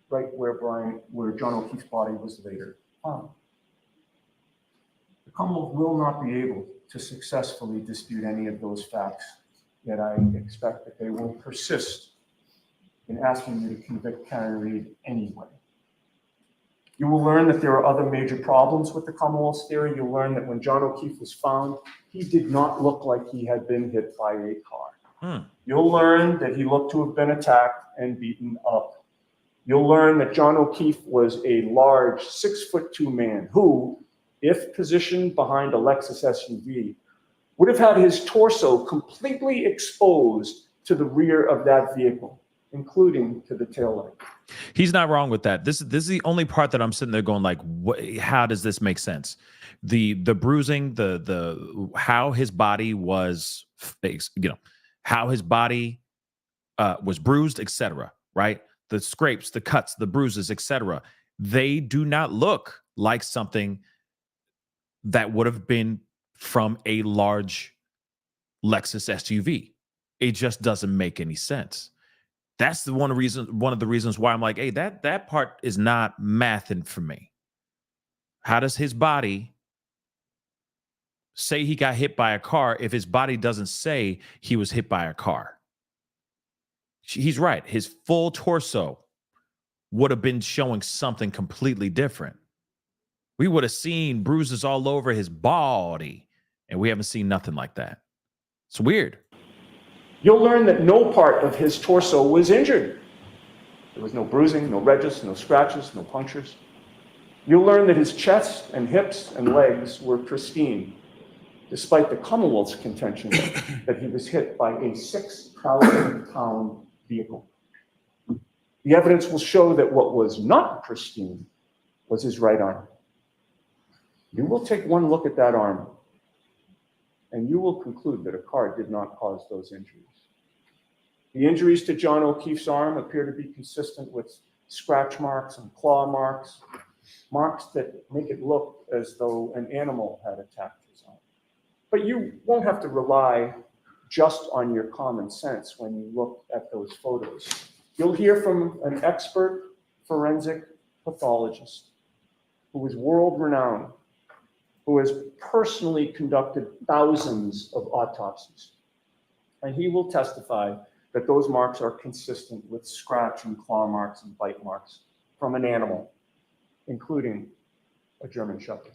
[SPEAKER 4] right where John O'Keefe's body was later found. The Commonwealth will not be able to successfully dispute any of those facts, yet I expect that they will persist in asking you to convict Karen Reed anyway. You will learn that there are other major problems with the Commonwealth's theory. You'll learn that when John O'Keefe was found, he did not look like he had been hit by a car. You'll learn that he looked to have been attacked and beaten up. You'll learn that John O'Keefe was a large 6'2" man who, if positioned behind a Lexus SUV, would have had his torso completely exposed to the rear of that vehicle, including to the taillight.
[SPEAKER 2] He's not wrong with that. This is the only part that I'm sitting there going like, how does this make sense? The bruising, the how his body was, how his body was bruised, etc. Right? The scrapes, the cuts, the bruises, etc. They do not look like something that would have been from a large Lexus SUV. It just doesn't make any sense. That's one of the reasons why I'm like, hey, that part is not mathing for me. How does his body say he got hit by a car if his body doesn't say he was hit by a car? He's right. His full torso would have been showing something completely different. We would have seen bruises all over his body, and we haven't seen nothing like that. It's weird.
[SPEAKER 4] You'll learn that no part of his torso was injured. There was no bruising, no ridges, no scratches, no punctures. You'll learn that his chest and hips and legs were pristine, despite the Commonwealth's contention that he was hit by a 6,000-pound vehicle. The evidence will show that what was not pristine was his right arm. You will take one look at that arm, and you will conclude that a car did not cause those injuries. The injuries to John O'Keefe's arm appear to be consistent with scratch marks and claw marks, marks that make it look as though an animal had attacked his arm. But you won't have to rely just on your common sense when you look at those photos. You'll hear from an expert forensic pathologist who is world-renowned, who has personally conducted thousands of autopsies. And he will testify that those marks are consistent with scratch and claw marks and bite marks from an animal, including a German Shepherd.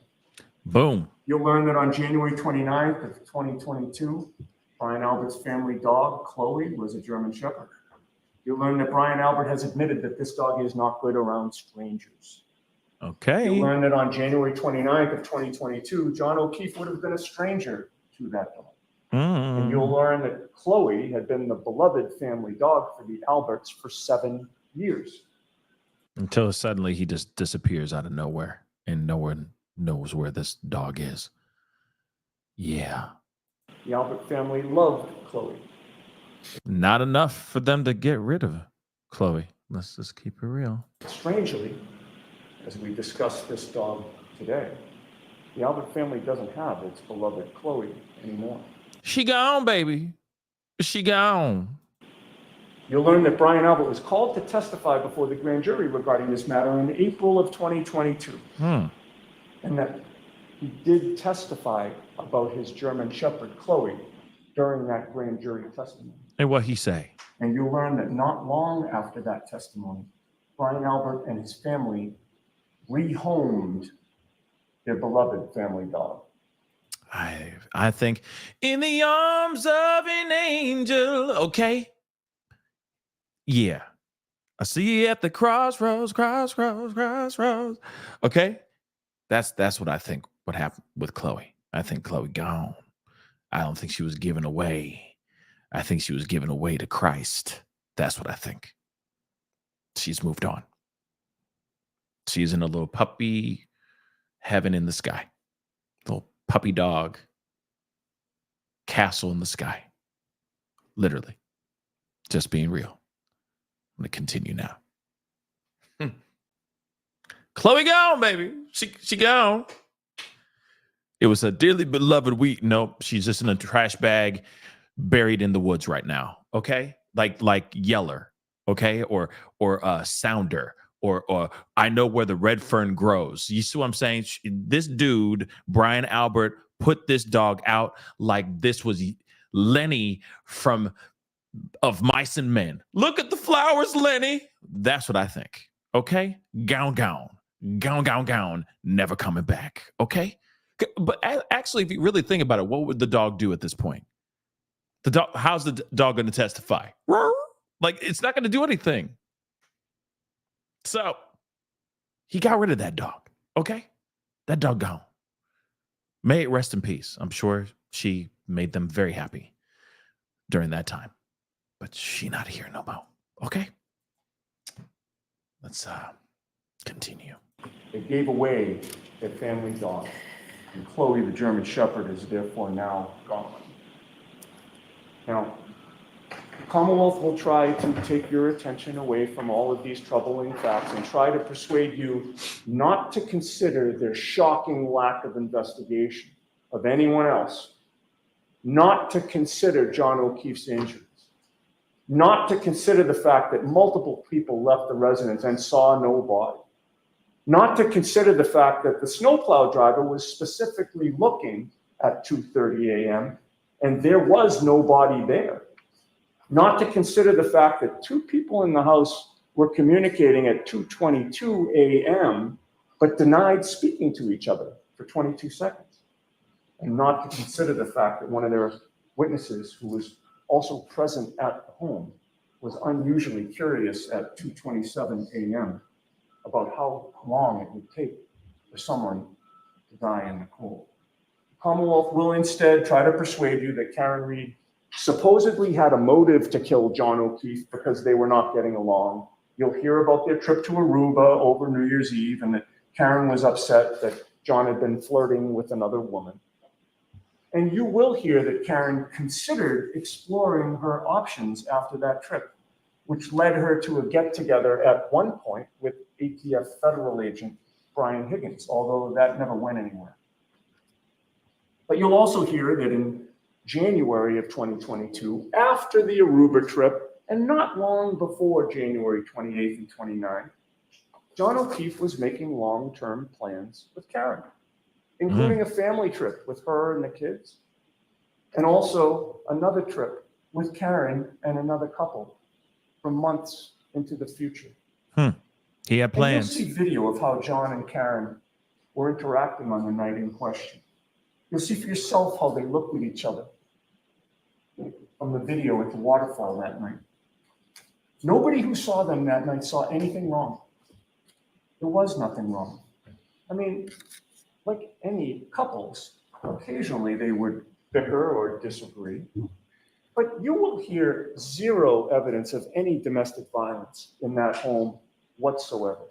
[SPEAKER 2] Boom.
[SPEAKER 4] You'll learn that on January 29th of 2022, Brian Albert's family dog, Chloe, was a German Shepherd. You'll learn that Brian Albert has admitted that this dog is not good around strangers.
[SPEAKER 2] Okay.
[SPEAKER 4] You'll learn that on January 29th of 2022, John O'Keefe would have been a stranger to that dog. And you'll learn that Chloe had been the beloved family dog for the Alberts for 7 years.
[SPEAKER 2] Until suddenly he just disappears out of nowhere and no one knows where this dog is. Yeah.
[SPEAKER 4] The Albert family loved Chloe.
[SPEAKER 2] Not enough for them to get rid of Chloe, let's just keep it real.
[SPEAKER 4] Strangely, as we discuss this dog today, the Albert family doesn't have its beloved Chloe anymore.
[SPEAKER 2] She gone, baby. She gone.
[SPEAKER 4] You'll learn that Brian Albert was called to testify before the grand jury regarding this matter in April of 2022. And that he did testify about his German Shepherd, Chloe, during that grand jury testimony.
[SPEAKER 2] And what he say?
[SPEAKER 4] And you'll learn that not long after that testimony, Brian Albert and his family rehomed their beloved family dog.
[SPEAKER 2] I think in the arms of an angel. Okay. Yeah. I see you at the crossroads. Okay. That's what I think what happened with Chloe. I think Chloe gone. I don't think she was given away. I think she was given away to Christ. That's what I think. She's moved on. She's in a little puppy heaven in the sky. Little puppy dog castle in the sky. Literally. Just being real. I'm going to continue now. Chloe gone, baby. She gone. It was a dearly beloved week. Nope, she's just in a trash bag buried in the woods right now. Okay? Like Yeller, okay? Or Sounder. Or I know where the red fern grows. You see what I'm saying? This dude, Brian Albert, put this dog out like this was Lenny of Mice and Men. Look at the flowers, Lenny. That's what I think. Okay? Gown. Never coming back. Okay? But actually, if you really think about it, what would the dog do at this point? How's the dog going to testify? Like, it's not going to do anything. So he got rid of that dog. Okay? That dog gone. May it rest in peace. I'm sure she made them very happy during that time. But she not here no more. Okay? Let's continue.
[SPEAKER 4] They gave away their family dog, and Chloe, the German Shepherd, is therefore now gone. Now, the Commonwealth will try to take your attention away from all of these troubling facts and try to persuade you not to consider their shocking lack of investigation of anyone else, not to consider John O'Keefe's injuries, not to consider the fact that multiple people left the residence and saw no body, not to consider the fact that the snowplow driver was specifically looking at 2:30 a.m. and there was nobody there, not to consider the fact that two people in the house were communicating at 2:22 a.m. but denied speaking to each other for 22 seconds, and not to consider the fact that one of their witnesses, who was also present at the home, was unusually curious at 2:27 a.m. about how long it would take for someone to die in the cold. The Commonwealth will instead try to persuade you that Karen Reed supposedly had a motive to kill John O'Keefe because they were not getting along. You'll hear about their trip to Aruba over New Year's Eve and that Karen was upset that John had been flirting with another woman. And you will hear that Karen considered exploring her options after that trip, which led her to a get-together at one point with ATF federal agent Brian Higgins, although that never went anywhere. But you'll also hear that in January of 2022, after the Aruba trip, and not long before January 28th and 29th, John O'Keefe was making long-term plans with Karen, including a family trip with her and the kids, and also another trip with Karen and another couple for months into the future.
[SPEAKER 2] He had plans.
[SPEAKER 4] And you'll see video of how John and Karen were interacting on the night in question. You'll see for yourself how they looked at each other from the video at the waterfall that night. Nobody who saw them that night saw anything wrong. There was nothing wrong. I mean, like any couples, occasionally they would bicker or disagree, but you will hear zero evidence of any domestic violence in that home whatsoever.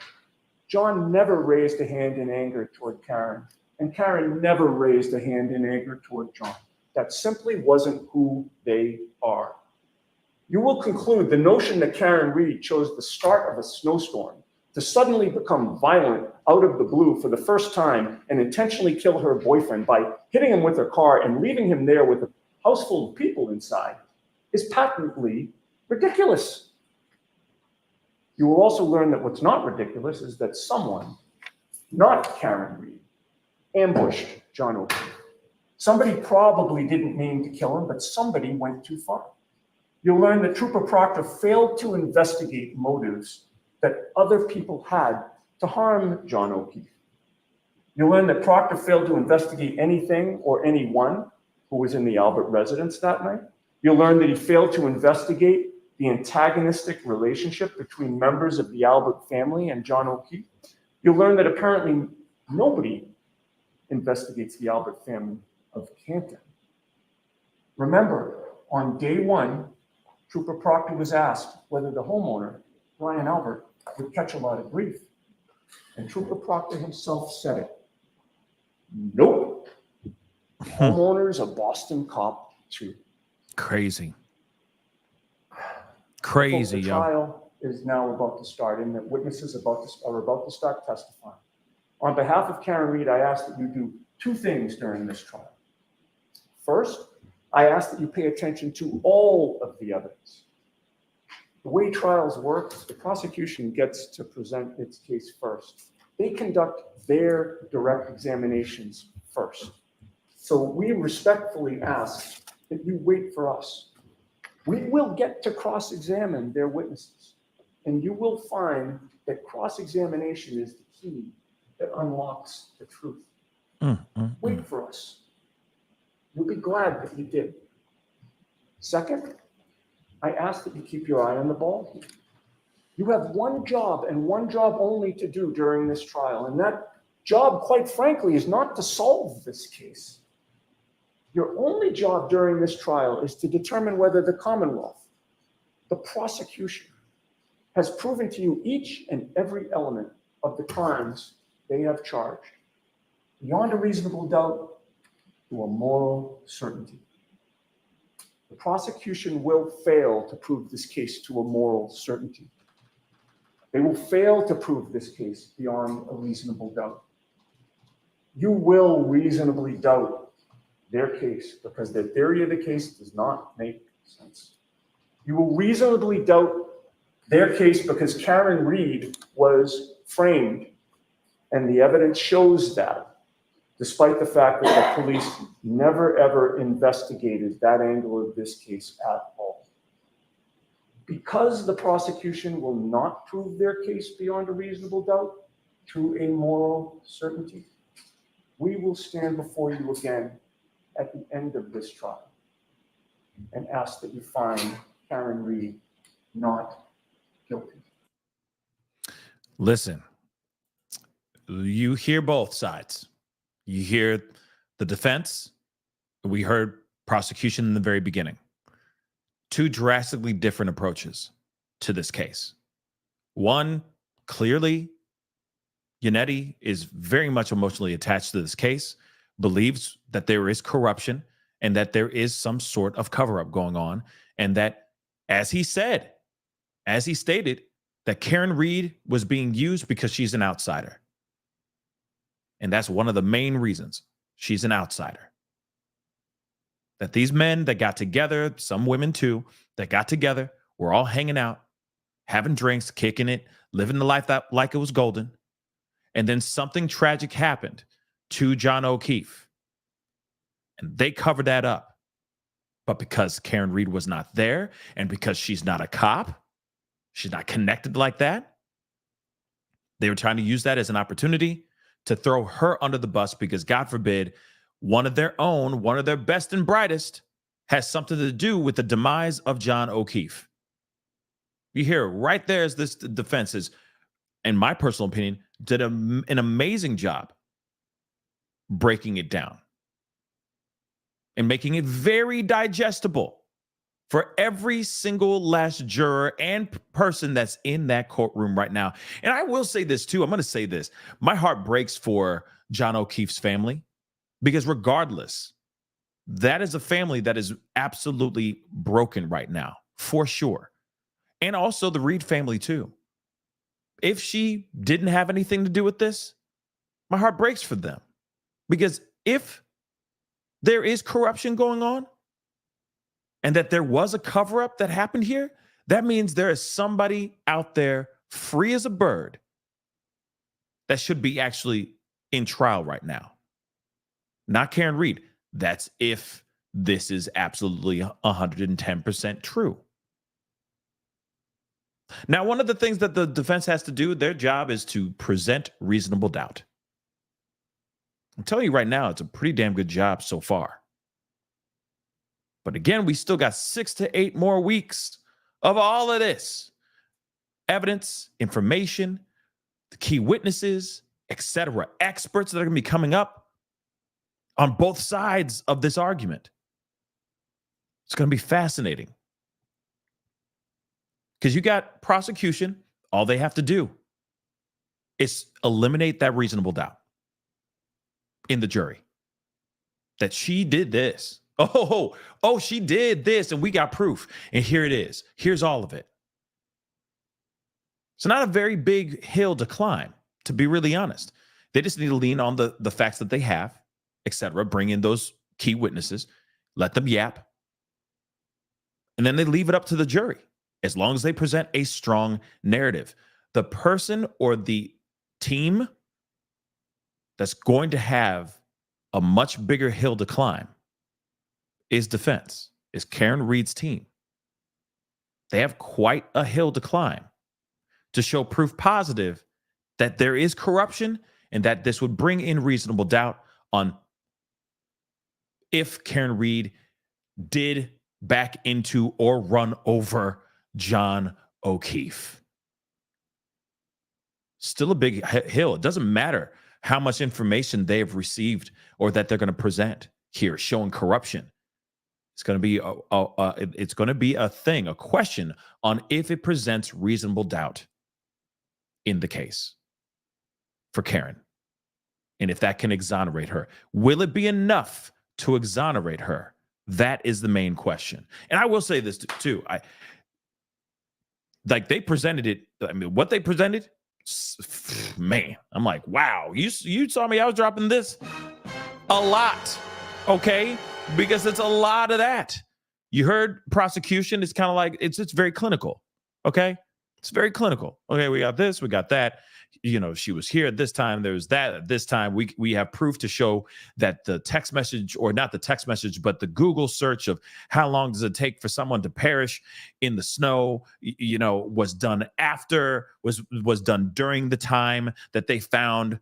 [SPEAKER 4] John never raised a hand in anger toward Karen, and Karen never raised a hand in anger toward John. That simply wasn't who they are. You will conclude the notion that Karen Reed chose the start of a snowstorm to suddenly become violent out of the blue for the first time and intentionally kill her boyfriend by hitting him with her car and leaving him there with a house full of people inside is patently ridiculous. You will also learn that what's not ridiculous is that someone, not Karen Reed, ambushed John O'Keefe. Somebody probably didn't mean to kill him, but somebody went too far. You'll learn that Trooper Proctor failed to investigate motives that other people had to harm John O'Keefe. You'll learn that Proctor failed to investigate anything or anyone who was in the Albert residence that night. You'll learn that he failed to investigate the antagonistic relationship between members of the Albert family and John O'Keefe. You'll learn that apparently nobody investigates the Albert family of Canton. Remember, on day one, Trooper Proctor was asked whether the homeowner, Brian Albert, would catch a lot of grief. And Trooper Proctor himself said it. Nope. Homeowner's a Boston cop too.
[SPEAKER 2] Crazy. Crazy,
[SPEAKER 4] The
[SPEAKER 2] yo.
[SPEAKER 4] trial is now about to start, and the witnesses are about to start testifying. On behalf of Karen Reed, I ask that you do two things during this trial. First, I ask that you pay attention to all of the evidence. The way trials work, the prosecution gets to present its case first. They conduct their direct examinations first. So we respectfully ask that you wait for us. We will get to cross-examine their witnesses, and you will find that cross-examination is the key that unlocks the truth. Wait for us. You'll be glad that you did. Second, I ask that you keep your eye on the ball. You have one job and one job only to do during this trial, and that job, quite frankly, is not to solve this case. Your only job during this trial is to determine whether the Commonwealth, the prosecution, has proven to you each and every element of the crimes they have charged, beyond a reasonable doubt, to a moral certainty. The prosecution will fail to prove this case to a moral certainty. They will fail to prove this case beyond a reasonable doubt. You will reasonably doubt their case because their theory of the case does not make sense. You will reasonably doubt their case because Karen Reed was framed, and the evidence shows that, despite the fact that the police never ever investigated that angle of this case at all. Because the prosecution will not prove their case beyond a reasonable doubt to a moral certainty, we will stand before you again at the end of this trial and ask that you find Karen Reed not guilty.
[SPEAKER 2] Listen, you hear both sides. You hear the defense. We heard prosecution in the very beginning. Two drastically different approaches to this case. One, clearly, Yannetti is very much emotionally attached to this case, believes that there is corruption and that there is some sort of cover-up going on, and that, as he said, as he stated, that Karen Reed was being used because she's an outsider. And that's one of the main reasons. She's an outsider. That these men that got together, some women too, that got together, were all hanging out, having drinks, kicking it, living the life that like it was golden. And then something tragic happened to John O'Keefe. And they covered that up. But because Karen Reed was not there, and because she's not a cop, she's not connected like that, they were trying to use that as an opportunity to throw her under the bus because, God forbid, one of their own, one of their best and brightest, has something to do with the demise of John O'Keefe. You hear right there as this defense is, in my personal opinion, did an amazing job breaking it down and making it very digestible for every single last juror and person that's in that courtroom right now. And I will say this too. I'm going to say this. My heart breaks for John O'Keefe's family because regardless, that is a family that is absolutely broken right now for sure. And also the Reed family too. If she didn't have anything to do with this, my heart breaks for them. Because if there is corruption going on and that there was a cover-up that happened here, that means there is somebody out there free as a bird that should be actually in trial right now. Not Karen Reed. That's if this is absolutely 110% true. Now, one of the things that the defense has to do, their job is to present reasonable doubt. I'm telling you right now, it's a pretty damn good job so far. But again, we still got 6 to 8 more weeks of all of this. Evidence, information, the key witnesses, etc. Experts that are going to be coming up on both sides of this argument. It's going to be fascinating. Because you got prosecution, all they have to do is eliminate that reasonable doubt in the jury. That she did this. Oh, she did this, and we got proof. And here it is. Here's all of it. It's not a very big hill to climb, to be really honest. They just need to lean on the facts that they have, etc. Bring in those key witnesses, let them yap, and then they leave it up to the jury. As long as they present a strong narrative, the person or the team that's going to have a much bigger hill to climb is defense, is Karen Reed's team. They have quite a hill to climb to show proof positive that there is corruption and that this would bring in reasonable doubt on if Karen Reed did back into or run over John O'Keefe. Still a big hill. It doesn't matter how much information they have received or that they're going to present here showing corruption. It's going to be a thing, a question on if it presents reasonable doubt in the case for Karen. And if that can exonerate her. Will it be enough to exonerate her? That is the main question. And I will say this too. They presented it. I mean, what they presented, man, I'm like, wow, you saw me. I was dropping this a lot. Okay. Because it's a lot of that. You heard prosecution. It's kind of like, it's very clinical. Okay. It's very clinical. Okay. We got this, we got that. She was here at this time. There was that at this time. We have proof to show that the text message, or not the text message, but the Google search of how long does it take for someone to perish in the snow, was done after, was done during the time that they found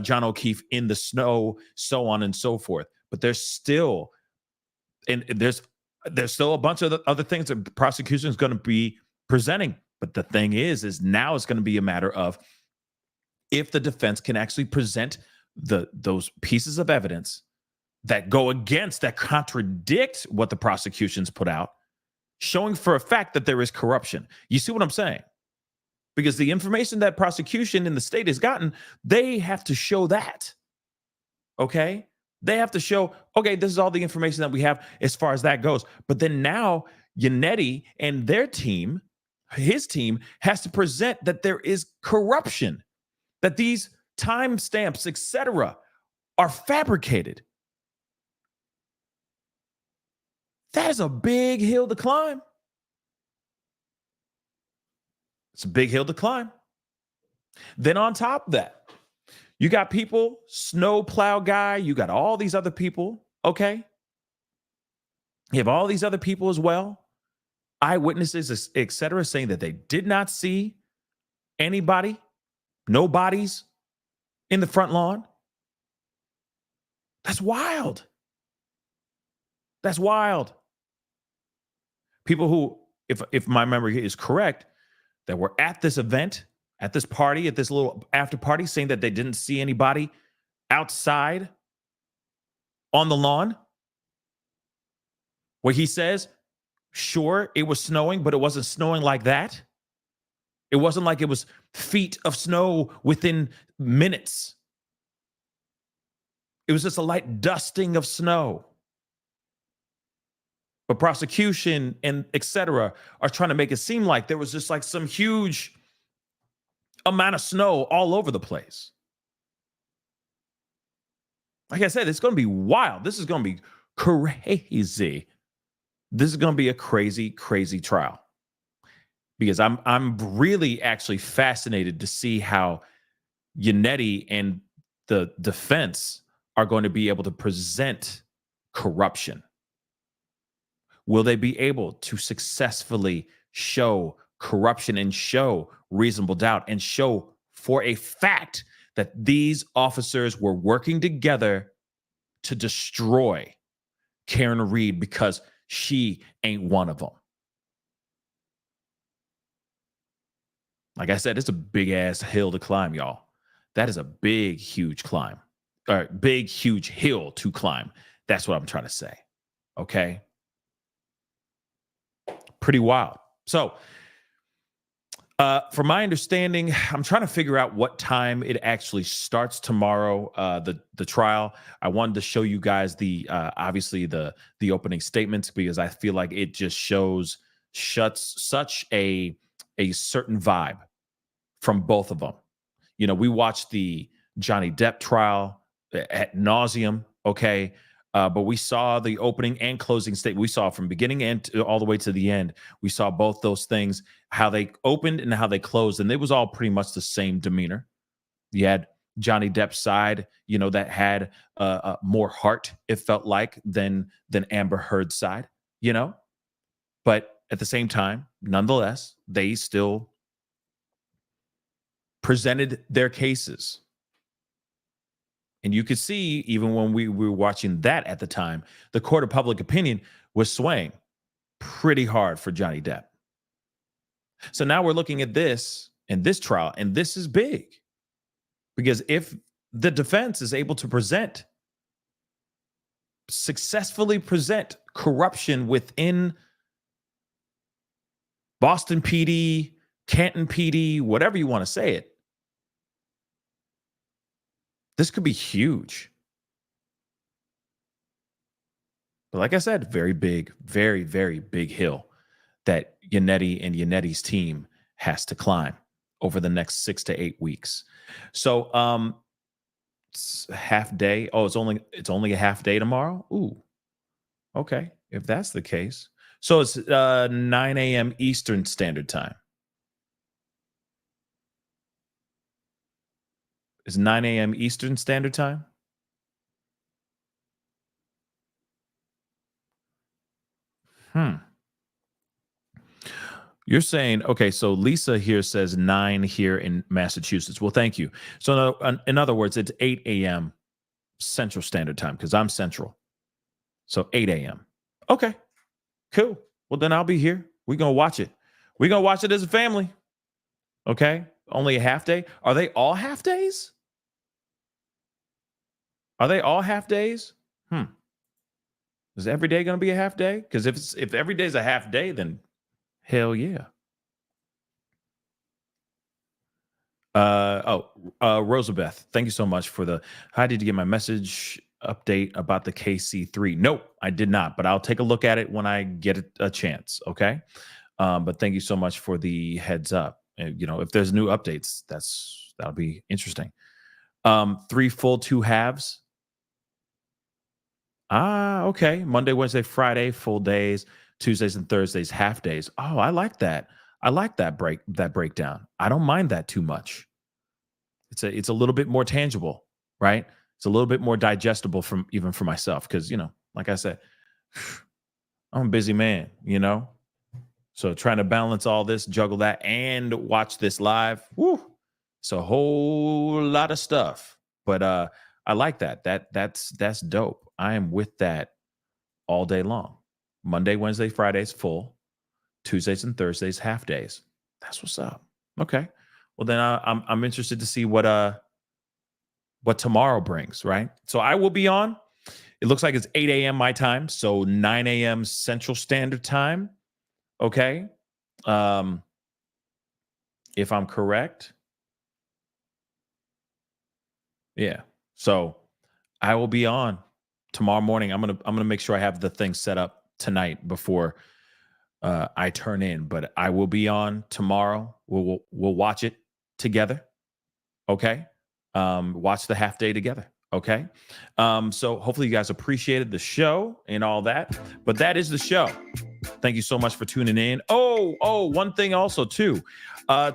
[SPEAKER 2] John O'Keefe in the snow, so on and so forth. But there's still a bunch of other things that the prosecution is going to be presenting. But the thing is now it's going to be a matter of if the defense can actually present those pieces of evidence that go against, that contradict what the prosecution's put out, showing for a fact that there is corruption. You see what I'm saying? Because the information that prosecution in the state has gotten, they have to show that. Okay? They have to show, okay, this is all the information that we have as far as that goes. But then now Yannetti and their team, his team, has to present that there is corruption, that these timestamps, etc., are fabricated. That is a big hill to climb. It's a big hill to climb. Then on top of that, you got people, Snowplow guy, you got all these other people, okay? You have all these other people as well, eyewitnesses, etc., saying that they did not see anybody, no bodies in the front lawn. That's wild. That's wild. People who, if my memory is correct, that were at this event, at this party, at this little after party, saying that they didn't see anybody outside on the lawn, where he says, sure, it was snowing, but it wasn't snowing like that. It wasn't like it was feet of snow within minutes. It was just a light dusting of snow. But prosecution and et cetera are trying to make it seem like there was just like some huge amount of snow all over the place. Like I said, it's going to be wild. This is going to be crazy. This is going to be a crazy, crazy trial. Because I'm really actually fascinated to see how Yannetti and the defense are going to be able to present corruption. Will they be able to successfully show corruption and show reasonable doubt and show for a fact that these officers were working together to destroy Karen Reed because she ain't one of them? Like I said, it's a big ass hill to climb, y'all. That is a big, huge climb, or big, huge hill to climb. That's what I'm trying to say. Okay. Pretty wild. So, from my understanding, I'm trying to figure out what time it actually starts tomorrow. The trial. I wanted to show you guys the obviously the opening statements, because I feel like it just shuts such a certain vibe from both of them. You know, we watched the Johnny Depp trial ad nauseum, okay? But we saw the opening and closing statement. We saw from beginning and all the way to the end. We saw both those things, how they opened and how they closed, and it was all pretty much the same demeanor. You had Johnny Depp's side, you know, that had more heart, it felt like, than Amber Heard's side, you know? But at the same time, nonetheless, they still presented their cases. And you could see, even when we were watching that at the time, the court of public opinion was swaying pretty hard for Johnny Depp. So now we're looking at this and this trial, and this is big. Because if the defense is able to successfully present corruption within Boston PD, Canton PD, whatever you want to say it, this could be huge. But like I said, very big, very, very big hill that Yannetti and Yannetti's team has to climb over the next 6 to 8 weeks. So it's a half day. Oh, it's only a half day tomorrow? Ooh. Okay. If that's the case. So it's 9 a.m. Eastern Standard Time. It's 9 a.m. Eastern Standard Time? You're saying, okay, so Lisa here says 9 here in Massachusetts. Well, thank you. So in other words, it's 8 a.m. Central Standard Time, because I'm Central. So 8 a.m. Okay, cool. Well, then I'll be here. We're going to watch it. We're going to watch it as a family. Okay, only a half day. Are they all half days? Are they all half days? Is every day going to be a half day? Because if every day is a half day, then hell yeah. Rosabeth, thank you so much for how did you get my message update about the KC3? Nope, I did not, but I'll take a look at it when I get a chance. Okay. But thank you so much for the heads up. And, you know, if there's new updates, that'll be interesting. 3 full 2 halves. Okay. Monday, Wednesday, Friday, full days. Tuesdays and Thursdays, half days. Oh, I like that. I like that breakdown. I don't mind that too much. It's a little bit more tangible, right? It's a little bit more digestible even for myself, because, you know, like I said, I'm a busy man, you know? So trying to balance all this, juggle that, and watch this live, woo, it's a whole lot of stuff. But I like that. That's dope. I am with that all day long. Monday, Wednesday, Fridays, full. Tuesdays and Thursdays, half days. That's what's up. Okay. Well, then I'm interested to see what tomorrow brings, right? So I will be on. It looks like it's 8 a.m. my time, so 9 a.m. Central Standard Time. Okay. If I'm correct. Yeah. So I will be on tomorrow morning. I'm gonna make sure I have the thing set up tonight before I turn in, but I will be on tomorrow. We'll watch it together. Okay. Watch the half day together. Okay. So hopefully you guys appreciated the show and all that, but that is the show. Thank you so much for tuning in. Oh, one thing also too,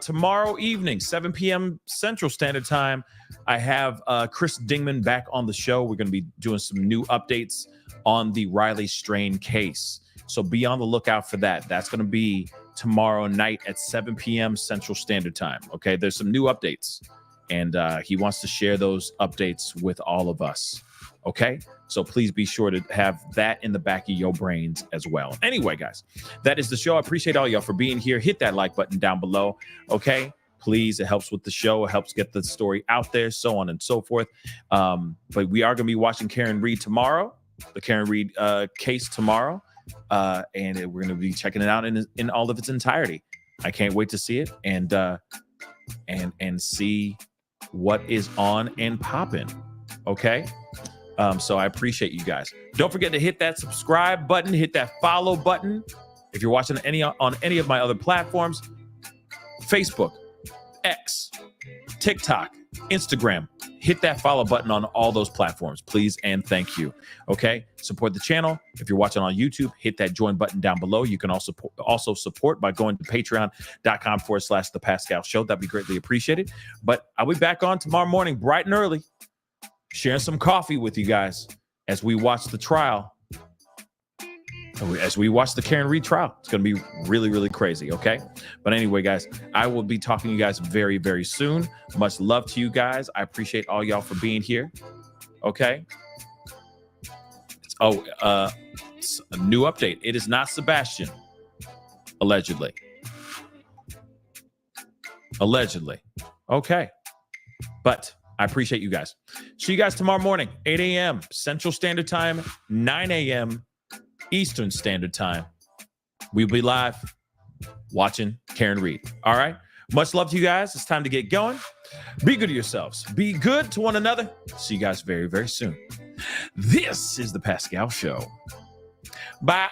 [SPEAKER 2] tomorrow evening, 7 p.m. Central Standard Time, I have Chris Dingman back on the show. We're going to be doing some new updates on the Riley Strain case. So be on the lookout for that. That's going to be tomorrow night at 7 p.m. Central Standard Time. Okay. There's some new updates. And he wants to share those updates with all of us. Okay? So please be sure to have that in the back of your brains as well. Anyway, guys, that is the show. I appreciate all y'all for being here. Hit that like button down below. Okay? Please, it helps with the show. It helps get the story out there, so on and so forth. But we are going to be watching Karen Reed tomorrow, the Karen Reed case tomorrow. And we're going to be checking it out in all of its entirety. I can't wait to see it and see what is on and popping. Okay. So I appreciate you guys. Don't forget to hit that subscribe button, hit that follow button. If you're watching on any of my other platforms, Facebook, X, TikTok, Instagram, hit that follow button on all those platforms, please. And thank you. Okay. Support the channel. If you're watching on YouTube, hit that join button down below. You can also support by going to patreon.com/the Pascal Show. That'd be greatly appreciated. But I'll be back on tomorrow morning, bright and early, sharing some coffee with you guys as we watch the trial. As we watch the Karen Reed trial. It's going to be really, really crazy. Okay. But anyway, guys, I will be talking to you guys very, very soon. Much love to you guys. I appreciate all y'all for being here. Okay. A new update. It is not Sebastian. Allegedly. Okay. But I appreciate you guys. See you guys tomorrow morning, 8 a.m. Central Standard Time, 9 a.m. Eastern Standard Time. We'll be live watching Karen Reed. All right. Much love to you guys. It's time to get going. Be good to yourselves. Be good to one another. See you guys very, very soon. This is the Pascal Show. Bye.